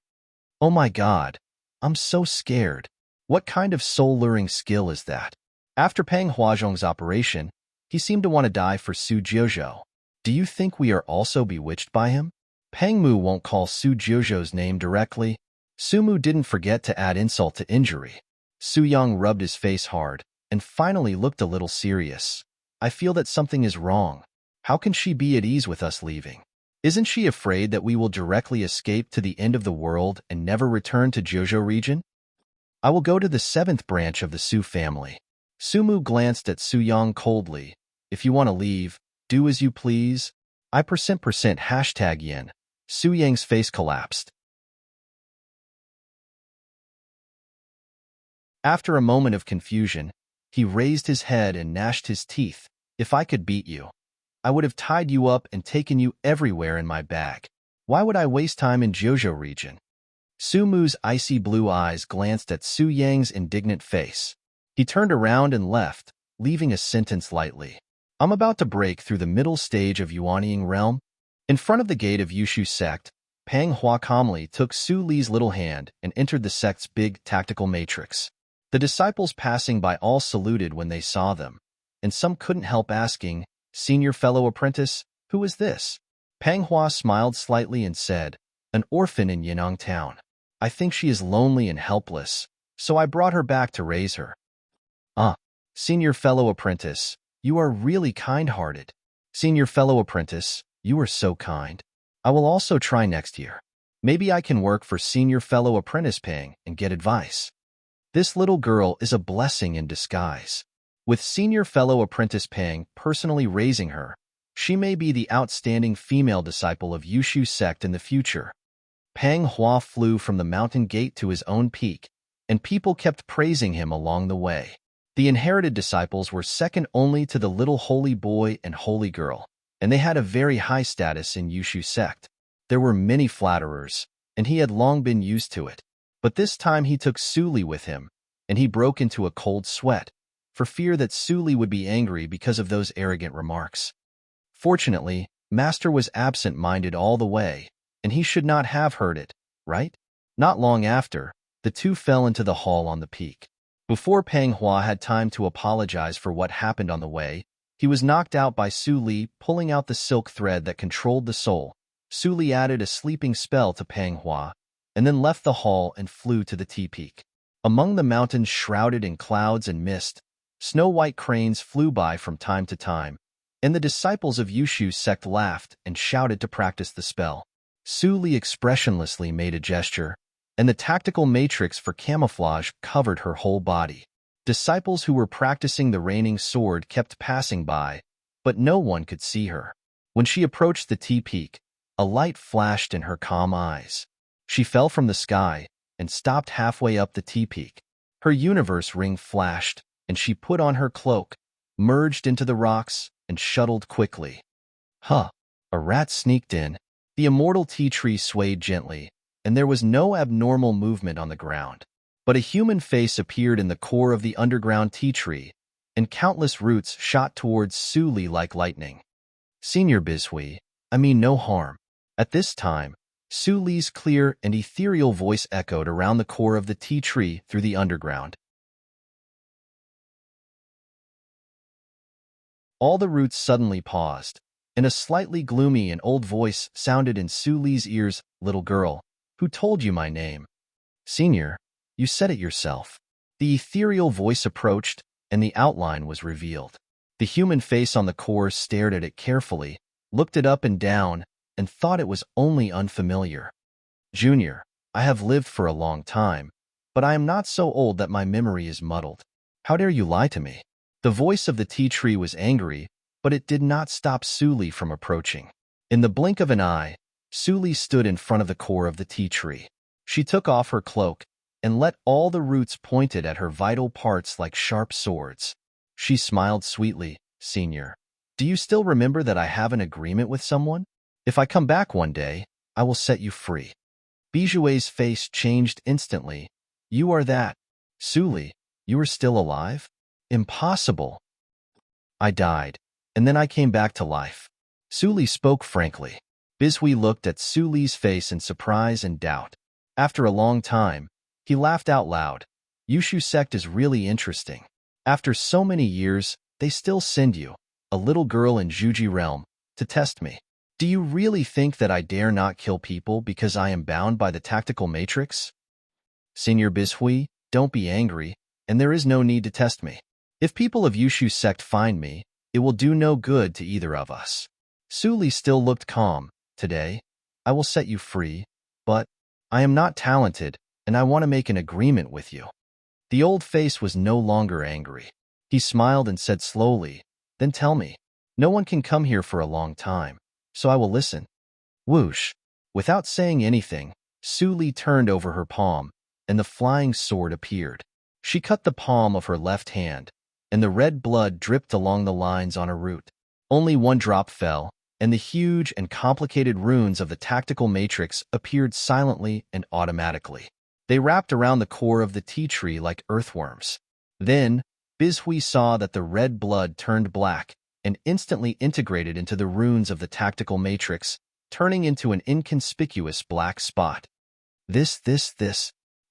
"Oh my God, I'm so scared. What kind of soul-luring skill is that?" After Peng Huazhong's operation, he seemed to want to die for Su Jiuzhou. "Do you think we are also bewitched by him?" Peng Mu won't call Su Jiuzhou's name directly. Sumu didn't forget to add insult to injury. Su Yang rubbed his face hard and finally looked a little serious. "I feel that something is wrong. How can she be at ease with us leaving? Isn't she afraid that we will directly escape to the end of the world and never return to Jiuzhou region? I will go to the 7th branch of the Su family." Sumu glanced at Su Yang coldly. "If you want to leave, do as you please. I %% yen." Su Yang's face collapsed. After a moment of confusion, he raised his head and gnashed his teeth. "If I could beat you, I would have tied you up and taken you everywhere in my bag. Why would I waste time in Jiuzhou region?" Sumu's icy blue eyes glanced at Su Yang's indignant face. He turned around and left, leaving a sentence lightly. "I'm about to break through the middle stage of Yuanying realm." In front of the gate of Yushu sect, Peng Hua calmly took Su Li's little hand and entered the sect's big tactical matrix. The disciples passing by all saluted when they saw them, and some couldn't help asking, "Senior fellow apprentice, who is this?" Peng Hua smiled slightly and said, "An orphan in Yanong town. I think she is lonely and helpless, so I brought her back to raise her." "Ah, senior fellow apprentice, you are really kind-hearted." "Senior fellow apprentice, you are so kind. I will also try next year. Maybe I can work for senior fellow apprentice Peng and get advice." This little girl is a blessing in disguise. With senior fellow apprentice Peng personally raising her, she may be the outstanding female disciple of Yushu sect in the future. Peng Hua flew from the mountain gate to his own peak, and people kept praising him along the way. The inherited disciples were second only to the little holy boy and holy girl, and they had a very high status in Yushu sect. There were many flatterers, and he had long been used to it. But this time he took Suli with him, and he broke into a cold sweat, for fear that Suli would be angry because of those arrogant remarks. Fortunately, Master was absent-minded all the way, and he should not have heard it, right? Not long after, the two fell into the hall on the peak. Before Peng Hua had time to apologize for what happened on the way, he was knocked out by Su Li pulling out the silk thread that controlled the soul. Su Li added a sleeping spell to Peng Hua, and then left the hall and flew to the T-peak. Among the mountains shrouded in clouds and mist, snow-white cranes flew by from time to time, and the disciples of Yushu sect laughed and shouted to practice the spell. Su Li expressionlessly made a gesture, and the tactical matrix for camouflage covered her whole body. Disciples who were practicing the raining sword kept passing by, but no one could see her. When she approached the T-peak, a light flashed in her calm eyes. She fell from the sky and stopped halfway up the T-peak. Her universe ring flashed, and she put on her cloak, merged into the rocks, and shuttled quickly. Huh! A rat sneaked in. The immortal tea tree swayed gently, and there was no abnormal movement on the ground. But a human face appeared in the core of the underground tea tree, and countless roots shot towards Su Li like lightning. "Senior Bizhui, I mean no harm." At this time, Su Li's clear and ethereal voice echoed around the core of the tea tree through the underground. All the roots suddenly paused, and a slightly gloomy and old voice sounded in Su Li's ears. "Little girl, who told you my name?" "Senior, you said it yourself." The ethereal voice approached, and the outline was revealed. The human face on the core stared at it carefully, looked it up and down, and thought it was only unfamiliar. "Junior, I have lived for a long time, but I am not so old that my memory is muddled. How dare you lie to me?" The voice of the tea tree was angry, but it did not stop Suli from approaching. In the blink of an eye, Suli stood in front of the core of the tea tree. She took off her cloak and let all the roots pointed at her vital parts like sharp swords. She smiled sweetly. Senior, do you still remember that I have an agreement with someone? If I come back one day, I will set you free. Bijouet's face changed instantly. You are that. Suli, you are still alive? Impossible. I died, and then I came back to life. Suli spoke frankly. Bijouet looked at Suli's face in surprise and doubt. After a long time, he laughed out loud. Yushu sect is really interesting. After so many years, they still send you, a little girl in Juji realm, to test me. Do you really think that I dare not kill people because I am bound by the tactical matrix? Senior Bijouet, don't be angry, and there is no need to test me. If people of Yushu sect find me, it will do no good to either of us. Suli still looked calm. Today, I will set you free, but I am not talented, and I want to make an agreement with you. The old face was no longer angry. He smiled and said slowly, then tell me. No one can come here for a long time, so I will listen. Whoosh. Without saying anything, Suli turned over her palm, and the flying sword appeared. She cut the palm of her left hand, and the red blood dripped along the lines on her root. Only one drop fell, and the huge and complicated runes of the tactical matrix appeared silently and automatically. They wrapped around the core of the tea tree like earthworms. Then, Bijouet saw that the red blood turned black and instantly integrated into the runes of the tactical matrix, turning into an inconspicuous black spot. This.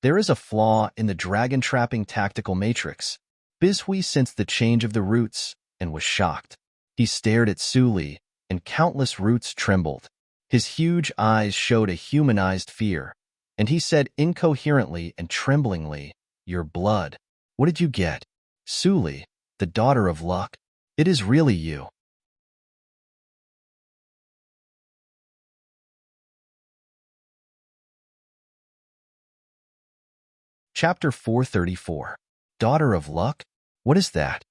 There is a flaw in the dragon-trapping tactical matrix. Bijouet sensed the change of the roots and was shocked. He stared at Suli, and countless roots trembled. His huge eyes showed a humanized fear, and he said incoherently and tremblingly, Your blood. What did you get? Suli, the daughter of luck. It is really you. Chapter 434. Daughter of Luck? What is that?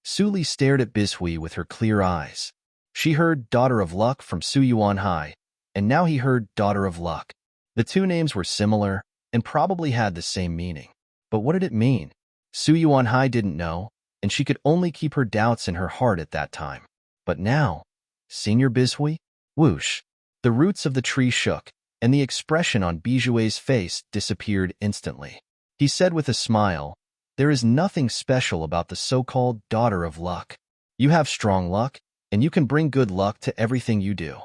Suli stared at Bijouet with her clear eyes. She heard Daughter of Luck from Suyuan Hai, and now he heard Daughter of Luck. The two names were similar and probably had the same meaning. But what did it mean? Suyuan Hai didn't know, and she could only keep her doubts in her heart at that time. But now, Senior Bijouet? Whoosh. The roots of the tree shook, and the expression on Bijouet's face disappeared instantly. He said with a smile, There is nothing special about the so-called Daughter of Luck. You have strong luck, and you can bring good luck to everything you do.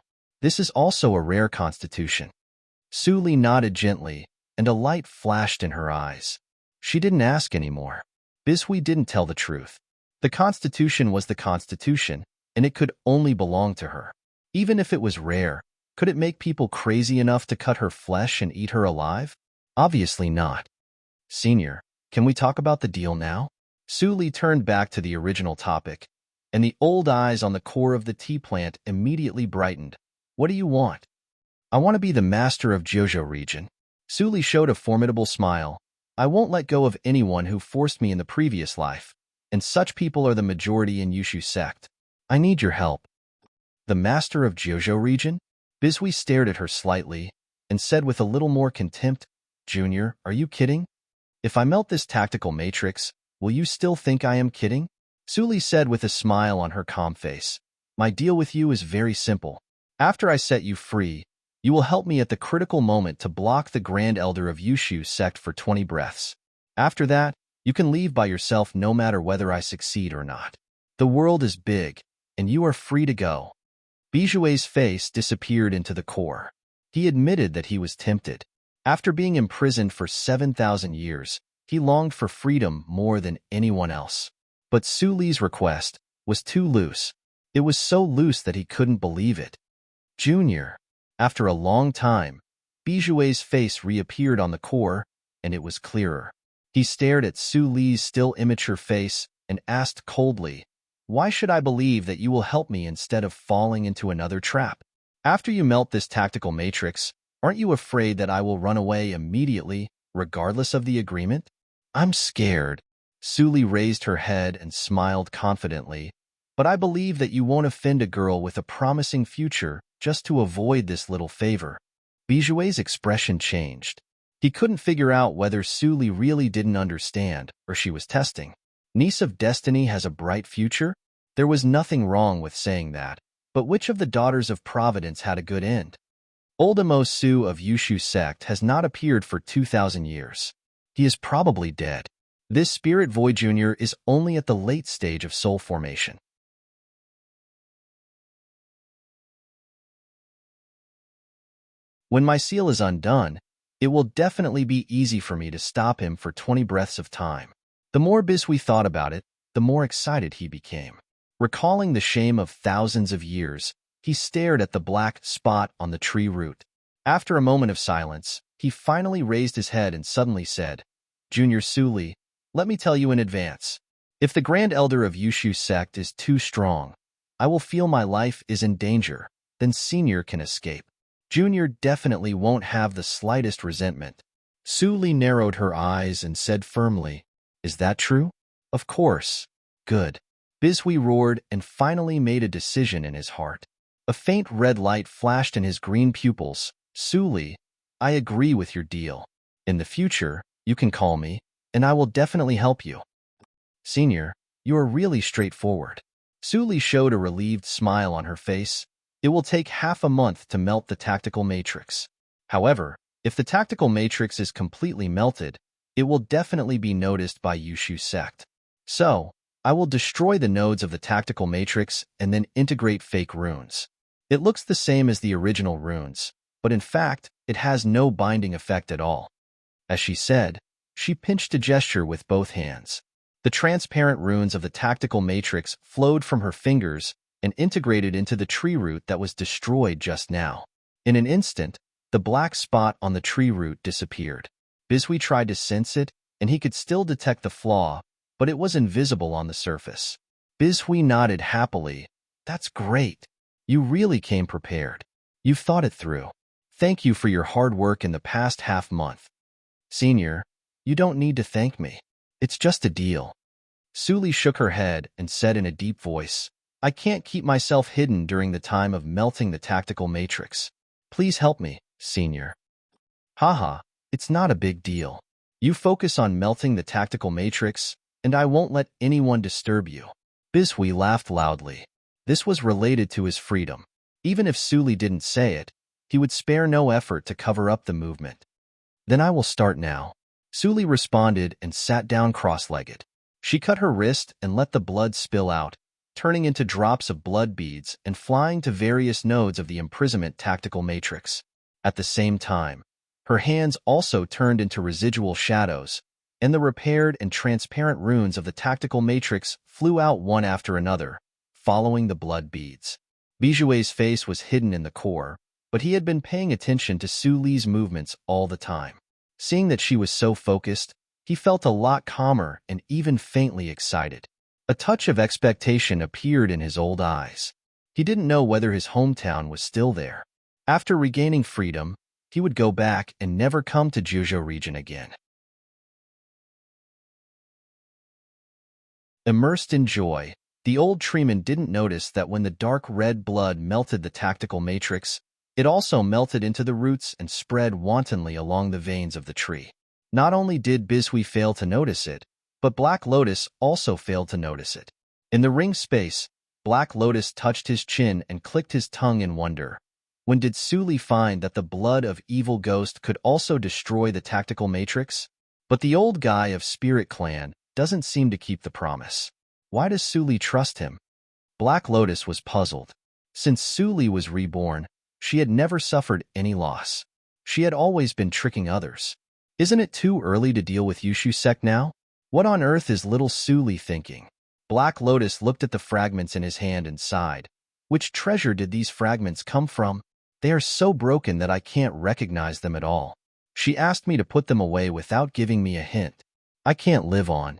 This is also a rare constitution. Suli nodded gently, and a light flashed in her eyes. She didn't ask anymore. Bijouet didn't tell the truth. The constitution was the constitution, and it could only belong to her. Even if it was rare, could it make people crazy enough to cut her flesh and eat her alive? Obviously not. Senior, can we talk about the deal now? Suli turned back to the original topic, and the old eyes on the core of the tea plant immediately brightened. What do you want? I want to be the master of Jojo region. Suli showed a formidable smile. I won't let go of anyone who forced me in the previous life, and such people are the majority in Yushu sect. I need your help. The master of Jojo region? Bijouet stared at her slightly, and said with a little more contempt, Junior, are you kidding? If I melt this tactical matrix, will you still think I am kidding? Suli said with a smile on her calm face. My deal with you is very simple. After I set you free, you will help me at the critical moment to block the Grand Elder of Yushu sect for 20 breaths. After that, you can leave by yourself no matter whether I succeed or not. The world is big, and you are free to go. Bijouet's face disappeared into the core. He admitted that he was tempted. After being imprisoned for 7,000 years, he longed for freedom more than anyone else. But Suli's request was too loose. It was so loose that he couldn't believe it. Junior. After a long time, Bijouet's face reappeared on the core, and it was clearer. He stared at Suli's still immature face and asked coldly, Why should I believe that you will help me instead of falling into another trap? After you melt this tactical matrix, aren't you afraid that I will run away immediately, regardless of the agreement? I'm scared. Suli raised her head and smiled confidently. But I believe that you won't offend a girl with a promising future just to avoid this little favor. Bijue's expression changed. He couldn't figure out whether Suli really didn't understand or she was testing. Niece of Destiny has a bright future? There was nothing wrong with saying that. But which of the daughters of Providence had a good end? Old Amo Su of Yushu sect has not appeared for 2,000 years. He is probably dead. This Spirit Void Jr. is only at the late stage of soul formation. When my seal is undone, it will definitely be easy for me to stop him for 20 breaths of time. The more Bisui thought about it, the more excited he became. Recalling the shame of thousands of years, he stared at the black spot on the tree root. After a moment of silence, he finally raised his head and suddenly said, Junior Suli, let me tell you in advance. If the Grand Elder of Yushu sect is too strong, I will feel my life is in danger, then Senior can escape. Junior definitely won't have the slightest resentment. Suli narrowed her eyes and said firmly, Is that true? Of course. Good. Bisui roared and finally made a decision in his heart. A faint red light flashed in his green pupils. Suli, I agree with your deal. In the future, you can call me, and I will definitely help you. Senior, you are really straightforward. Suli showed a relieved smile on her face. It will take half a month to melt the tactical matrix. However, if the tactical matrix is completely melted, it will definitely be noticed by Yushu sect. So, I will destroy the nodes of the tactical matrix and then integrate fake runes. It looks the same as the original runes, but in fact, it has no binding effect at all. As she said, she pinched a gesture with both hands. The transparent runes of the tactical matrix flowed from her fingers and integrated into the tree root that was destroyed just now. In an instant, the black spot on the tree root disappeared. Bisui tried to sense it, and he could still detect the flaw, but it was invisible on the surface. Bisui nodded happily. That's great. You really came prepared. You've thought it through. Thank you for your hard work in the past half-month. Senior, you don't need to thank me. It's just a deal. Suli shook her head and said in a deep voice, I can't keep myself hidden during the time of melting the tactical matrix. Please help me, Senior. Haha, it's not a big deal. You focus on melting the tactical matrix, and I won't let anyone disturb you. Bisui laughed loudly. This was related to his freedom. Even if Suli didn't say it, he would spare no effort to cover up the movement. Then I will start now. Suli responded and sat down cross-legged. She cut her wrist and let the blood spill out, turning into drops of blood beads and flying to various nodes of the imprisonment tactical matrix. At the same time, her hands also turned into residual shadows, and the repaired and transparent runes of the tactical matrix flew out one after another, following the blood beads. Bijue's face was hidden in the core, but he had been paying attention to Suli's movements all the time. Seeing that she was so focused, he felt a lot calmer and even faintly excited. A touch of expectation appeared in his old eyes. He didn't know whether his hometown was still there. After regaining freedom, he would go back and never come to Juzhou region again. Immersed in joy, the old treeman didn't notice that when the dark red blood melted the tactical matrix, it also melted into the roots and spread wantonly along the veins of the tree. Not only did Bisui fail to notice it, but Black Lotus also failed to notice it. In the ring space, Black Lotus touched his chin and clicked his tongue in wonder. When did Suli find that the blood of Evil Ghost could also destroy the tactical matrix? But the old guy of Spirit Clan doesn't seem to keep the promise. Why does Suli trust him? Black Lotus was puzzled. Since Suli was reborn, she had never suffered any loss. She had always been tricking others. Isn't it too early to deal with Yushu sect now? What on earth is little Suli thinking? Black Lotus looked at the fragments in his hand and sighed. Which treasure did these fragments come from? They are so broken that I can't recognize them at all. She asked me to put them away without giving me a hint. I can't live on.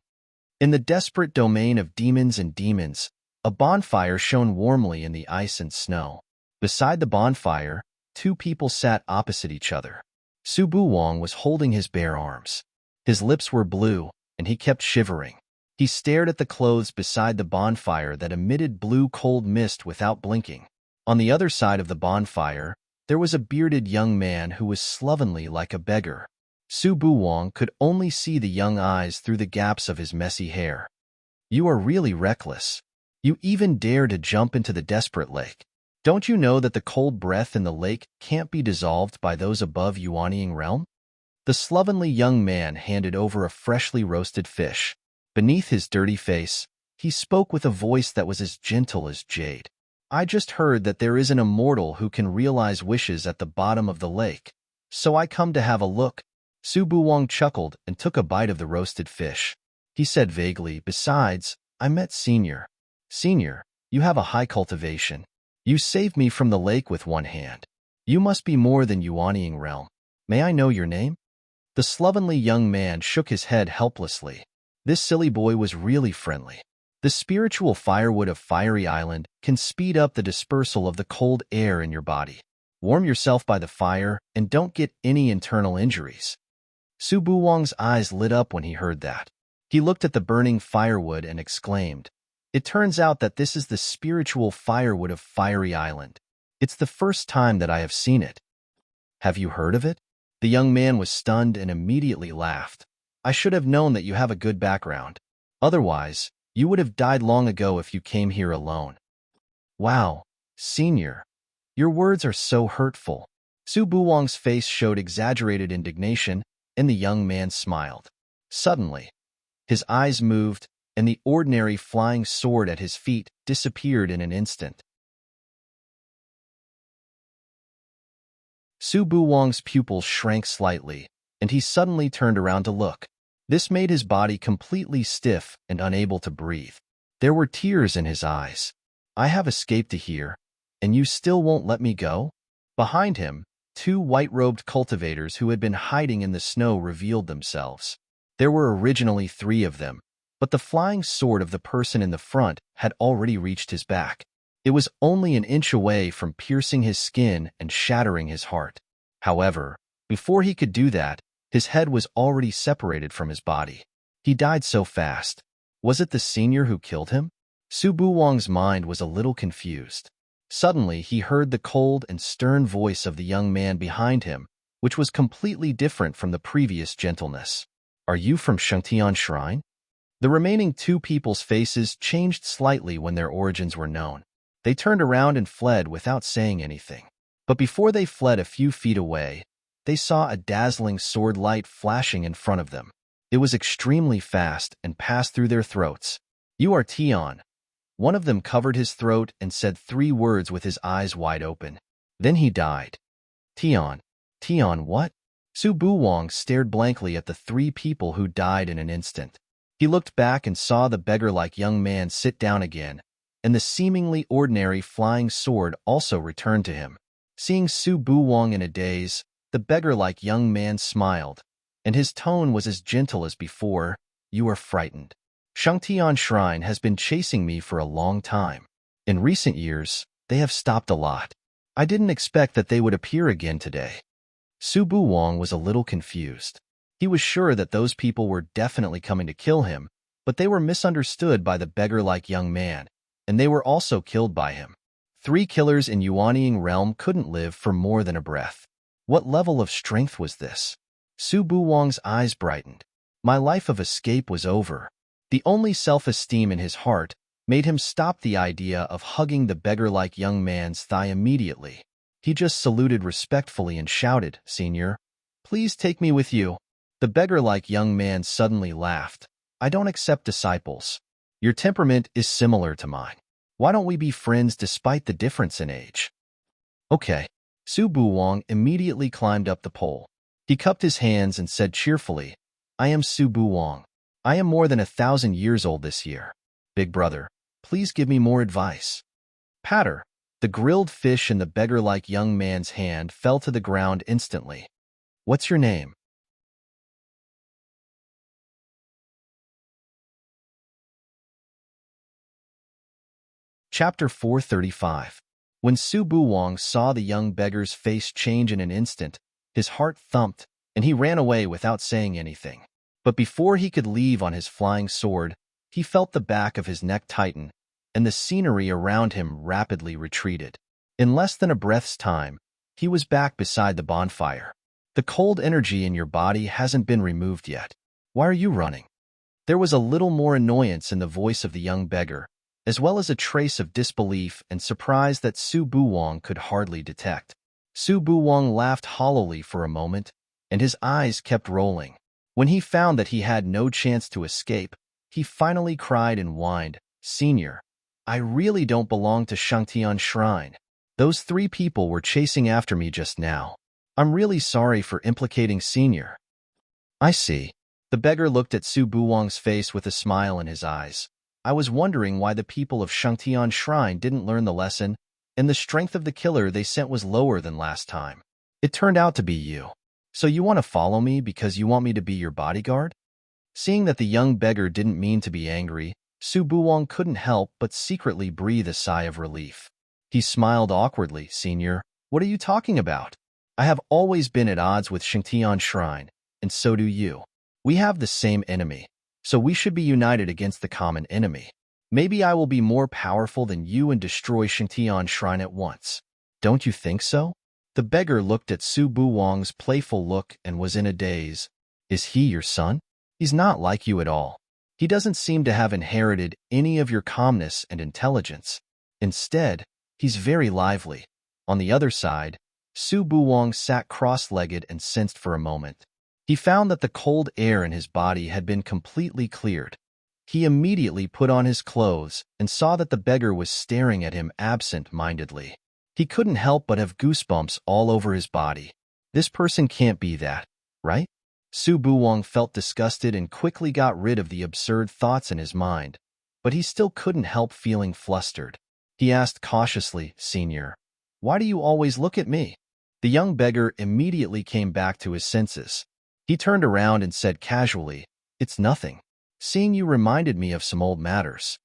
In the desperate domain of demons and demons, a bonfire shone warmly in the ice and snow. Beside the bonfire, two people sat opposite each other. Su Buwang was holding his bare arms. His lips were blue, and he kept shivering. He stared at the clothes beside the bonfire that emitted blue cold mist without blinking. On the other side of the bonfire, there was a bearded young man who was slovenly like a beggar. Su Buwang could only see the young eyes through the gaps of his messy hair. "You are really reckless. You even dare to jump into the desperate lake. Don't you know that the cold breath in the lake can't be dissolved by those above Yuanying realm?" The slovenly young man handed over a freshly roasted fish. Beneath his dirty face, he spoke with a voice that was as gentle as jade. "I just heard that there is an immortal who can realize wishes at the bottom of the lake, so I come to have a look." Su Buwang chuckled and took a bite of the roasted fish. He said vaguely, "Besides, I met Senior. Senior, you have a high cultivation. You saved me from the lake with one hand. You must be more than Yuanying realm. May I know your name?" The slovenly young man shook his head helplessly. This silly boy was really friendly. "The spiritual firewood of Fiery Island can speed up the dispersal of the cold air in your body. Warm yourself by the fire and don't get any internal injuries." Su Buwang's eyes lit up when he heard that. He looked at the burning firewood and exclaimed, "It turns out that this is the spiritual firewood of Fiery Island. It's the first time that I have seen it." "Have you heard of it?" The young man was stunned and immediately laughed. "I should have known that you have a good background. Otherwise, you would have died long ago if you came here alone." "Wow, Senior, your words are so hurtful." Su Buwang's face showed exaggerated indignation, and the young man smiled. Suddenly, his eyes moved, and the ordinary flying sword at his feet disappeared in an instant. Su Buwang's pupils shrank slightly, and he suddenly turned around to look. This made his body completely stiff and unable to breathe. There were tears in his eyes. "I have escaped to here, and you still won't let me go?" Behind him, two white-robed cultivators who had been hiding in the snow revealed themselves. There were originally 3 of them, but the flying sword of the person in the front had already reached his back. It was only an inch away from piercing his skin and shattering his heart. However, before he could do that, his head was already separated from his body. He died so fast. Was it the Senior who killed him? Su Buwang's mind was a little confused. Suddenly, he heard the cold and stern voice of the young man behind him, which was completely different from the previous gentleness. "Are you from Shengtian Shrine?" The remaining 2 people's faces changed slightly when their origins were known. They turned around and fled without saying anything. But before they fled a few feet away, they saw a dazzling sword light flashing in front of them. It was extremely fast and passed through their throats. "You are Tian." One of them covered his throat and said 3 words with his eyes wide open. Then he died. "Tian. Tian what?" Su Buwang stared blankly at the 3 people who died in an instant. He looked back and saw the beggar-like young man sit down again, and the seemingly ordinary flying sword also returned to him. Seeing Su Buwang in a daze, the beggar-like young man smiled, and his tone was as gentle as before. "You are frightened. Shengtian Shrine has been chasing me for a long time. In recent years, they have stopped a lot. I didn't expect that they would appear again today." Su Buwang was a little confused. He was sure that those people were definitely coming to kill him, but they were misunderstood by the beggar-like young man, and they were also killed by him. 3 killers in Yuanying realm couldn't live for more than a breath. What level of strength was this? Su Buwang's eyes brightened. My life of escape was over. The only self-esteem in his heart made him stop the idea of hugging the beggar-like young man's thigh immediately. He just saluted respectfully and shouted, "Senior, please take me with you." The beggar-like young man suddenly laughed. "I don't accept disciples. Your temperament is similar to mine. Why don't we be friends despite the difference in age?" "Okay." Su Buwang immediately climbed up the pole. He cupped his hands and said cheerfully, "I am Su Buwang. I am more than 1,000 years old this year. Big brother, please give me more advice." Patter. The grilled fish in the beggar-like young man's hand fell to the ground instantly. "What's your name?" Chapter 435. When Su Buwang saw the young beggar's face change in an instant, his heart thumped, and he ran away without saying anything. But before he could leave on his flying sword, He felt the back of his neck tighten, and the scenery around him rapidly retreated. In less than a breath's time, he was back beside the bonfire. The cold energy in your body hasn't been removed yet. Why are you running? There was a little more annoyance in the voice of the young beggar, as well as a trace of disbelief and surprise that Su Buwang could hardly detect. Su Buwang laughed hollowly for a moment, and his eyes kept rolling. When he found that he had no chance to escape, he finally cried and whined, "Senior, I really don't belong to Shangtian Shrine. Those 3 people were chasing after me just now. I'm really sorry for implicating Senior." "I see." The beggar looked at Su Buwang's face with a smile in his eyes. "I was wondering why the people of Shangtian Shrine didn't learn the lesson, and the strength of the killer they sent was lower than last time. It turned out to be you. So you want to follow me because you want me to be your bodyguard?" Seeing that the young beggar didn't mean to be angry, Su Buwang couldn't help but secretly breathe a sigh of relief. He smiled awkwardly. "Senior, what are you talking about? I have always been at odds with Shangtian Shrine, and so do you. We have the same enemy, so we should be united against the common enemy. Maybe I will be more powerful than you and destroy Shangtian Shrine at once. Don't you think so?" The beggar looked at Su Buwang's playful look and was in a daze. "Is he your son? He's not like you at all. He doesn't seem to have inherited any of your calmness and intelligence. Instead, he's very lively." On the other side, Su Buwang sat cross-legged and sensed for a moment. He found that the cold air in his body had been completely cleared. He immediately put on his clothes and saw that the beggar was staring at him absent-mindedly. He couldn't help but have goosebumps all over his body. This person can't be that, right? Su Buwang felt disgusted and quickly got rid of the absurd thoughts in his mind, but he still couldn't help feeling flustered. He asked cautiously, "Senior, why do you always look at me?" The young beggar immediately came back to his senses. He turned around and said casually, "It's nothing. Seeing you reminded me of some old matters."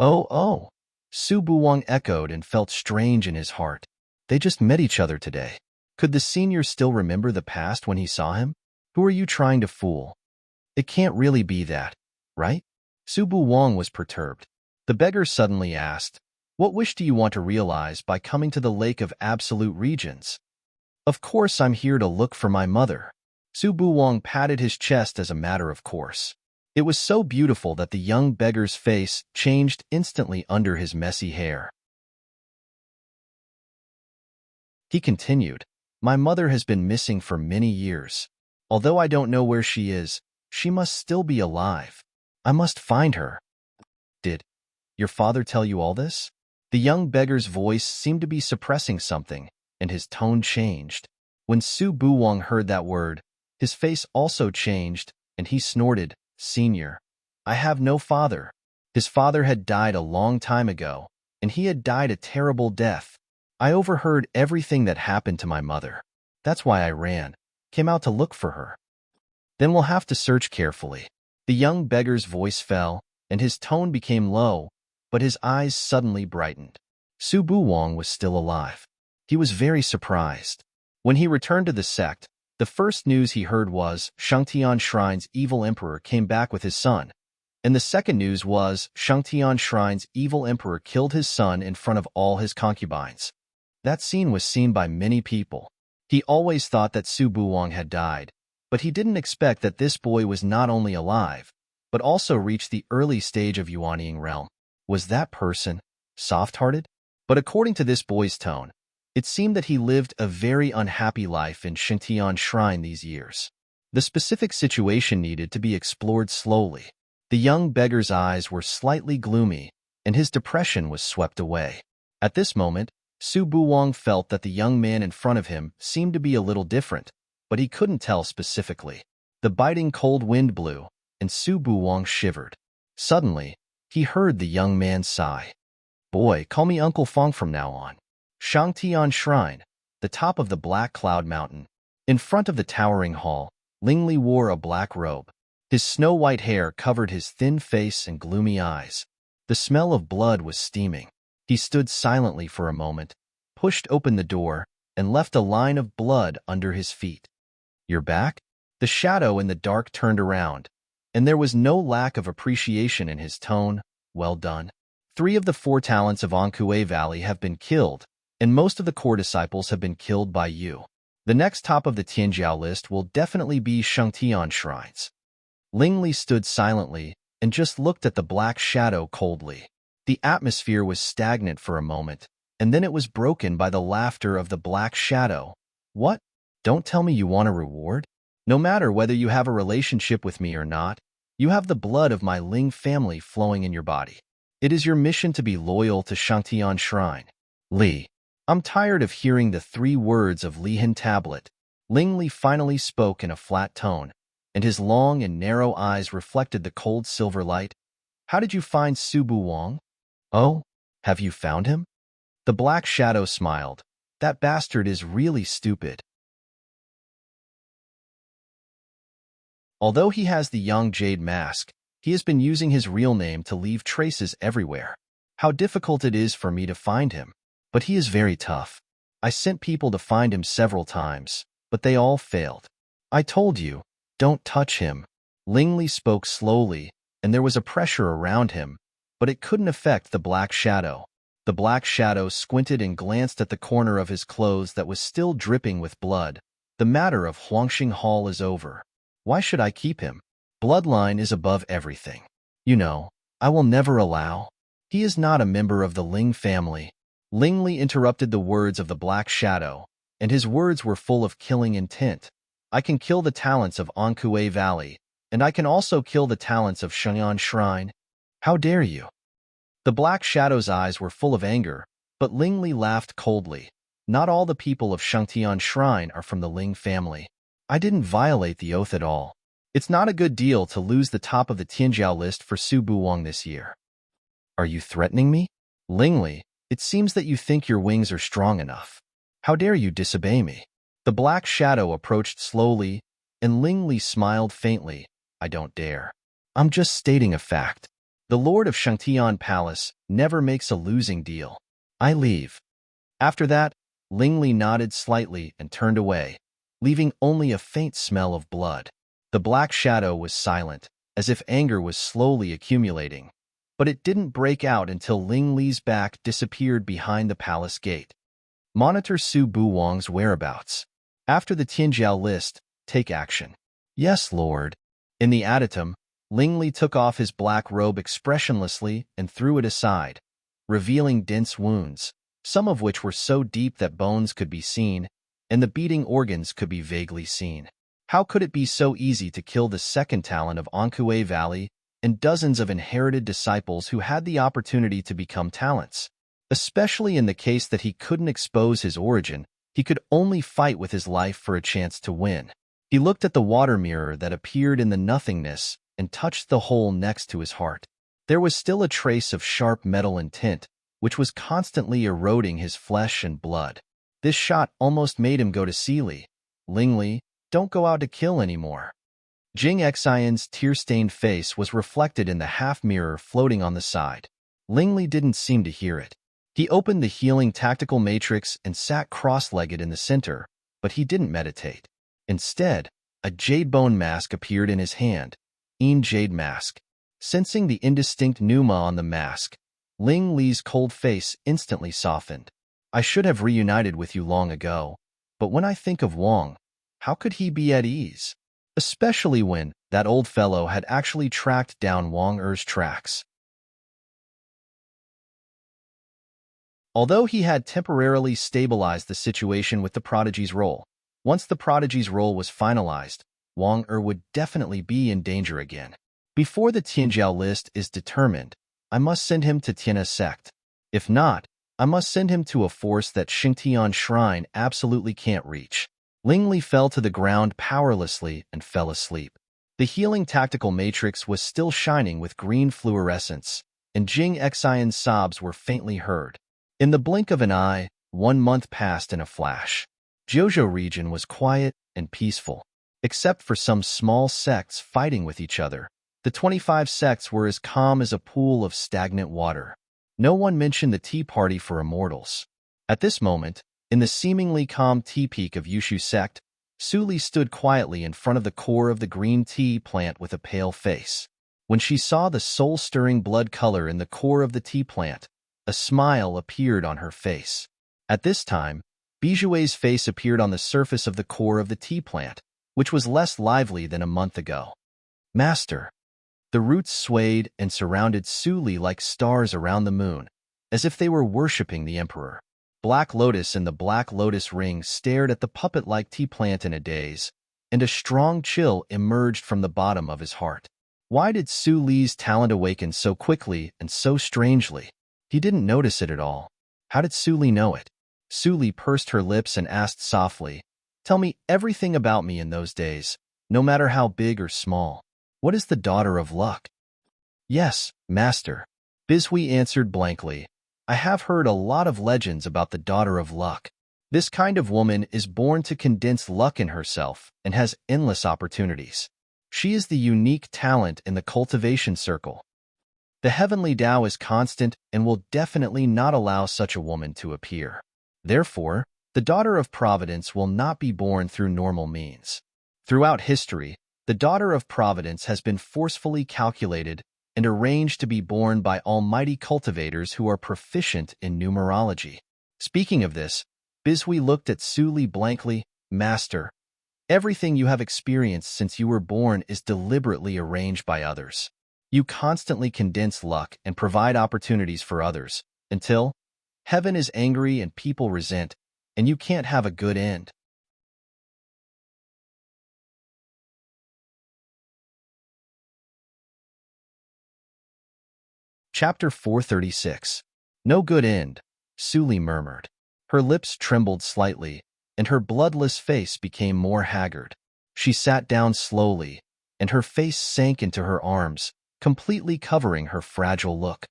Oh. Su Buwang echoed and felt strange in his heart. They just met each other today. Could the senior still remember the past when he saw him? Who are you trying to fool? It can't really be that, right? Su Buwang was perturbed. The beggar suddenly asked, "What wish do you want to realize by coming to the Lake of Absolute Regions?" "Of course I'm here to look for my mother." Su Buwang patted his chest as a matter of course. It was so beautiful that the young beggar's face changed instantly under his messy hair. He continued, "My mother has been missing for many years. Although I don't know where she is, she must still be alive. I must find her." "Did your father tell you all this?" The young beggar's voice seemed to be suppressing something, and his tone changed. When Su Buwang heard that word, his face also changed, and he snorted, "Senior, I have no father." His father had died a long time ago, and he had died a terrible death. I overheard everything that happened to my mother. That's why I ran, came out to look for her. "Then we'll have to search carefully." The young beggar's voice fell, and his tone became low, but his eyes suddenly brightened. Su Buwang was still alive. He was very surprised. When he returned to the sect, the first news he heard was Shangtian Shrine's evil emperor came back with his son, and the second news was Shangtian Shrine's evil emperor killed his son in front of all his concubines. That scene was seen by many people. He always thought that Su Buwang had died, but he didn't expect that this boy was not only alive, but also reached the early stage of Yuanying realm. Was that person soft-hearted? But according to this boy's tone, it seemed that he lived a very unhappy life in Shangtian Shrine these years. The specific situation needed to be explored slowly. The young beggar's eyes were slightly gloomy, and his depression was swept away. At this moment, Su Buwang felt that the young man in front of him seemed to be a little different, but he couldn't tell specifically. The biting cold wind blew, and Su Buwang shivered. Suddenly, he heard the young man sigh. "Boy, call me Uncle Fong from now on." Shangtian Shrine, the top of the Black Cloud Mountain. In front of the towering hall, Lingli wore a black robe. His snow-white hair covered his thin face and gloomy eyes. The smell of blood was steaming. He stood silently for a moment, pushed open the door, and left a line of blood under his feet. "You're back?" The shadow in the dark turned around, and there was no lack of appreciation in his tone. Well done. 3 of the 4 talents of Enchanting Valley have been killed, and most of the core disciples have been killed by you. The next top of the Tianjiao list will definitely be Shangtian Shrines. Lingli stood silently and just looked at the black shadow coldly. The atmosphere was stagnant for a moment, and then it was broken by the laughter of the black shadow. What? Don't tell me you want a reward? No matter whether you have a relationship with me or not, you have the blood of my Ling family flowing in your body. It is your mission to be loyal to Shangtian Shrine. Li. I'm tired of hearing the 3 words of Lihan Tablet. Lingli finally spoke in a flat tone, and his long and narrow eyes reflected the cold silver light. How did you find Su Buwang? Oh, have you found him? The black shadow smiled. That bastard is really stupid. Although he has the young jade mask, he has been using his real name to leave traces everywhere. How difficult it is for me to find him. But he is very tough. I sent people to find him several times, but they all failed. I told you, don't touch him. Lingli spoke slowly, and there was a pressure around him, but it couldn't affect the black shadow. The black shadow squinted and glanced at the corner of his clothes that was still dripping with blood. The matter of Huangxing Hall is over. Why should I keep him? Bloodline is above everything. You know, I will never allow. He is not a member of the Ling family. Lingli interrupted the words of the black shadow, and his words were full of killing intent. I can kill the talents of Enchanting Valley, and I can also kill the talents of Shangtian Shrine. How dare you? The black shadow's eyes were full of anger, but Lingli laughed coldly. Not all the people of Shangtian Shrine are from the Ling family. I didn't violate the oath at all. It's not a good deal to lose the top of the Tianjiao list for Su Buwang this year. Are you threatening me? Lingli, it seems that you think your wings are strong enough. How dare you disobey me? The black shadow approached slowly, and Lingli smiled faintly. I don't dare. I'm just stating a fact. The Lord of Shangtian Palace never makes a losing deal. I leave. After that, Lingli nodded slightly and turned away, leaving only a faint smell of blood. The black shadow was silent, as if anger was slowly accumulating, but it didn't break out until Lingli's back disappeared behind the palace gate. Monitor Su Buwang's whereabouts. After the Tianjiao list, take action. Yes, Lord. In the adytum, Lingli took off his black robe expressionlessly and threw it aside, revealing dense wounds, some of which were so deep that bones could be seen, and the beating organs could be vaguely seen. How could it be so easy to kill the second talent of Enchanting Valley and dozens of inherited disciples who had the opportunity to become talents? Especially in the case that he couldn't expose his origin, he could only fight with his life for a chance to win. He looked at the water mirror that appeared in the nothingness and touched the hole next to his heart. There was still a trace of sharp metal and tint, which was constantly eroding his flesh and blood. This shot almost made him go to Sealy. Lingli, don't go out to kill anymore. Jing Xian's tear-stained face was reflected in the half-mirror floating on the side. Lingli didn't seem to hear it. He opened the healing tactical matrix and sat cross-legged in the center, but he didn't meditate. Instead, a jade bone mask appeared in his hand. Jade mask. Sensing the indistinct pneuma on the mask, Ling Li's cold face instantly softened. I should have reunited with you long ago, but when I think of Wang, how could he be at ease? Especially when that old fellow had actually tracked down Wang Er's tracks. Although he had temporarily stabilized the situation with the Prodigy's role, once the Prodigy's role was finalized, Wang Er would definitely be in danger again. Before the Tianjiao list is determined, I must send him to Tian'a sect. If not, I must send him to a force that Shangtian Shrine absolutely can't reach. Lingli fell to the ground powerlessly and fell asleep. The healing tactical matrix was still shining with green fluorescence, and Jing Xian's sobs were faintly heard. In the blink of an eye, 1 month passed in a flash. Jiuzhou region was quiet and peaceful. Except for some small sects fighting with each other, the 25 sects were as calm as a pool of stagnant water. No one mentioned the tea party for immortals. At this moment, in the seemingly calm tea peak of Yushu sect, Su stood quietly in front of the core of the green tea plant with a pale face. When she saw the soul-stirring blood color in the core of the tea plant, a smile appeared on her face. At this time, Bijue's face appeared on the surface of the core of the tea plant, which was less lively than a month ago. Master. The roots swayed and surrounded Su like stars around the moon, as if they were worshipping the emperor. Black Lotus and the Black Lotus ring stared at the puppet-like tea plant in a daze, and a strong chill emerged from the bottom of his heart. Why did Suli's talent awaken so quickly and so strangely? He didn't notice it at all. How did Suli know it? Suli pursed her lips and asked softly, "Tell me everything about me in those days, no matter how big or small. What is the daughter of luck?" "Yes, master," Bizhui answered blankly. "I have heard a lot of legends about the daughter of luck. This kind of woman is born to condense luck in herself and has endless opportunities. She is the unique talent in the cultivation circle. The heavenly Tao is constant and will definitely not allow such a woman to appear. Therefore, the daughter of Providence will not be born through normal means. Throughout history, the daughter of Providence has been forcefully calculated and arranged to be born by almighty cultivators who are proficient in numerology." Speaking of this, Bizhui looked at Suli blankly. "Master, everything you have experienced since you were born is deliberately arranged by others. You constantly condense luck and provide opportunities for others, until heaven is angry and people resent, and you can't have a good end." Chapter 436. No good end, Suli murmured. Her lips trembled slightly, and her bloodless face became more haggard. She sat down slowly, and her face sank into her arms, completely covering her fragile look.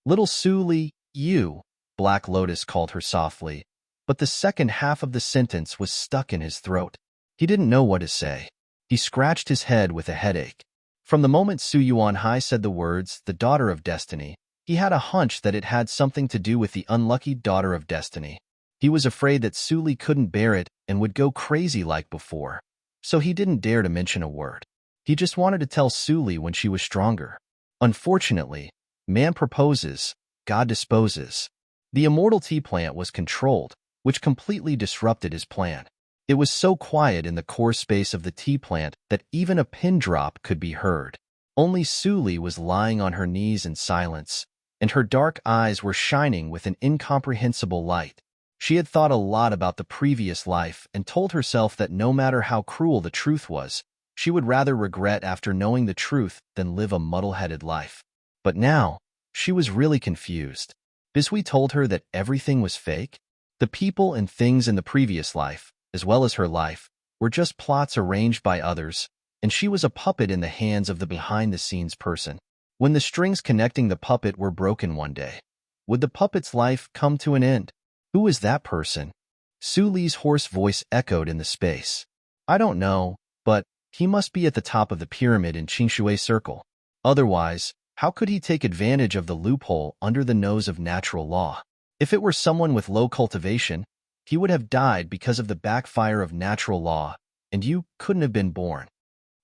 "Little Suli, you," Black Lotus called her softly, but the second half of the sentence was stuck in his throat. He didn't know what to say. He scratched his head with a headache. From the moment Su Yuanhai said the words, "the daughter of destiny," he had a hunch that it had something to do with the unlucky daughter of destiny. He was afraid that Suli couldn't bear it and would go crazy like before, so he didn't dare to mention a word. He just wanted to tell Suli when she was stronger. Unfortunately, man proposes, God disposes. The immortal tea plant was controlled, which completely disrupted his plan. It was so quiet in the core space of the tea plant that even a pin drop could be heard. Only Suli was lying on her knees in silence, and her dark eyes were shining with an incomprehensible light. She had thought a lot about the previous life and told herself that no matter how cruel the truth was, she would rather regret after knowing the truth than live a muddle-headed life. But now, she was really confused. Bizhui told her that everything was fake. The people and things in the previous life, as well as her life, were just plots arranged by others, and she was a puppet in the hands of the behind-the-scenes person. When the strings connecting the puppet were broken one day, would the puppet's life come to an end? Who is that person? Suli's hoarse voice echoed in the space. "I don't know, but he must be at the top of the pyramid in Qingshui Circle. Otherwise, how could he take advantage of the loophole under the nose of natural law? If it were someone with low cultivation, he would have died because of the backfire of natural law, and you couldn't have been born."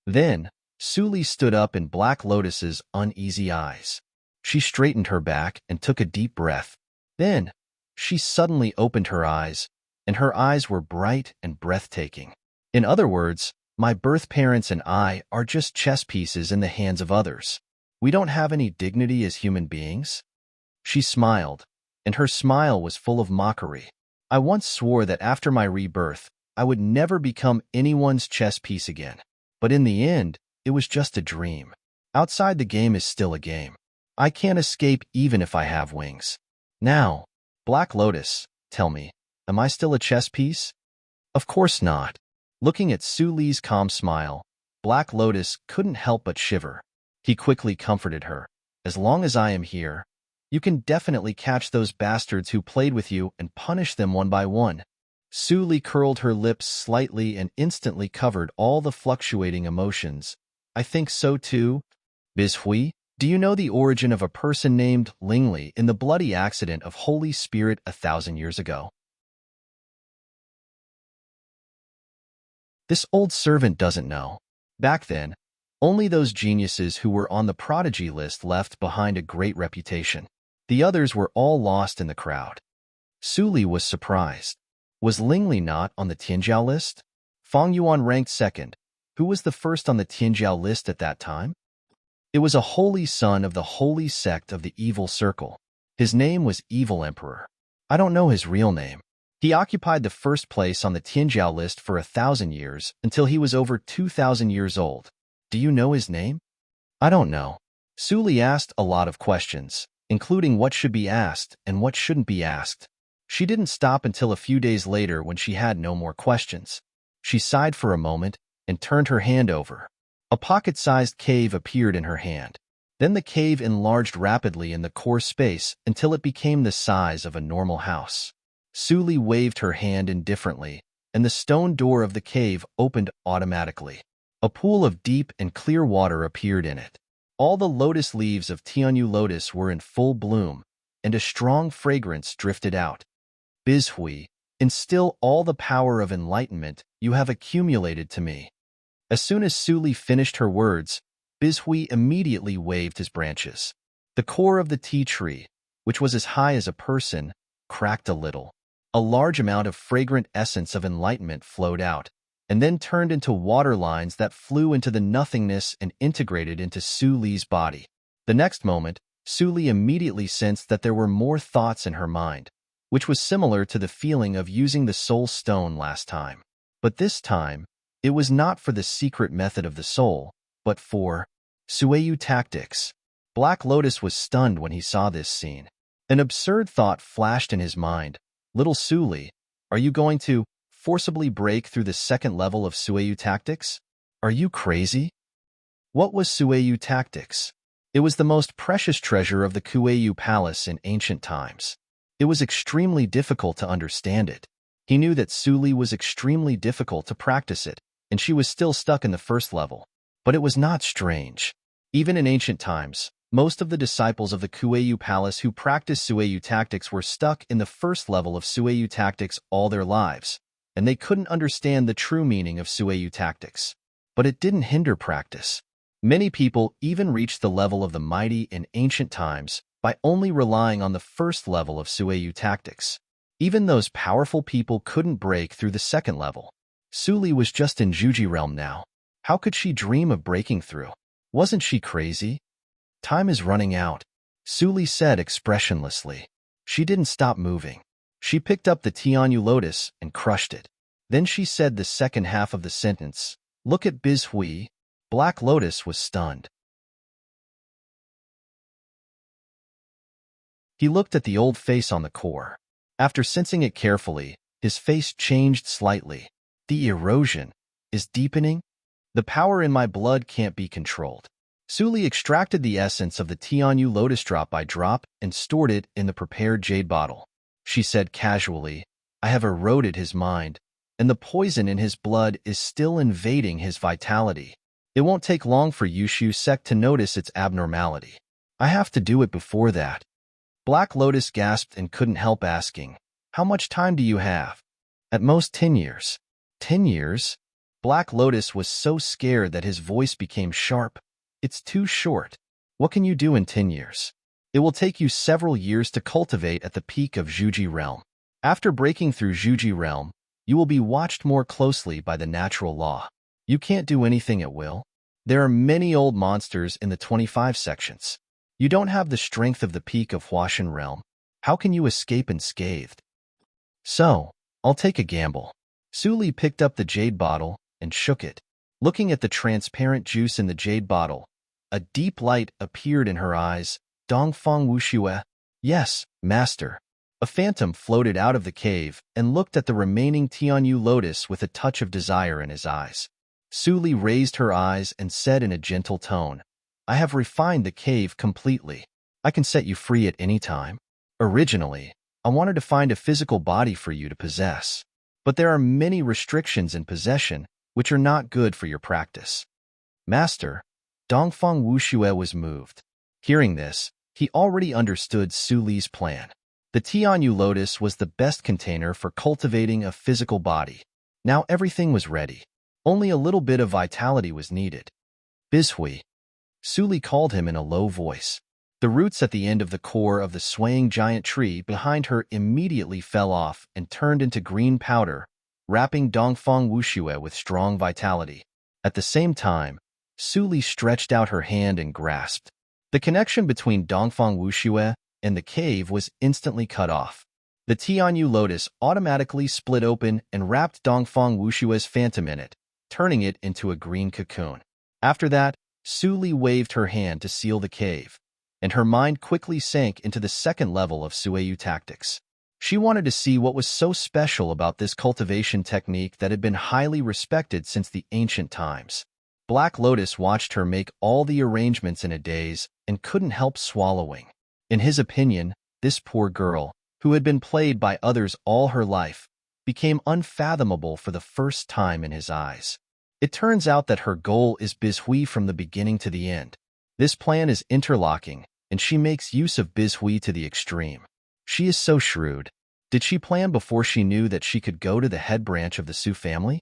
Then, Suli stood up in Black Lotus's uneasy eyes. She straightened her back and took a deep breath. Then, she suddenly opened her eyes, and her eyes were bright and breathtaking. "In other words, my birth parents and I are just chess pieces in the hands of others. We don't have any dignity as human beings?" She smiled, and her smile was full of mockery. "I once swore that after my rebirth, I would never become anyone's chess piece again. But in the end, it was just a dream. Outside the game is still a game. I can't escape even if I have wings. Now, Black Lotus, tell me, am I still a chess piece?" "Of course not." Looking at Suli's calm smile, Black Lotus couldn't help but shiver. He quickly comforted her. "As long as I am here, you can definitely catch those bastards who played with you and punish them one by one." Suli curled her lips slightly and instantly covered all the fluctuating emotions. "I think so too. Bizhui, do you know the origin of a person named Lingli in the bloody accident of Holy Spirit 1,000 years ago?" This old servant doesn't know. Back then, only those geniuses who were on the prodigy list left behind a great reputation. The others were all lost in the crowd. Su Li was surprised. Was Ling Li not on the Tianjiao list? Fang Yuan ranked second. Who was the first on the Tianjiao list at that time? It was a holy son of the holy sect of the evil circle. His name was Evil Emperor. I don't know his real name. He occupied the first place on the Tianjiao list for 1,000 years until he was over 2,000 years old. Do you know his name? I don't know. Su Li asked a lot of questions, including what should be asked and what shouldn't be asked. She didn't stop until a few days later when she had no more questions. She sighed for a moment and turned her hand over. A pocket-sized cave appeared in her hand. Then the cave enlarged rapidly in the core space until it became the size of a normal house. Su Li waved her hand indifferently, and the stone door of the cave opened automatically. A pool of deep and clear water appeared in it. All the lotus leaves of Tianyu lotus were in full bloom, and a strong fragrance drifted out. Bizhui, instill all the power of enlightenment you have accumulated to me. As soon as Su Li finished her words, Bizhui immediately waved his branches. The core of the tea tree, which was as high as a person, cracked a little. A large amount of fragrant essence of enlightenment flowed out, and then turned into water lines that flew into the nothingness and integrated into Su Li's body. The next moment, Su Li immediately sensed that there were more thoughts in her mind, which was similar to the feeling of using the soul stone last time. But this time, it was not for the secret method of the soul, but for Sueyu tactics. Black Lotus was stunned when he saw this scene. An absurd thought flashed in his mind. Little Su Li, are you going to forcibly break through the second level of Sueyu tactics? Are you crazy? What was Sueyu tactics? It was the most precious treasure of the Kueyu Palace in ancient times. It was extremely difficult to understand it. He knew that Su Li was extremely difficult to practice it, and she was still stuck in the first level. But it was not strange. Even in ancient times, most of the disciples of the Kueyu Palace who practiced Sueyu tactics were stuck in the first level of Sueyu tactics all their lives, and they couldn't understand the true meaning of Sueyu tactics. But it didn't hinder practice. Many people even reached the level of the mighty in ancient times by only relying on the first level of Sueyu tactics. Even those powerful people couldn't break through the second level. Su Li was just in Juji realm now. How could she dream of breaking through? Wasn't she crazy? Time is running out, Su Li said expressionlessly. She didn't stop moving. She picked up the Tianyu lotus and crushed it. Then she said the second half of the sentence. Look at Bizhui. Black Lotus was stunned. He looked at the old face on the core. After sensing it carefully, his face changed slightly. The erosion is deepening. The power in my blood can't be controlled. Su Li extracted the essence of the Tianyu lotus drop by drop and stored it in the prepared jade bottle. She said casually, I have eroded his mind, and the poison in his blood is still invading his vitality. It won't take long for Yushu sect to notice its abnormality. I have to do it before that. Black Lotus gasped and couldn't help asking, how much time do you have? At most 10 years. 10 years? Black Lotus was so scared that his voice became sharp. It's too short. What can you do in 10 years? It will take you several years to cultivate at the peak of Zhuji realm. After breaking through Zhuji realm, you will be watched more closely by the natural law. You can't do anything at will. There are many old monsters in the 25 sections. You don't have the strength of the peak of Huashan realm. How can you escape unscathed? So, I'll take a gamble. Su Li picked up the jade bottle and shook it. Looking at the transparent juice in the jade bottle, a deep light appeared in her eyes. Dongfang Wuxue. Yes, master. A phantom floated out of the cave and looked at the remaining Tianyu lotus with a touch of desire in his eyes. Su Li raised her eyes and said in a gentle tone, I have refined the cave completely. I can set you free at any time. Originally, I wanted to find a physical body for you to possess. But there are many restrictions in possession which are not good for your practice. Master, Dongfang Wuxue was moved. Hearing this, he already understood Su Li's plan. The Tianyu lotus was the best container for cultivating a physical body. Now everything was ready. Only a little bit of vitality was needed. Bishui, Suli called him in a low voice. The roots at the end of the core of the swaying giant tree behind her immediately fell off and turned into green powder, wrapping Dongfang Wuxue with strong vitality. At the same time, Suli stretched out her hand and grasped. The connection between Dongfang Wuxue and the cave was instantly cut off. The Tianyu lotus automatically split open and wrapped Dongfang Wushue's phantom in it, turning it into a green cocoon. After that, Suli waved her hand to seal the cave, and her mind quickly sank into the second level of Sueyu tactics. She wanted to see what was so special about this cultivation technique that had been highly respected since the ancient times. Black Lotus watched her make all the arrangements in a daze and couldn't help swallowing. In his opinion, this poor girl, who had been played by others all her life, became unfathomable for the first time in his eyes. It turns out that her goal is Bishui from the beginning to the end. This plan is interlocking, and she makes use of Bishui to the extreme. She is so shrewd. Did she plan before she knew that she could go to the head branch of the Su family?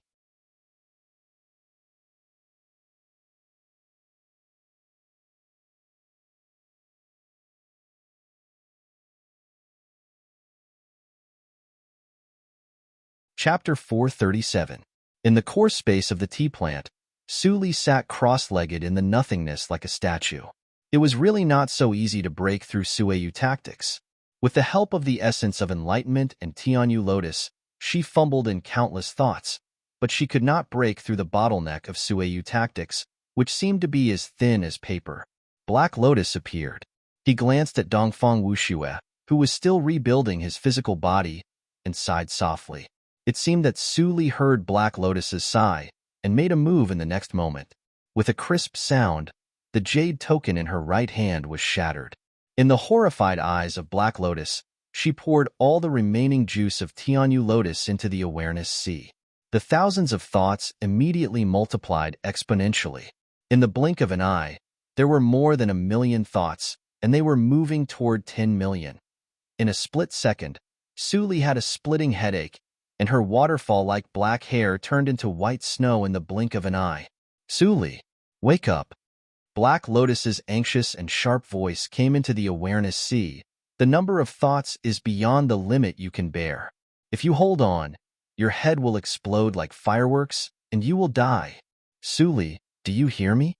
Chapter 437. In the core space of the tea plant, Suli sat cross-legged in the nothingness like a statue. It was really not so easy to break through Sueyu tactics. With the help of the essence of enlightenment and Tianyu lotus, she fumbled in countless thoughts, but she could not break through the bottleneck of Sueyu tactics, which seemed to be as thin as paper. Black Lotus appeared. He glanced at Dongfang Wuxue, who was still rebuilding his physical body, and sighed softly. It seemed that Suli heard Black Lotus's sigh and made a move in the next moment. With a crisp sound, the jade token in her right hand was shattered. In the horrified eyes of Black Lotus, she poured all the remaining juice of Tianyu Lotus into the awareness sea. The thousands of thoughts immediately multiplied exponentially. In the blink of an eye, there were more than 1,000,000 thoughts, and they were moving toward 10 million. In a split second, Suli had a splitting headache, and her waterfall-like black hair turned into white snow in the blink of an eye. Suli, wake up. Black Lotus's anxious and sharp voice came into the awareness sea. The number of thoughts is beyond the limit you can bear. If you hold on, your head will explode like fireworks, and you will die. Suli, do you hear me?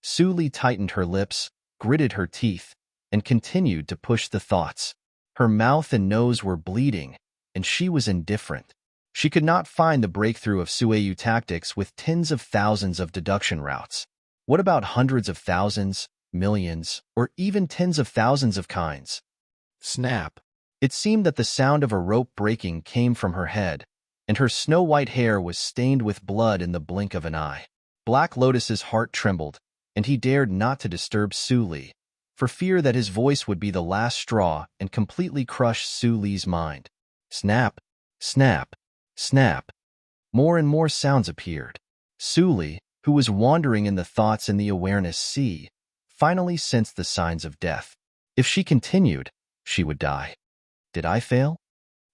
Suli tightened her lips, gritted her teeth, and continued to push the thoughts. Her mouth and nose were bleeding, and she was indifferent. She could not find the breakthrough of Sueyu tactics with tens of thousands of deduction routes. What about hundreds of thousands, millions, or even tens of thousands of kinds? Snap! It seemed that the sound of a rope breaking came from her head, and her snow-white hair was stained with blood in the blink of an eye. Black Lotus's heart trembled, and he dared not to disturb Suli, for fear that his voice would be the last straw and completely crush Suli's mind. Snap, snap, snap. More and more sounds appeared. Suli, who was wandering in the thoughts in the awareness sea, finally sensed the signs of death. If she continued, she would die. Did I fail?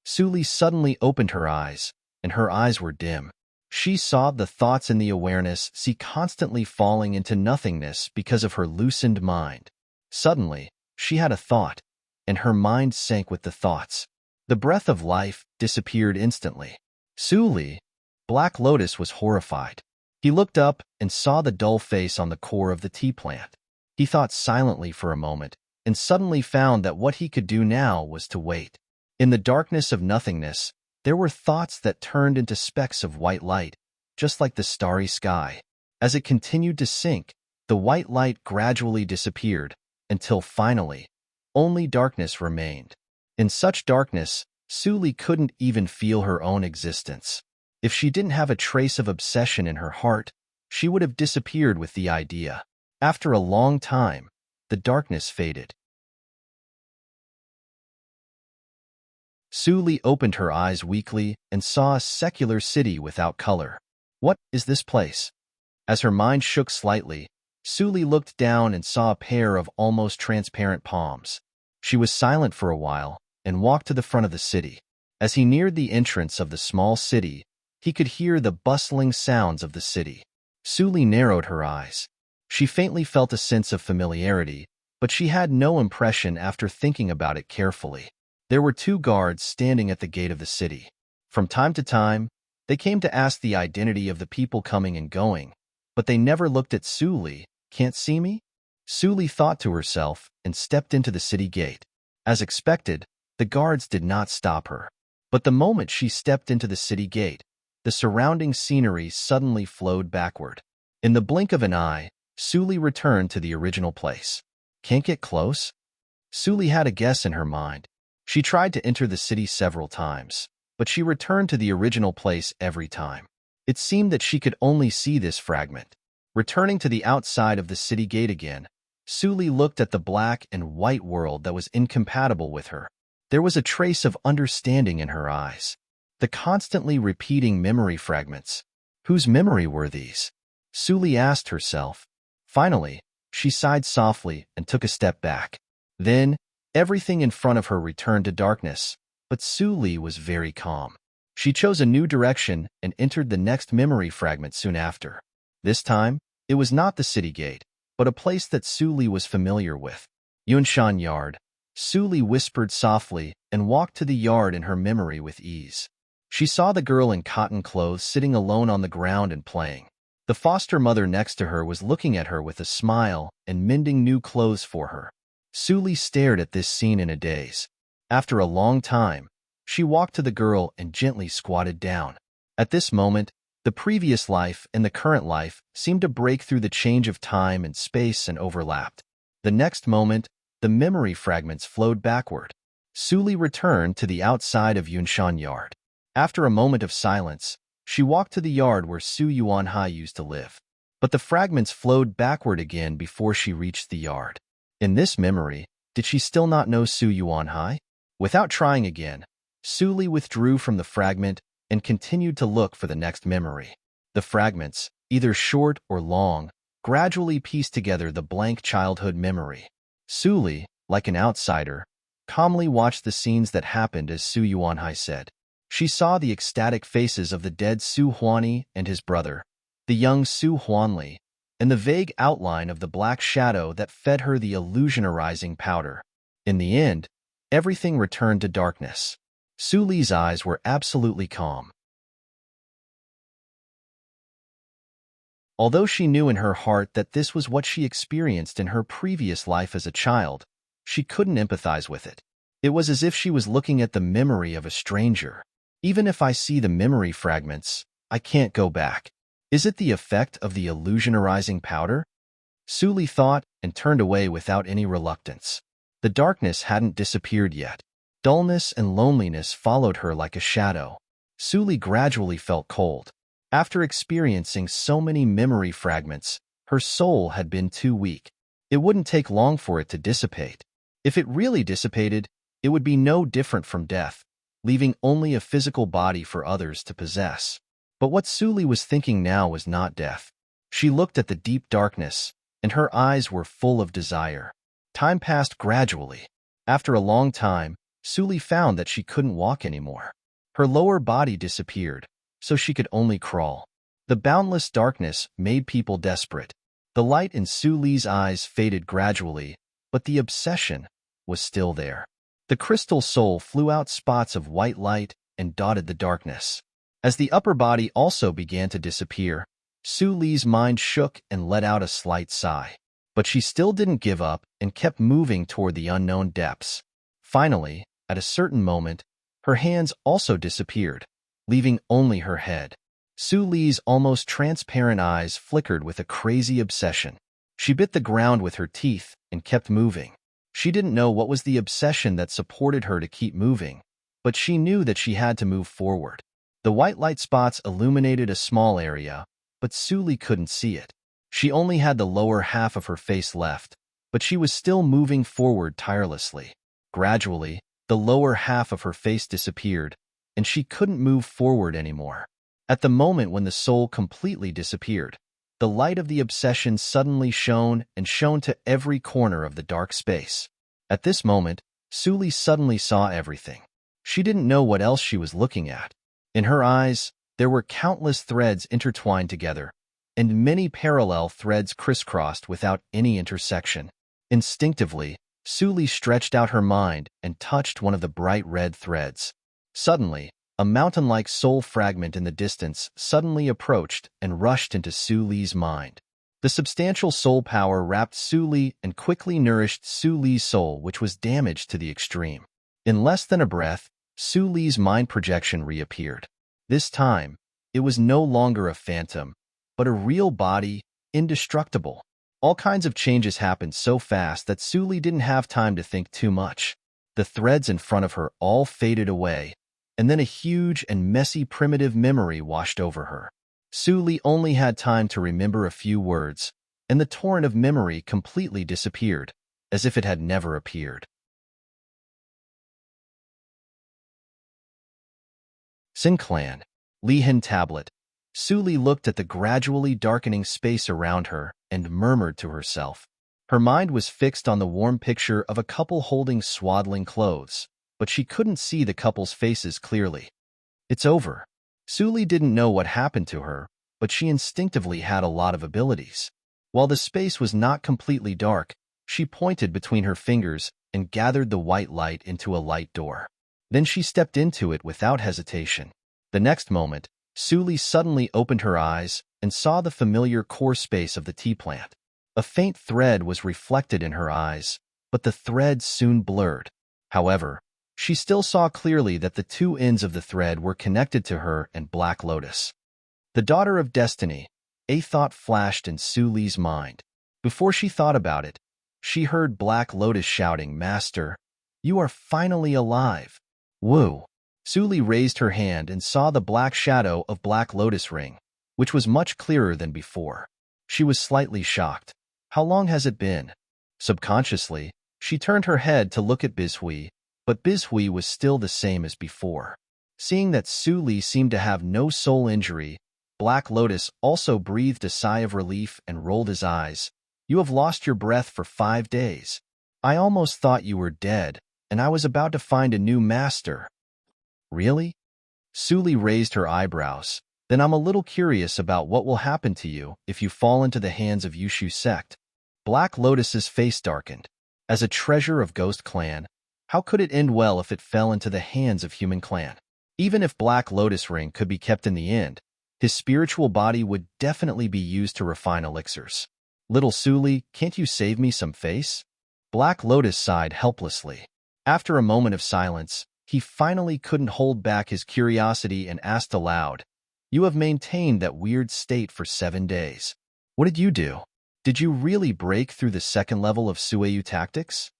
Suli suddenly opened her eyes, and her eyes were dim. She saw the thoughts in the awareness sea constantly falling into nothingness because of her loosened mind. Suddenly, she had a thought, and her mind sank with the thoughts. The breath of life disappeared instantly. Suli, Black Lotus was horrified. He looked up and saw the dull face on the core of the tea plant. He thought silently for a moment, and suddenly found that what he could do now was to wait. In the darkness of nothingness, there were thoughts that turned into specks of white light, just like the starry sky. As it continued to sink, the white light gradually disappeared, until finally, only darkness remained. In such darkness, Suli couldn't even feel her own existence. If she didn't have a trace of obsession in her heart, she would have disappeared with the idea. After a long time, the darkness faded. Suli opened her eyes weakly and saw a secular city without color. What is this place? As her mind shook slightly, Suli looked down and saw a pair of almost transparent palms. She was silent for a while and walked to the front of the city. As he neared the entrance of the small city, He could hear the bustling sounds of the city. Suli narrowed her eyes. She faintly felt a sense of familiarity, but she had no impression after thinking about it carefully. There were 2 guards standing at the gate of the city. From time to time, they came to ask the identity of the people coming and going, but they never looked at Suli. Can't see me? Suli thought to herself and stepped into the city gate. As expected, the guards did not stop her. But the moment she stepped into the city gate, the surrounding scenery suddenly flowed backward. In the blink of an eye, Suli returned to the original place. Can't get close? Suli had a guess in her mind. She tried to enter the city several times, but she returned to the original place every time. It seemed that she could only see this fragment. Returning to the outside of the city gate again, Suli looked at the black and white world that was incompatible with her. There was a trace of understanding in her eyes. The constantly repeating memory fragments. Whose memory were these? Suli asked herself. Finally, she sighed softly and took a step back. Then, everything in front of her returned to darkness, but Suli was very calm. She chose a new direction and entered the next memory fragment soon after. This time, it was not the city gate, but a place that Suli was familiar with. Yunshan Yard. Suli whispered softly and walked to the yard in her memory with ease. She saw the girl in cotton clothes sitting alone on the ground and playing. The foster mother next to her was looking at her with a smile and mending new clothes for her. Suli stared at this scene in a daze. After a long time, she walked to the girl and gently squatted down. At this moment, the previous life and the current life seemed to break through the change of time and space and overlapped. The next moment, the memory fragments flowed backward. Suli returned to the outside of Yunshan Yard. After a moment of silence, she walked to the yard where Su Yuanhai used to live. But the fragments flowed backward again before she reached the yard. In this memory, did she still not know Su Yuanhai? Without trying again, Suli withdrew from the fragment and continued to look for the next memory. The fragments, either short or long, gradually pieced together the blank childhood memory. Suli, like an outsider, calmly watched the scenes that happened as Su Yuanhai said. She saw the ecstatic faces of the dead Su Huani and his brother, the young Su Huanli, and the vague outline of the black shadow that fed her the illusionarizing powder. In the end, everything returned to darkness. Suli's eyes were absolutely calm. Although she knew in her heart that this was what she experienced in her previous life as a child, she couldn't empathize with it. It was as if she was looking at the memory of a stranger. Even if I see the memory fragments, I can't go back. Is it the effect of the illusionarizing powder? Suli thought and turned away without any reluctance. The darkness hadn't disappeared yet. Dullness and loneliness followed her like a shadow. Suli gradually felt cold. After experiencing so many memory fragments, her soul had been too weak. It wouldn't take long for it to dissipate. If it really dissipated, it would be no different from death, leaving only a physical body for others to possess. But what Suli was thinking now was not death. She looked at the deep darkness, and her eyes were full of desire. Time passed gradually. After a long time, Suli found that she couldn't walk anymore. Her lower body disappeared, so she could only crawl. The boundless darkness made people desperate. The light in Suli's eyes faded gradually, but the obsession was still there. The crystal soul flew out spots of white light and dotted the darkness. As the upper body also began to disappear, Suli's mind shook and let out a slight sigh. But she still didn't give up and kept moving toward the unknown depths. Finally, at a certain moment, her hands also disappeared, leaving only her head. Suli's almost transparent eyes flickered with a crazy obsession. She bit the ground with her teeth and kept moving. She didn't know what was the obsession that supported her to keep moving, but she knew that she had to move forward. The white light spots illuminated a small area, but Suli couldn't see it. She only had the lower half of her face left, but she was still moving forward tirelessly. Gradually, the lower half of her face disappeared, and she couldn't move forward anymore. At the moment when the soul completely disappeared, the light of the obsession suddenly shone and shone to every corner of the dark space. At this moment, Suli suddenly saw everything. She didn't know what else she was looking at. In her eyes, There were countless threads intertwined together, and many parallel threads crisscrossed without any intersection. Instinctively, Suli stretched out her mind and touched one of the bright red threads. Suddenly, a mountain-like soul fragment in the distance suddenly approached and rushed into Suli's mind. The substantial soul power wrapped Suli and quickly nourished Suli's soul, which was damaged to the extreme. In less than a breath, Suli's mind projection reappeared. This time, it was no longer a phantom, but a real body, indestructible. All kinds of changes happened so fast that Suli didn't have time to think too much. The threads in front of her all faded away, and then a huge and messy primitive memory washed over her. Suli only had time to remember a few words, and the torrent of memory completely disappeared, as if it had never appeared. Sin Clan, Lihan Tablet. Suli looked at the gradually darkening space around her and murmured to herself. Her mind was fixed on the warm picture of a couple holding swaddling clothes, but she couldn't see the couple's faces clearly. It's over. Suli didn't know what happened to her, but she instinctively had a lot of abilities. While the space was not completely dark, she pointed between her fingers and gathered the white light into a light door. Then she stepped into it without hesitation. The next moment, Suli suddenly opened her eyes and saw the familiar core space of the tea plant. A faint thread was reflected in her eyes, but the thread soon blurred. However, she still saw clearly that the two ends of the thread were connected to her and Black Lotus. The daughter of destiny, a thought flashed in Suli's mind. Before she thought about it, she heard Black Lotus shouting, "Master, you are finally alive." Woo! Suli raised her hand and saw the black shadow of Black Lotus ring, which was much clearer than before. She was slightly shocked. How long has it been? Subconsciously, she turned her head to look at Bizhui, but Bizhui was still the same as before. Seeing that Suli seemed to have no soul injury, Black Lotus also breathed a sigh of relief and rolled his eyes. "You have lost your breath for 5 days. I almost thought you were dead, and I was about to find a new master." "Really?" Suli raised her eyebrows. "Then I'm a little curious about what will happen to you if you fall into the hands of Yushu sect." Black Lotus's face darkened. As a treasure of Ghost Clan, how could it end well if it fell into the hands of Human Clan? Even if Black Lotus ring could be kept in the end, his spiritual body would definitely be used to refine elixirs. "Little Suli, can't you save me some face?" Black Lotus sighed helplessly. After a moment of silence, he finally couldn't hold back his curiosity and asked aloud, "You have maintained that weird state for 7 days. What did you do? Did you really break through the second level of Sueyu tactics?"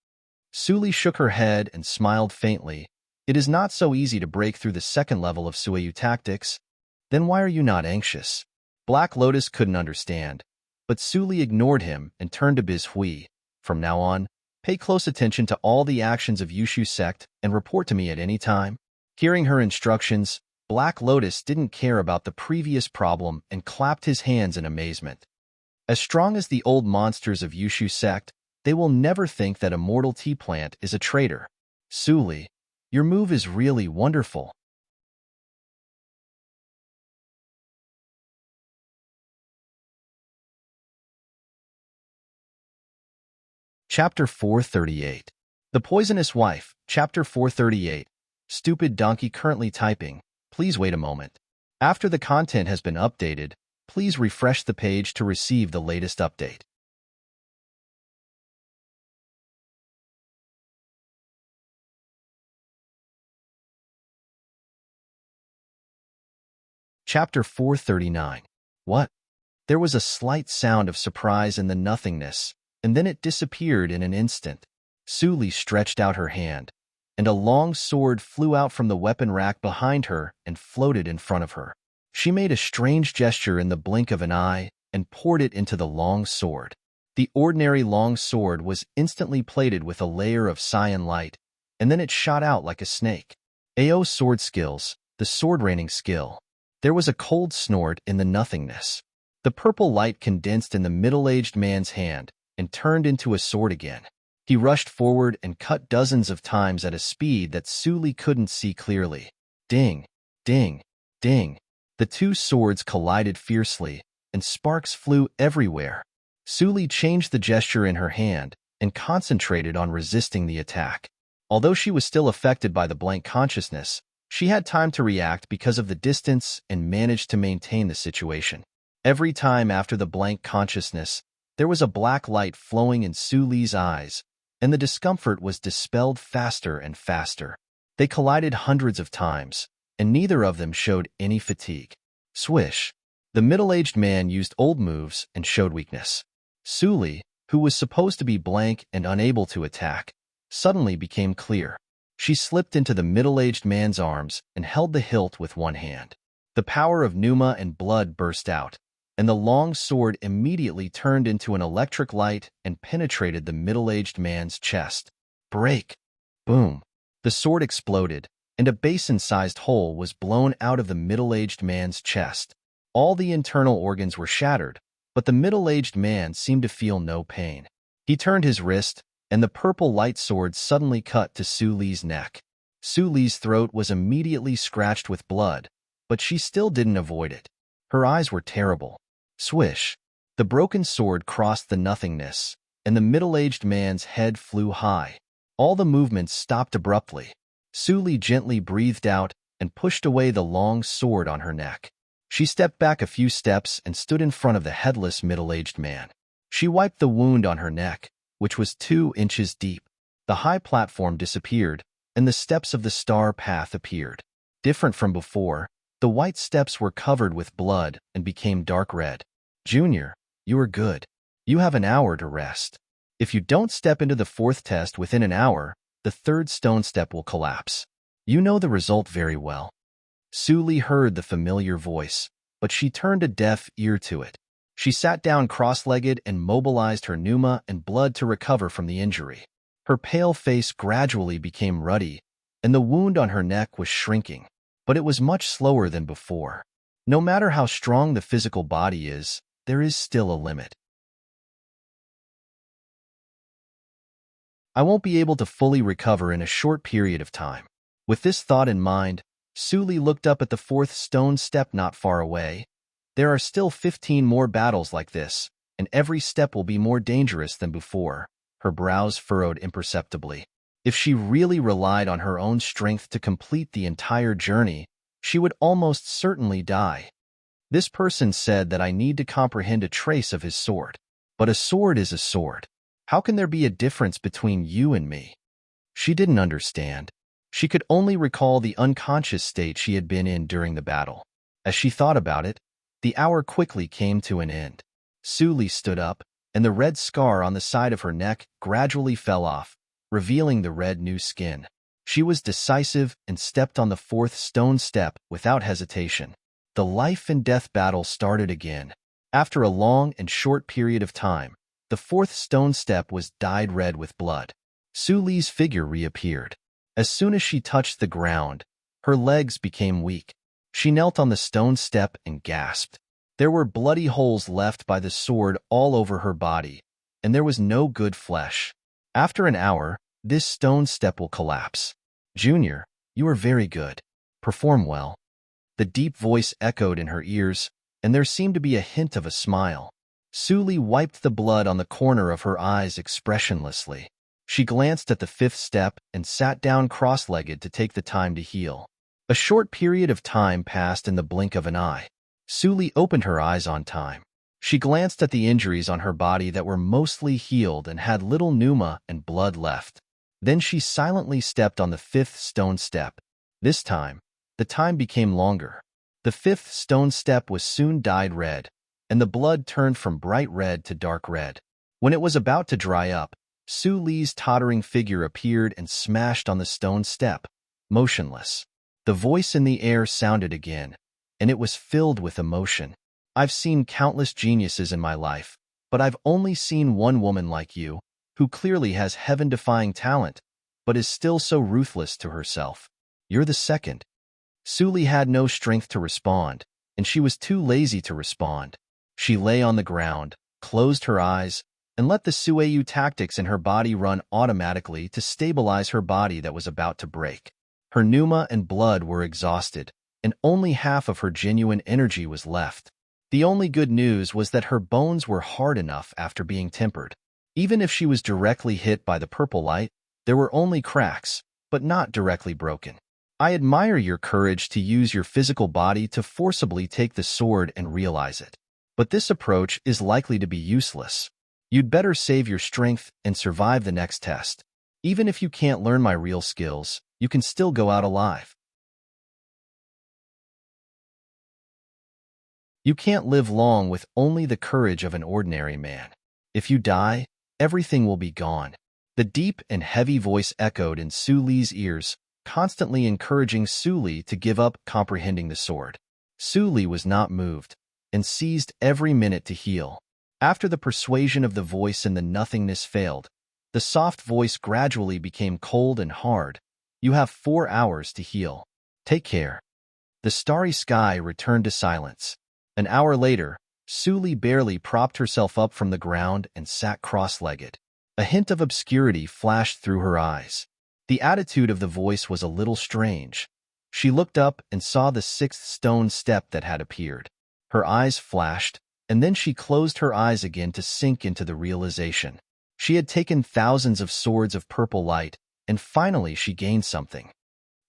Suli shook her head and smiled faintly. "It is not so easy to break through the second level of Sueyu tactics." "Then why are you not anxious?" Black Lotus couldn't understand, but Suli ignored him and turned to Bizhui. "From now on, pay close attention to all the actions of Yushu sect and report to me at any time." Hearing her instructions, Black Lotus didn't care about the previous problem and clapped his hands in amazement. As strong as the old monsters of Yushu sect, they will never think that a mortal tea plant is a traitor. "Suli, your move is really wonderful." Chapter 438. The Poisonous Wife, Chapter 438. Stupid donkey currently typing. Please wait a moment. After the content has been updated, please refresh the page to receive the latest update. Chapter 439. What? There was a slight sound of surprise in the nothingness, and then it disappeared in an instant. Suli stretched out her hand, and a long sword flew out from the weapon rack behind her and floated in front of her. She made a strange gesture in the blink of an eye and poured it into the long sword. The ordinary long sword was instantly plated with a layer of cyan light, and then it shot out like a snake. AO sword skills, the sword raining skill. There was a cold snort in the nothingness. The purple light condensed in the middle-aged man's hand and turned into a sword again. He rushed forward and cut dozens of times at a speed that Suli couldn't see clearly. Ding, ding, ding. The two swords collided fiercely, and sparks flew everywhere. Suli changed the gesture in her hand and concentrated on resisting the attack. Although she was still affected by the blank consciousness, she had time to react because of the distance and managed to maintain the situation. Every time after the blank consciousness, there was a black light flowing in Suli's eyes, and the discomfort was dispelled faster and faster. They collided hundreds of times, and neither of them showed any fatigue. Swish. The middle-aged man used old moves and showed weakness. Suli, who was supposed to be blank and unable to attack, suddenly became clear. She slipped into the middle-aged man's arms and held the hilt with one hand. The power of pneuma and blood burst out, and the long sword immediately turned into an electric light and penetrated the middle-aged man's chest. Break! Boom! The sword exploded, and a basin-sized hole was blown out of the middle-aged man's chest. All the internal organs were shattered, but the middle-aged man seemed to feel no pain. He turned his wrist, and the purple light sword suddenly cut to Suli's neck. Suli's throat was immediately scratched with blood, but she still didn't avoid it. Her eyes were terrible. Swish! The broken sword crossed the nothingness, and the middle-aged man's head flew high. All the movements stopped abruptly. Suli gently breathed out and pushed away the long sword on her neck. She stepped back a few steps and stood in front of the headless middle-aged man. She wiped the wound on her neck, which was 2 inches deep. The high platform disappeared, and the steps of the star path appeared. Different from before, the white steps were covered with blood and became dark red. Junior, you are good. You have an hour to rest. If you don't step into the 4th test within an hour, the 3rd stone step will collapse. You know the result very well. Suli heard the familiar voice, but she turned a deaf ear to it. She sat down cross-legged and mobilized her pneuma and blood to recover from the injury. Her pale face gradually became ruddy, and the wound on her neck was shrinking, but it was much slower than before. No matter how strong the physical body is, there is still a limit. I won't be able to fully recover in a short period of time. With this thought in mind, Suli looked up at the 4th stone step not far away. There are still 15 more battles like this, and every step will be more dangerous than before. Her brows furrowed imperceptibly. If she really relied on her own strength to complete the entire journey, she would almost certainly die. This person said that I need to comprehend a trace of his sword. But a sword is a sword. How can there be a difference between you and me? She didn't understand. She could only recall the unconscious state she had been in during the battle. As she thought about it, the hour quickly came to an end. Suli stood up, and the red scar on the side of her neck gradually fell off, revealing the red new skin. She was decisive and stepped on the 4th stone step without hesitation. The life and death battle started again. After a long and short period of time, the 4th stone step was dyed red with blood. Suli's figure reappeared. As soon as she touched the ground, her legs became weak. She knelt on the stone step and gasped. There were bloody holes left by the sword all over her body, and there was no good flesh. After an hour, this stone step will collapse. Junior, you are very good. Perform well. The deep voice echoed in her ears, and there seemed to be a hint of a smile. Suli wiped the blood on the corner of her eyes expressionlessly. She glanced at the 5th step and sat down cross-legged to take the time to heal. A short period of time passed in the blink of an eye. Suli opened her eyes on time. She glanced at the injuries on her body that were mostly healed and had little pneuma and blood left. Then she silently stepped on the 5th stone step. This time, the time became longer. The 5th stone step was soon dyed red, and the blood turned from bright red to dark red. When it was about to dry up, Suli's tottering figure appeared and smashed on the stone step, motionless. The voice in the air sounded again, and it was filled with emotion. I've seen countless geniuses in my life, but I've only seen one woman like you, who clearly has heaven-defying talent, but is still so ruthless to herself. You're the second. Suli had no strength to respond, and she was too lazy to respond. She lay on the ground, closed her eyes, and let the Sueyu tactics in her body run automatically to stabilize her body that was about to break. Her pneuma and blood were exhausted, and only half of her genuine energy was left. The only good news was that her bones were hard enough after being tempered. Even if she was directly hit by the purple light, there were only cracks, but not directly broken. I admire your courage to use your physical body to forcibly take the sword and realize it. But this approach is likely to be useless. You'd better save your strength and survive the next test. Even if you can't learn my real skills, you can still go out alive. You can't live long with only the courage of an ordinary man. If you die, everything will be gone. The deep and heavy voice echoed in Su Li's ears, constantly encouraging Su Li to give up comprehending the sword. Su Li was not moved, and seized every minute to heal. After the persuasion of the voice and the nothingness failed, the soft voice gradually became cold and hard. You have 4 hours to heal. Take care. The starry sky returned to silence. An hour later, Su Li barely propped herself up from the ground and sat cross-legged. A hint of obscurity flashed through her eyes. The attitude of the voice was a little strange. She looked up and saw the 6th stone step that had appeared. Her eyes flashed, and then she closed her eyes again to sink into the realization. She had taken thousands of swords of purple light, and finally she gained something.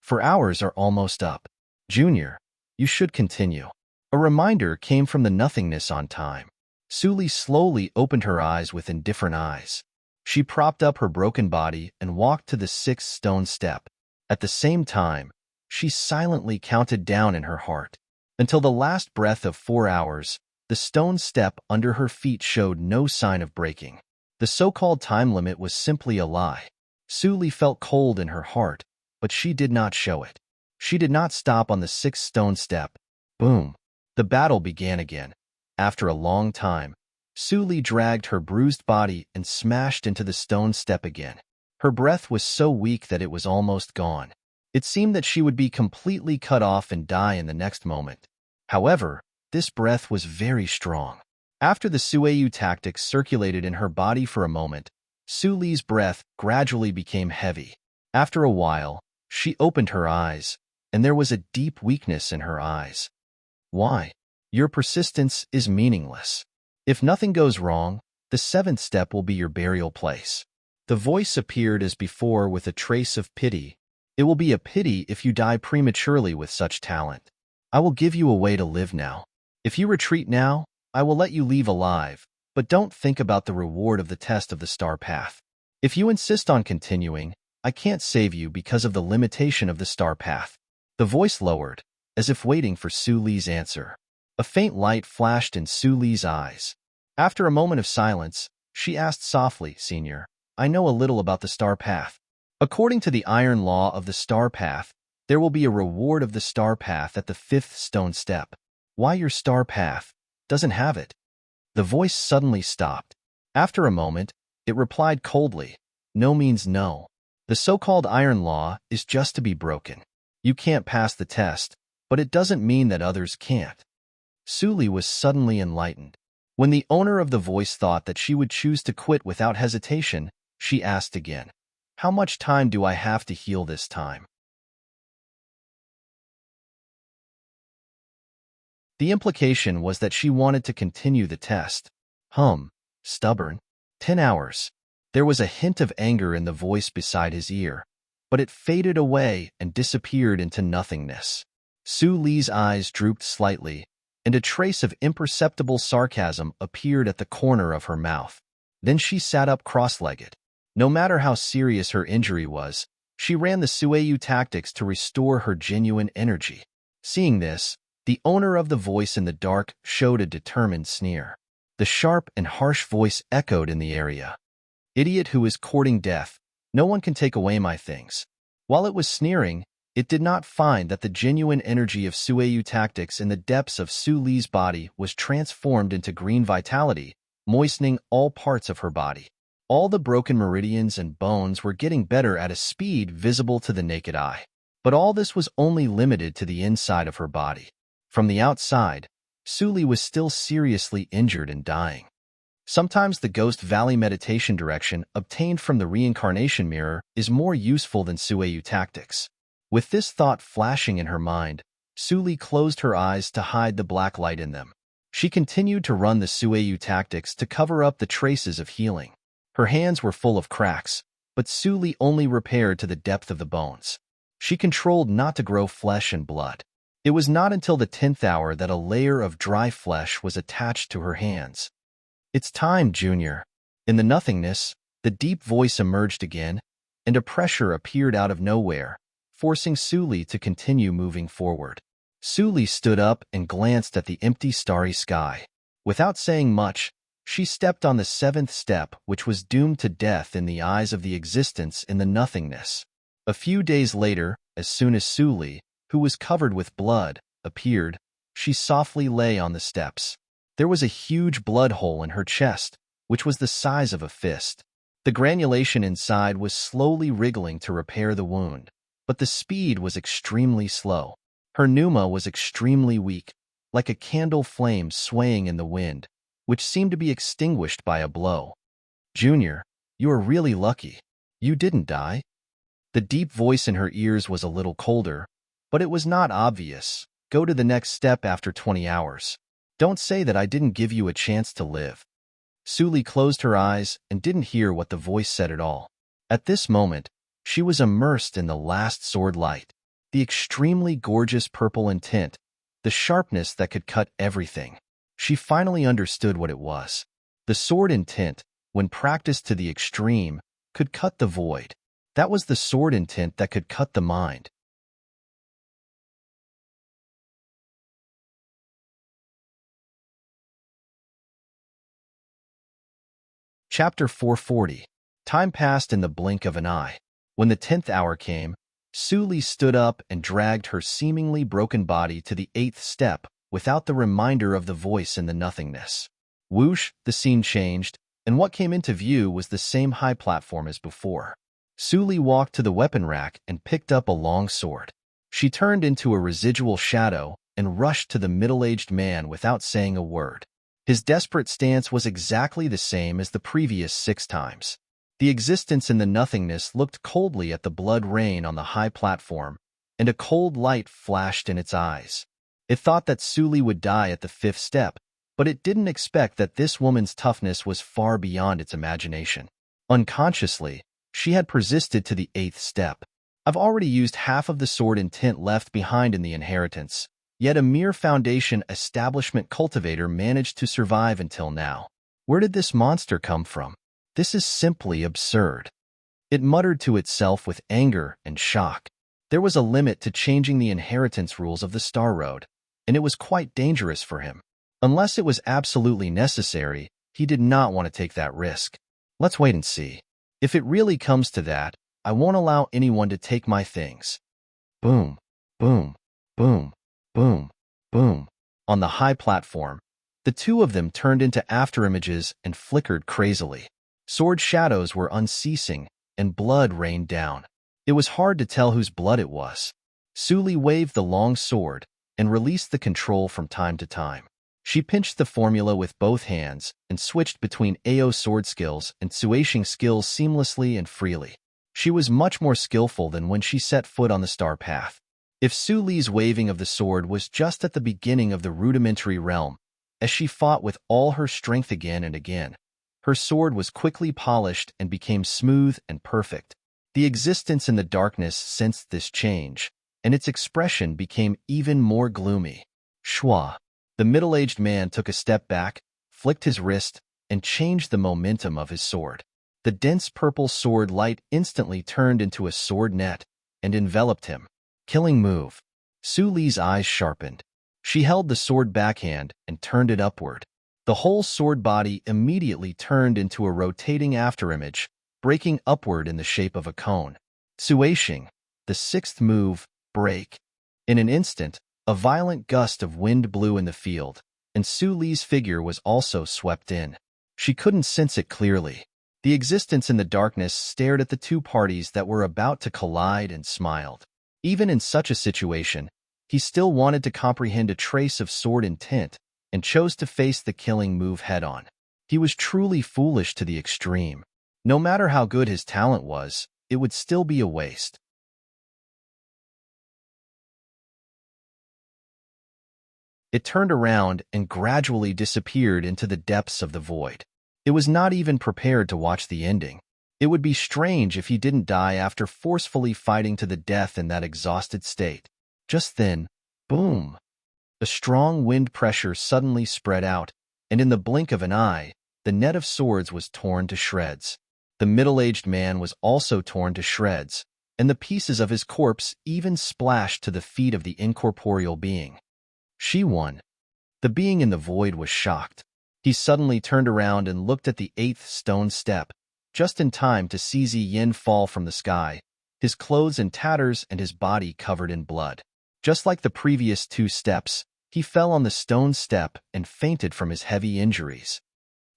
4 hours are almost up. Junior, you should continue. A reminder came from the nothingness on time. Su Li slowly opened her eyes with indifferent eyes. She propped up her broken body and walked to the 6th stone step. At the same time, she silently counted down in her heart. Until the last breath of 4 hours, the stone step under her feet showed no sign of breaking. The so-called time limit was simply a lie. Su Li felt cold in her heart, but she did not show it. She did not stop on the 6th stone step. Boom! The battle began again. After a long time, Su Li dragged her bruised body and smashed into the stone step again. Her breath was so weak that it was almost gone. It seemed that she would be completely cut off and die in the next moment. However, this breath was very strong. After the Sueyu tactics circulated in her body for a moment, Su Li's breath gradually became heavy. After a while, she opened her eyes, and there was a deep weakness in her eyes. Why? Your persistence is meaningless. If nothing goes wrong, the 7th step will be your burial place. The voice appeared as before with a trace of pity. It will be a pity if you die prematurely with such talent. I will give you a way to live now. If you retreat now, I will let you leave alive, but don't think about the reward of the test of the star path. If you insist on continuing, I can't save you because of the limitation of the star path. The voice lowered, as if waiting for Su Li's answer. A faint light flashed in Su Li's eyes. After a moment of silence, she asked softly, Senior, I know a little about the star path. According to the iron law of the star path, there will be a reward of the star path at the 5th stone step. Why your star path doesn't have it? The voice suddenly stopped. After a moment, it replied coldly, No means no. The so-called iron law is just to be broken. You can't pass the test, but it doesn't mean that others can't. Su Li was suddenly enlightened. When the owner of the voice thought that she would choose to quit without hesitation, she asked again, How much time do I have to heal this time? The implication was that she wanted to continue the test. Stubborn. 10 hours. There was a hint of anger in the voice beside his ear, but it faded away and disappeared into nothingness. Su Li's eyes drooped slightly, and a trace of imperceptible sarcasm appeared at the corner of her mouth. Then she sat up cross-legged. No matter how serious her injury was, she ran the Sueyu tactics to restore her genuine energy. Seeing this, the owner of the voice in the dark showed a determined sneer. The sharp and harsh voice echoed in the area. Idiot who is courting death, no one can take away my things. While it was sneering, it did not find that the genuine energy of Sueyu tactics in the depths of Su Li's body was transformed into green vitality, moistening all parts of her body. All the broken meridians and bones were getting better at a speed visible to the naked eye. But all this was only limited to the inside of her body. From the outside, Su Li was still seriously injured and dying. Sometimes the Ghost Valley meditation direction obtained from the reincarnation mirror is more useful than Sueyu tactics. With this thought flashing in her mind, Suli closed her eyes to hide the black light in them. She continued to run the Sueyu tactics to cover up the traces of healing. Her hands were full of cracks, but Suli only repaired to the depth of the bones. She controlled not to grow flesh and blood. It was not until the 10th hour that a layer of dry flesh was attached to her hands. "It's time, Junior." In the nothingness, the deep voice emerged again, and a pressure appeared out of nowhere, forcing Suli to continue moving forward. Suli stood up and glanced at the empty starry sky. Without saying much, she stepped on the 7th step, which was doomed to death in the eyes of the existence in the nothingness. A few days later, as soon as Suli, who was covered with blood, appeared, she softly lay on the steps. There was a huge blood hole in her chest, which was the size of a fist. The granulation inside was slowly wriggling to repair the wound, but the speed was extremely slow. Her pneuma was extremely weak, like a candle flame swaying in the wind, which seemed to be extinguished by a blow. "Junior, you are really lucky. You didn't die." The deep voice in her ears was a little colder, but it was not obvious. "Go to the next step after 20 hours. Don't say that I didn't give you a chance to live." Suli closed her eyes and didn't hear what the voice said at all. At this moment, she was immersed in the last sword light, the extremely gorgeous purple in tint, the sharpness that could cut everything. She finally understood what it was. The sword in tint, when practiced to the extreme, could cut the void. That was the sword in tint that could cut the mind. Chapter 440. Time passed in the blink of an eye. When the 10th hour came, Suli stood up and dragged her seemingly broken body to the 8th step without the reminder of the voice in the nothingness. Whoosh, the scene changed, and what came into view was the same high platform as before. Suli walked to the weapon rack and picked up a long sword. She turned into a residual shadow and rushed to the middle-aged man without saying a word. His desperate stance was exactly the same as the previous 6 times. The existence in the nothingness looked coldly at the blood rain on the high platform, and a cold light flashed in its eyes. It thought that Suli would die at the 5th step, but it didn't expect that this woman's toughness was far beyond its imagination. Unconsciously, she had persisted to the 8th step. "I've already used half of the sword intent left behind in the inheritance, yet a mere foundation establishment cultivator managed to survive until now. Where did this monster come from? This is simply absurd." It muttered to itself with anger and shock. There was a limit to changing the inheritance rules of the Star Road, and it was quite dangerous for him. Unless it was absolutely necessary, he did not want to take that risk. "Let's wait and see. If it really comes to that, I won't allow anyone to take my things." Boom, boom, boom, boom, boom. On the high platform, the two of them turned into afterimages and flickered crazily. Sword shadows were unceasing, and blood rained down. It was hard to tell whose blood it was. Suli waved the long sword and released the control from time to time. She pinched the formula with both hands and switched between AO sword skills and Suashing skills seamlessly and freely. She was much more skillful than when she set foot on the star path. If Suli's waving of the sword was just at the beginning of the rudimentary realm, as she fought with all her strength again and again, her sword was quickly polished and became smooth and perfect. The existence in the darkness sensed this change, and its expression became even more gloomy. Shwa. The middle-aged man took a step back, flicked his wrist, and changed the momentum of his sword. The dense purple sword light instantly turned into a sword net and enveloped him. Killing move. Suli's eyes sharpened. She held the sword backhand and turned it upward. The whole sword body immediately turned into a rotating afterimage, breaking upward in the shape of a cone. Suashing. The 6th move, break. In an instant, a violent gust of wind blew in the field, and Suli's figure was also swept in. She couldn't sense it clearly. The existence in the darkness stared at the two parties that were about to collide and smiled. Even in such a situation, he still wanted to comprehend a trace of sword intent and chose to face the killing move head-on. He was truly foolish to the extreme. No matter how good his talent was, it would still be a waste. It turned around and gradually disappeared into the depths of the void. It was not even prepared to watch the ending. It would be strange if he didn't die after forcefully fighting to the death in that exhausted state. Just then, boom! A strong wind pressure suddenly spread out, and in the blink of an eye, the net of swords was torn to shreds. The middle-aged man was also torn to shreds, and the pieces of his corpse even splashed to the feet of the incorporeal being. She won. The being in the void was shocked. He suddenly turned around and looked at the 8th stone step, just in time to see Zi Yin fall from the sky, his clothes in tatters and his body covered in blood. Just like the previous 2 steps, he fell on the stone step and fainted from his heavy injuries.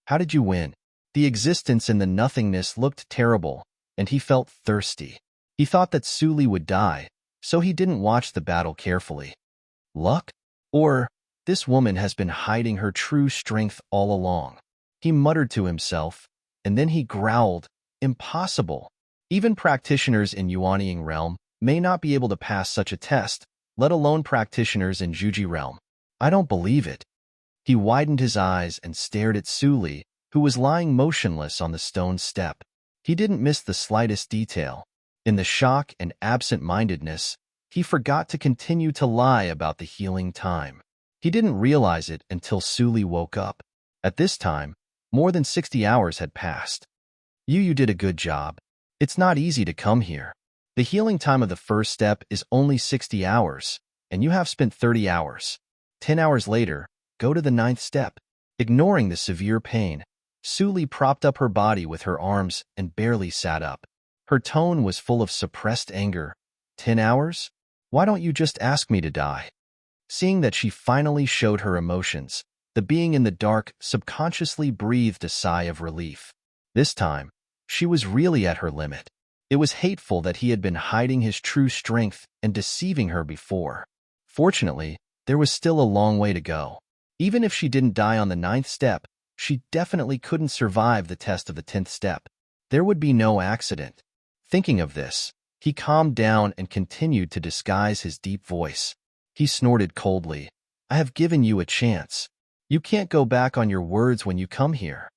How did you win? The existence in the nothingness looked terrible, and he felt thirsty. He thought that Su Li would die, so he didn't watch the battle carefully. Luck? Or, this woman has been hiding her true strength all along. He muttered to himself, and then he growled, impossible. Even practitioners in Yuanying realm may not be able to pass such a test, let alone practitioners in Juji realm. I don't believe it. He widened his eyes and stared at Su Li, who was lying motionless on the stone step. He didn't miss the slightest detail. In the shock and absent-mindedness, he forgot to continue to lie about the healing time. He didn't realize it until Su Li woke up. At this time, more than 60 hours had passed. You did a good job. It's not easy to come here. The healing time of the first step is only 60 hours, and you have spent 30 hours. 10 hours later, go to the 9th step. Ignoring the severe pain, Su Li propped up her body with her arms and barely sat up. Her tone was full of suppressed anger. 10 hours? Why don't you just ask me to die? Seeing that she finally showed her emotions, the being in the dark subconsciously breathed a sigh of relief. This time, she was really at her limit. It was hateful that he had been hiding his true strength and deceiving her before. Fortunately, there was still a long way to go. Even if she didn't die on the 9th step, she definitely couldn't survive the test of the 10th step. There would be no accident. Thinking of this, he calmed down and continued to disguise his deep voice. He snorted coldly. I have given you a chance. You can't go back on your words when you come here.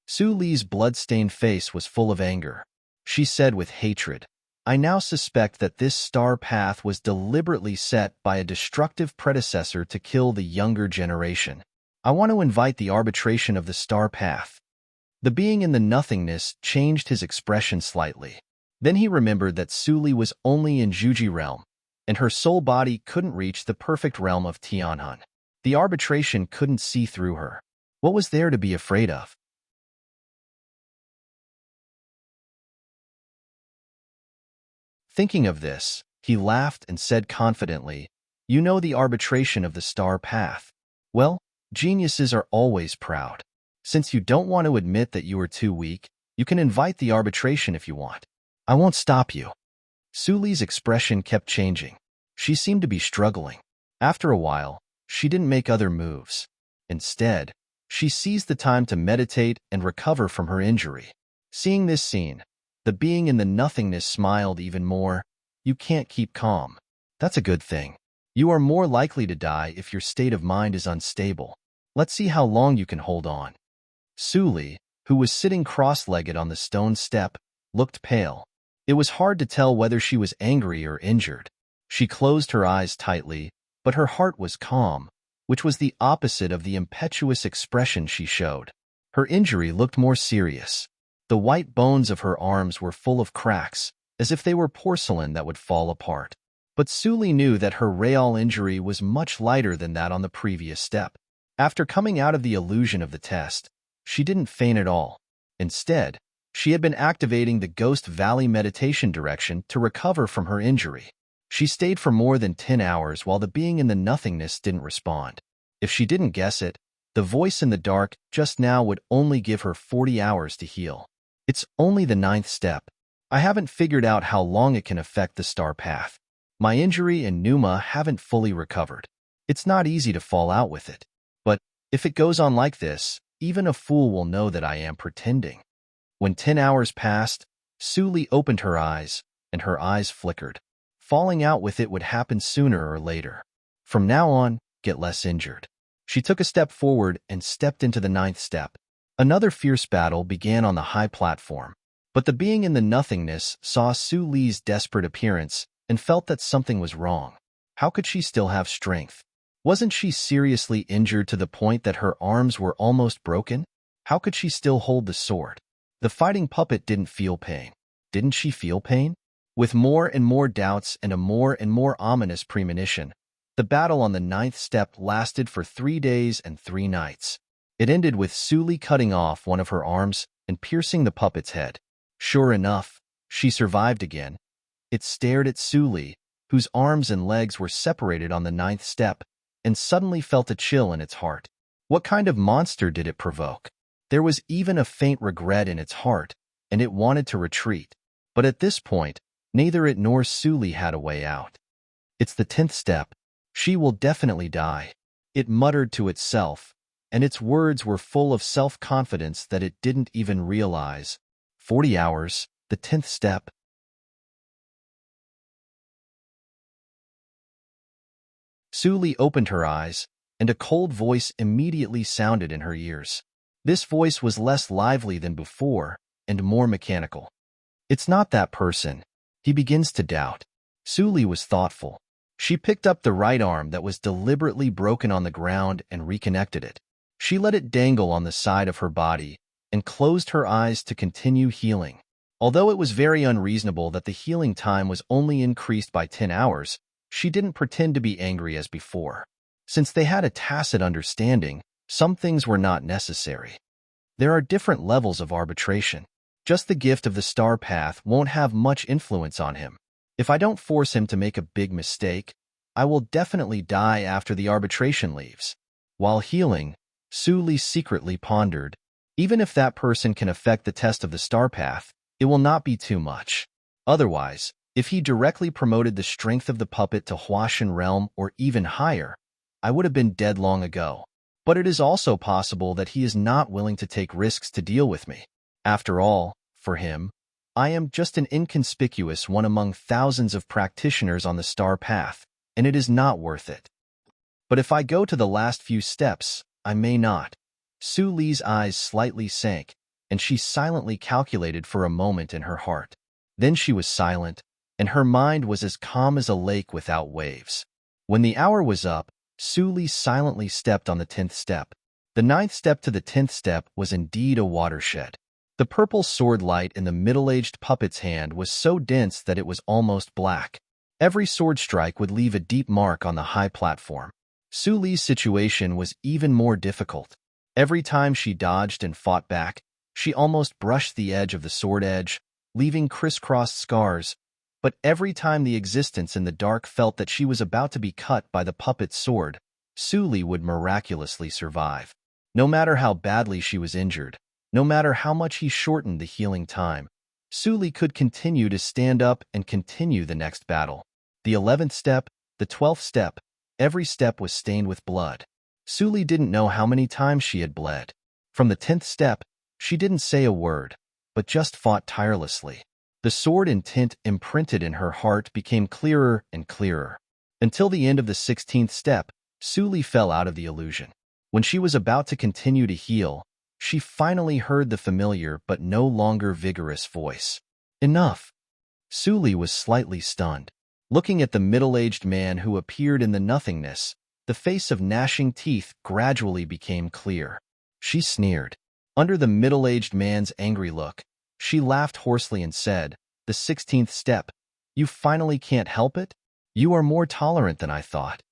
Su Li's blood-stained face was full of anger. She said with hatred, I now suspect that this star path was deliberately set by a destructive predecessor to kill the younger generation. I want to invite the arbitration of the star path. The being in the nothingness changed his expression slightly. Then he remembered that Su Li was only in Juji realm, and her soul body couldn't reach the perfect realm of Tianhan. The arbitration couldn't see through her. What was there to be afraid of? Thinking of this, he laughed and said confidently, You know the arbitration of the star path. Well, geniuses are always proud. Since you don't want to admit that you are too weak, you can invite the arbitration if you want. I won't stop you. Su Li's expression kept changing. She seemed to be struggling. After a while, she didn't make other moves. Instead, she seized the time to meditate and recover from her injury. Seeing this scene, the being in the nothingness smiled even more. You can't keep calm. That's a good thing. You are more likely to die if your state of mind is unstable. Let's see how long you can hold on. Su Li, who was sitting cross-legged on the stone step, looked pale. It was hard to tell whether she was angry or injured. She closed her eyes tightly, but her heart was calm, which was the opposite of the impetuous expression she showed. Her injury looked more serious. The white bones of her arms were full of cracks, as if they were porcelain that would fall apart. But Su Li knew that her real injury was much lighter than that on the previous step. After coming out of the illusion of the test, she didn't faint at all. Instead, she had been activating the Ghost Valley meditation direction to recover from her injury. She stayed for more than 10 hours while the being in the nothingness didn't respond. If she didn't guess it, the voice in the dark just now would only give her 40 hours to heal. It's only the 9th step. I haven't figured out how long it can affect the star path. My injury and pneuma haven't fully recovered. It's not easy to fall out with it. But if it goes on like this, even a fool will know that I am pretending. When 10 hours passed, Su Li opened her eyes, and her eyes flickered. Falling out with it would happen sooner or later. From now on, get less injured. She took a step forward and stepped into the 9th step. Another fierce battle began on the high platform. But the being in the nothingness saw Su Li's desperate appearance and felt that something was wrong. How could she still have strength? Wasn't she seriously injured to the point that her arms were almost broken? How could she still hold the sword? The fighting puppet didn't feel pain. Didn't she feel pain? With more and more doubts and a more and more ominous premonition, the battle on the 9th step lasted for 3 days and 3 nights. It ended with Su Li cutting off one of her arms and piercing the puppet's head. Sure enough, she survived again. It stared at Su Li, whose arms and legs were separated on the 9th step, and suddenly felt a chill in its heart. What kind of monster did it provoke? There was even a faint regret in its heart, and it wanted to retreat. But at this point, neither it nor Su Li had a way out. It's the 10th step. She will definitely die, it muttered to itself, and its words were full of self-confidence that it didn't even realize. 40 hours, the 10th step. Su Li opened her eyes, and a cold voice immediately sounded in her ears. This voice was less lively than before, and more mechanical. It's not that person. He begins to doubt. Su Li was thoughtful. She picked up the right arm that was deliberately broken on the ground and reconnected it. She let it dangle on the side of her body and closed her eyes to continue healing. Although it was very unreasonable that the healing time was only increased by 10 hours, she didn't pretend to be angry as before. Since they had a tacit understanding, some things were not necessary. There are different levels of arbitration. Just the gift of the star path won't have much influence on him. If I don't force him to make a big mistake, I will definitely die after the arbitration leaves. While healing, Su Li secretly pondered, even if that person can affect the test of the star path, it will not be too much. Otherwise, if he directly promoted the strength of the puppet to Huashan realm or even higher, I would have been dead long ago. But it is also possible that he is not willing to take risks to deal with me. After all, for him, I am just an inconspicuous one among thousands of practitioners on the star path, and it is not worth it. But if I go to the last few steps, I may not. Su Li's eyes slightly sank, and she silently calculated for a moment in her heart. Then she was silent, and her mind was as calm as a lake without waves. When the hour was up, Su Li silently stepped on the 10th step. The 9th step to the 10th step was indeed a watershed. The purple sword light in the middle-aged puppet's hand was so dense that it was almost black. Every sword strike would leave a deep mark on the high platform. Su Li's situation was even more difficult. Every time she dodged and fought back, she almost brushed the edge of the sword edge, leaving crisscrossed scars. But every time the existence in the dark felt that she was about to be cut by the puppet's sword, Su Li would miraculously survive. No matter how badly she was injured, no matter how much he shortened the healing time, Su Li could continue to stand up and continue the next battle. The 11th step, the 12th step, every step was stained with blood. Su Li didn't know how many times she had bled. From the 10th step, she didn't say a word, but just fought tirelessly. The sword intent imprinted in her heart became clearer and clearer. Until the end of the 16th step, Su Li fell out of the illusion. When she was about to continue to heal, she finally heard the familiar but no longer vigorous voice. Enough! Su Li was slightly stunned. Looking at the middle-aged man who appeared in the nothingness, the face of gnashing teeth gradually became clear. She sneered. Under the middle-aged man's angry look, she laughed hoarsely and said, "The 16th step. You finally can't help it? You are more tolerant than I thought."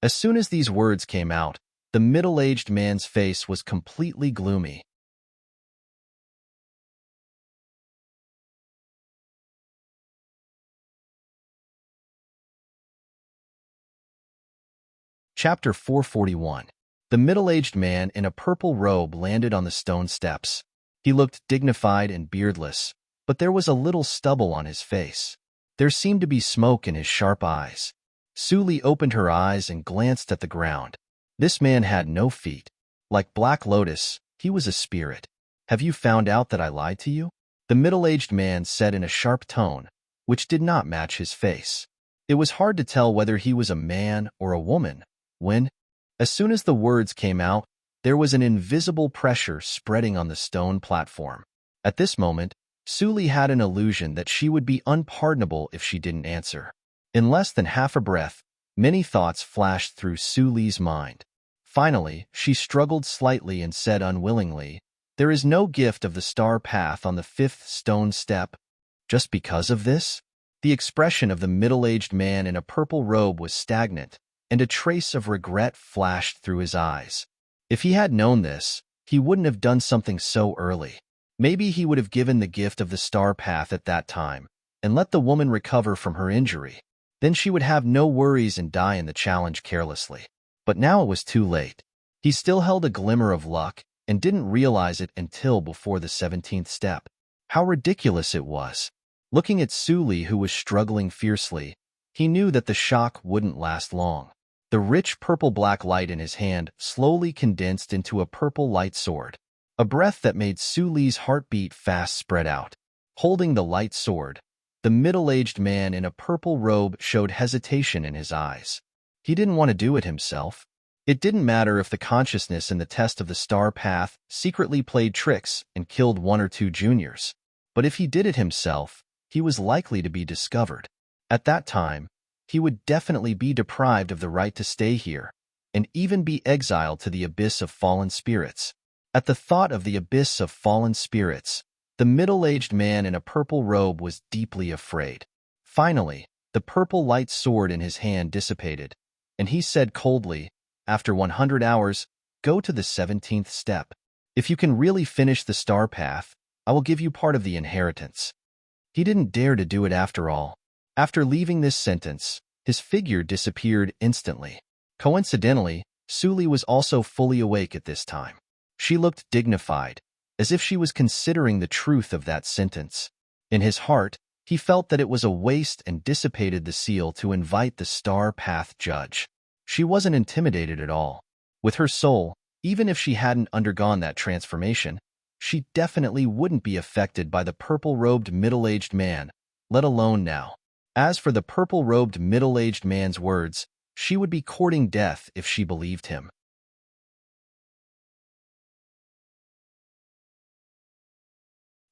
As soon as these words came out, the middle-aged man's face was completely gloomy. Chapter 441. The middle-aged man in a purple robe landed on the stone steps. He looked dignified and beardless, but there was a little stubble on his face. There seemed to be smoke in his sharp eyes. Su Li opened her eyes and glanced at the ground. This man had no feet. Like Black Lotus, he was a spirit. "Have you found out that I lied to you?" The middle-aged man said in a sharp tone, which did not match his face. It was hard to tell whether he was a man or a woman when, as soon as the words came out, there was an invisible pressure spreading on the stone platform. At this moment, Suli had an illusion that she would be unpardonable if she didn't answer. In less than half a breath, many thoughts flashed through Suli's mind. Finally, she struggled slightly and said unwillingly, "There is no gift of the star path on the 5th stone step." Just because of this? The expression of the middle-aged man in a purple robe was stagnant, and a trace of regret flashed through his eyes. If he had known this, he wouldn't have done something so early. Maybe he would have given the gift of the star path at that time, and let the woman recover from her injury. Then she would have no worries and die in the challenge carelessly. But now it was too late. He still held a glimmer of luck, and didn't realize it until before the 17th step. How ridiculous it was. Looking at Suli, who was struggling fiercely, he knew that the shock wouldn't last long. The rich purple-black light in his hand slowly condensed into a purple light sword. A breath that made Suli's heartbeat fast spread out. Holding the light sword, the middle-aged man in a purple robe showed hesitation in his eyes. He didn't want to do it himself. It didn't matter if the consciousness in the test of the star path secretly played tricks and killed 1 or 2 juniors. But if he did it himself, he was likely to be discovered. At that time, he would definitely be deprived of the right to stay here, and even be exiled to the abyss of fallen spirits. At the thought of the abyss of fallen spirits, the middle-aged man in a purple robe was deeply afraid. Finally, the purple light sword in his hand dissipated, and he said coldly, "After 100 hours, go to the 17th step. If you can really finish the star path, I will give you part of the inheritance." He didn't dare to do it after all. After leaving this sentence, his figure disappeared instantly. Coincidentally, Suli was also fully awake at this time. She looked dignified, as if she was considering the truth of that sentence. In his heart, he felt that it was a waste and dissipated the seal to invite the star path judge. She wasn't intimidated at all. With her soul, even if she hadn't undergone that transformation, she definitely wouldn't be affected by the purple-robed middle-aged man, let alone now. As for the purple-robed middle-aged man's words, she would be courting death if she believed him.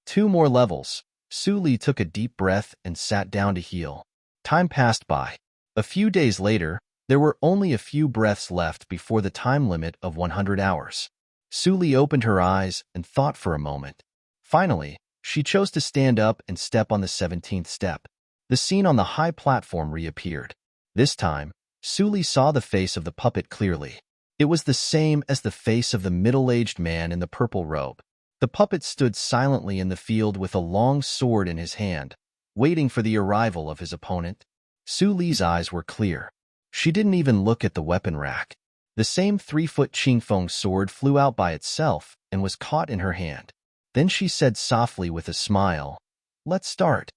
2 more levels. Suli took a deep breath and sat down to heal. Time passed by. A few days later, there were only a few breaths left before the time limit of 100 hours. Suli opened her eyes and thought for a moment. Finally, she chose to stand up and step on the 17th step. The scene on the high platform reappeared. This time, Suli saw the face of the puppet clearly. It was the same as the face of the middle-aged man in the purple robe. The puppet stood silently in the field with a long sword in his hand, waiting for the arrival of his opponent. Suli's eyes were clear. She didn't even look at the weapon rack. The same 3-foot Qingfeng sword flew out by itself and was caught in her hand. Then she said softly with a smile, "Let's start."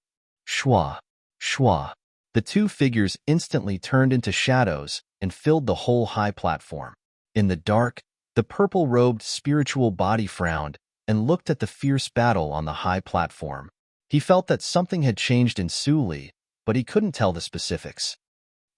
Shwa, shwa. The 2 figures instantly turned into shadows and filled the whole high platform. In the dark, the purple-robed spiritual body frowned and looked at the fierce battle on the high platform. He felt that something had changed in Suli, but he couldn't tell the specifics.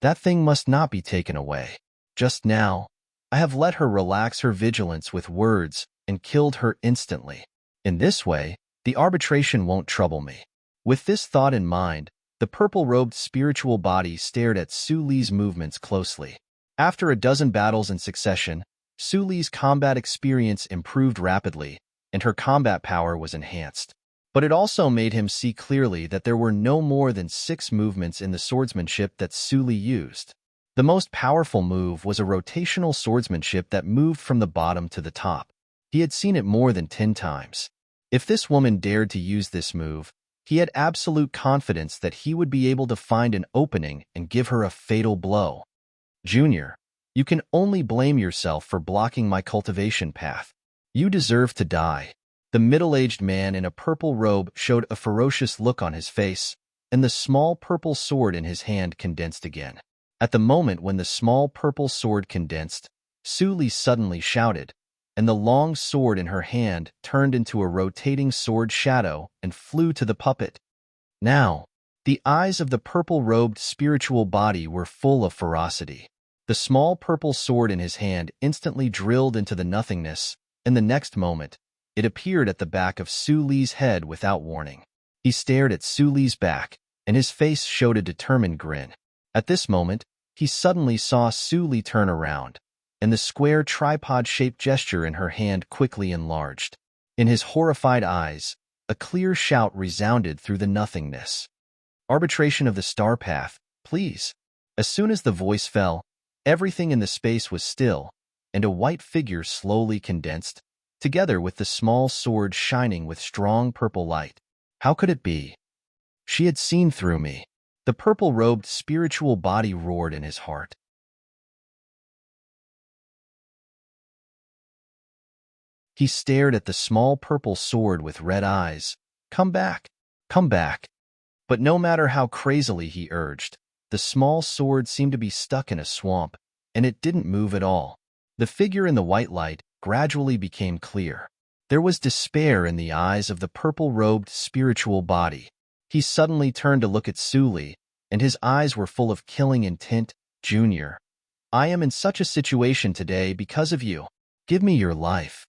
That thing must not be taken away. Just now, I have let her relax her vigilance with words and killed her instantly. In this way, the arbitration won't trouble me. With this thought in mind, the purple-robed spiritual body stared at Suli's movements closely. After a dozen battles in succession, Suli's combat experience improved rapidly, and her combat power was enhanced. But it also made him see clearly that there were no more than 6 movements in the swordsmanship that Suli used. The most powerful move was a rotational swordsmanship that moved from the bottom to the top. He had seen it more than 10 times. If this woman dared to use this move, he had absolute confidence that he would be able to find an opening and give her a fatal blow. "Junior, you can only blame yourself for blocking my cultivation path. You deserve to die." The middle-aged man in a purple robe showed a ferocious look on his face, and the small purple sword in his hand condensed again. At the moment when the small purple sword condensed, Suli suddenly shouted, and the long sword in her hand turned into a rotating sword shadow and flew to the puppet. "Now!" The eyes of the purple-robed spiritual body were full of ferocity. The small purple sword in his hand instantly drilled into the nothingness, and the next moment, it appeared at the back of Su Li's head without warning. He stared at Su Li's back, and his face showed a determined grin. At this moment, he suddenly saw Su Li turn around, and the square tripod-shaped gesture in her hand quickly enlarged. In his horrified eyes, a clear shout resounded through the nothingness. "Arbitration of the star path, please." As soon as the voice fell, everything in the space was still, and a white figure slowly condensed, together with the small sword shining with strong purple light. How could it be? She had seen through me. The purple-robed spiritual body roared in his heart. He stared at the small purple sword with red eyes. "Come back! Come back!" But no matter how crazily he urged, the small sword seemed to be stuck in a swamp, and it didn't move at all. The figure in the white light gradually became clear. There was despair in the eyes of the purple-robed spiritual body. He suddenly turned to look at Su Li, and his eyes were full of killing intent. "Junior, I am in such a situation today because of you. Give me your life."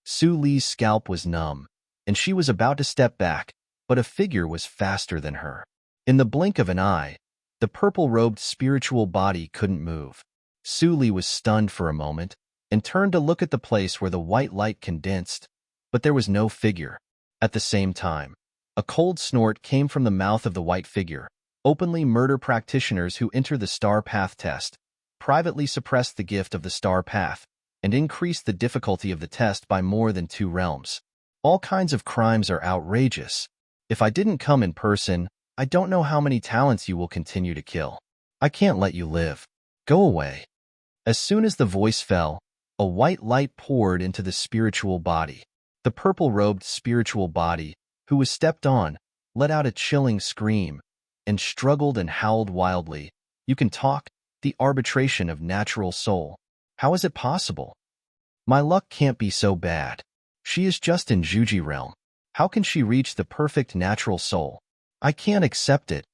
Su Li's scalp was numb, and she was about to step back, but a figure was faster than her. In the blink of an eye, the purple-robed spiritual body couldn't move. Su Li was stunned for a moment and turned to look at the place where the white light condensed, but there was no figure. At the same time, a cold snort came from the mouth of the white figure. Openly murder practitioners who enter the Star Path test privately suppress the gift of the Star Path and increase the difficulty of the test by more than 2 realms. All kinds of crimes are outrageous. If I didn't come in person, I don't know how many talents you will continue to kill. I can't let you live. Go away. As soon as the voice fell, a white light poured into the spiritual body. The purple-robed spiritual body, who was stepped on, let out a chilling scream and struggled and howled wildly. "You can talk? The arbitration of natural soul. How is it possible? My luck can't be so bad. She is just in Juji realm. How can she reach the perfect natural soul? I can't accept it."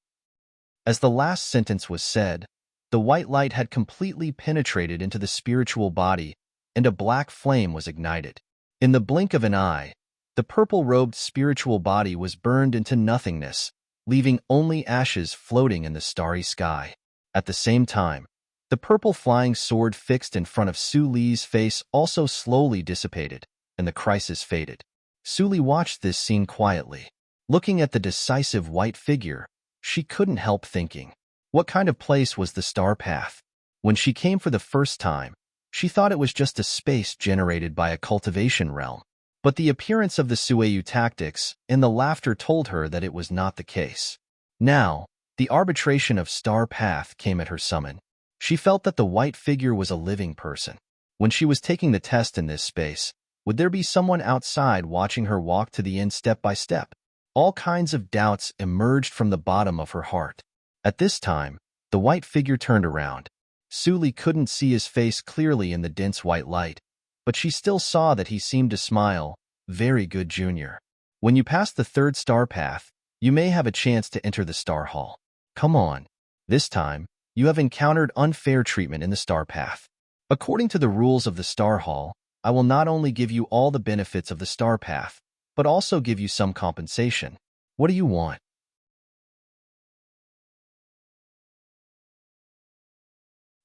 As the last sentence was said, the white light had completely penetrated into the spiritual body, and a black flame was ignited. In the blink of an eye, the purple-robed spiritual body was burned into nothingness, leaving only ashes floating in the starry sky. At the same time, the purple flying sword fixed in front of Su Li's face also slowly dissipated, and the crisis faded. Su Li watched this scene quietly. Looking at the decisive white figure, she couldn't help thinking, what kind of place was the Star Path? When she came for the first time, she thought it was just a space generated by a cultivation realm. But the appearance of the Sueyu tactics and the laughter told her that it was not the case. Now, the arbitration of Star Path came at her summon. She felt that the white figure was a living person. When she was taking the test in this space, would there be someone outside watching her walk to the end step by step? All kinds of doubts emerged from the bottom of her heart. At this time, the white figure turned around. Su Li couldn't see his face clearly in the dense white light, but she still saw that he seemed to smile. "Very good, Junior. When you pass the 3rd star path, you may have a chance to enter the Star Hall. Come on. This time, you have encountered unfair treatment in the Star Path. According to the rules of the Star Hall, I will not only give you all the benefits of the Star Path, but also give you some compensation. What do you want?"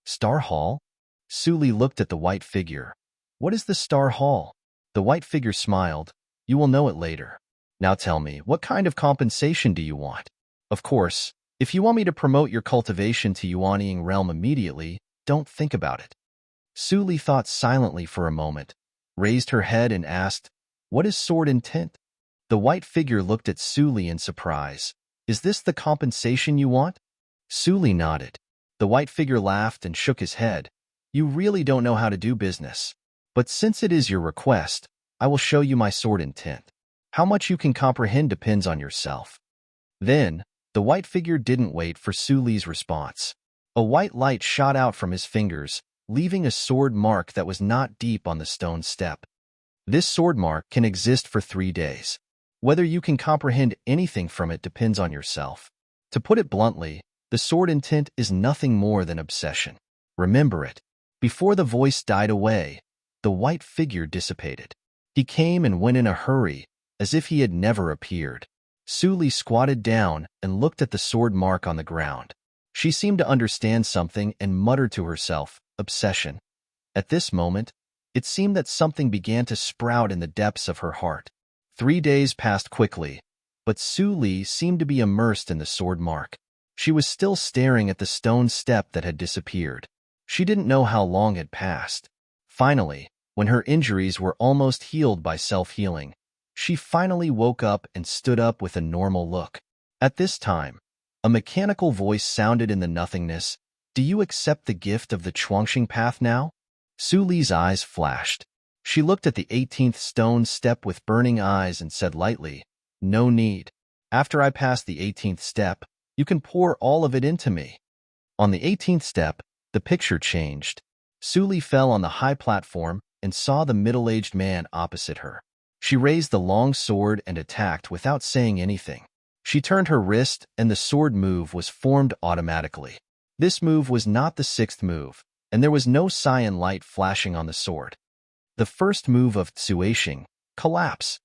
Star Hall? Su Li looked at the white figure. "What is the Star Hall?" The white figure smiled. "You will know it later. Now tell me, what kind of compensation do you want? Of course, if you want me to promote your cultivation to Yuanying realm immediately, don't think about it." Su Li thought silently for a moment, raised her head and asked, "What is sword intent?" The white figure looked at Su Li in surprise. "Is this the compensation you want?" Su Li nodded. The white figure laughed and shook his head. "You really don't know how to do business. But since it is your request, I will show you my sword intent. How much you can comprehend depends on yourself." Then, the white figure didn't wait for Su Li's response. A white light shot out from his fingers, leaving a sword mark that was not deep on the stone step. This sword mark can exist for 3 days. Whether you can comprehend anything from it depends on yourself. To put it bluntly, the sword intent is nothing more than obsession. Remember it. Before the voice died away, the white figure dissipated. He came and went in a hurry, as if he had never appeared. Suli squatted down and looked at the sword mark on the ground. She seemed to understand something and muttered to herself, obsession. At this moment, it seemed that something began to sprout in the depths of her heart. 3 days passed quickly, but Suli seemed to be immersed in the sword mark. She was still staring at the stone step that had disappeared. She didn't know how long had passed. Finally, when her injuries were almost healed by self-healing, she finally woke up and stood up with a normal look. At this time, a mechanical voice sounded in the nothingness. Do you accept the gift of the Chuangxing path now? Suli's eyes flashed. She looked at the 18th stone step with burning eyes and said lightly, no need. After I pass the 18th step, you can pour all of it into me. On the 18th step, the picture changed. Suli fell on the high platform and saw the middle-aged man opposite her. She raised the long sword and attacked without saying anything. She turned her wrist and the sword move was formed automatically. This move was not the 6th move, and there was no cyan light flashing on the sword. The first move of Tsuashing, collapse.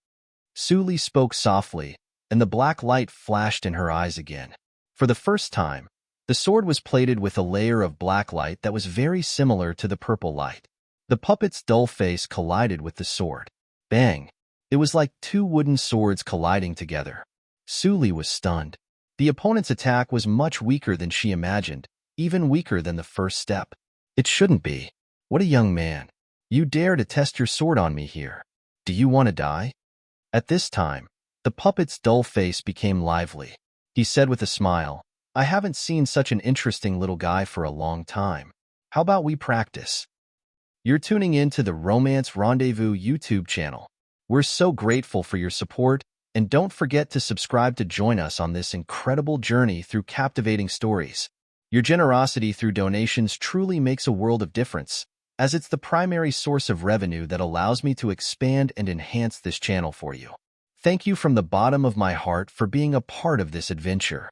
Suli spoke softly, and the black light flashed in her eyes again. For the first time, the sword was plated with a layer of black light that was very similar to the purple light. The puppet's dull face collided with the sword. Bang! It was like 2 wooden swords colliding together. Suli was stunned. The opponent's attack was much weaker than she imagined, even weaker than the first step. It shouldn't be. What a young man. You dare to test your sword on me here. Do you want to die? At this time, the puppet's dull face became lively. He said with a smile, I haven't seen such an interesting little guy for a long time. How about we practice? You're tuning in to the Romance Rendezvous YouTube channel. We're so grateful for your support, and don't forget to subscribe to join us on this incredible journey through captivating stories. Your generosity through donations truly makes a world of difference, as it's the primary source of revenue that allows me to expand and enhance this channel for you. Thank you from the bottom of my heart for being a part of this adventure.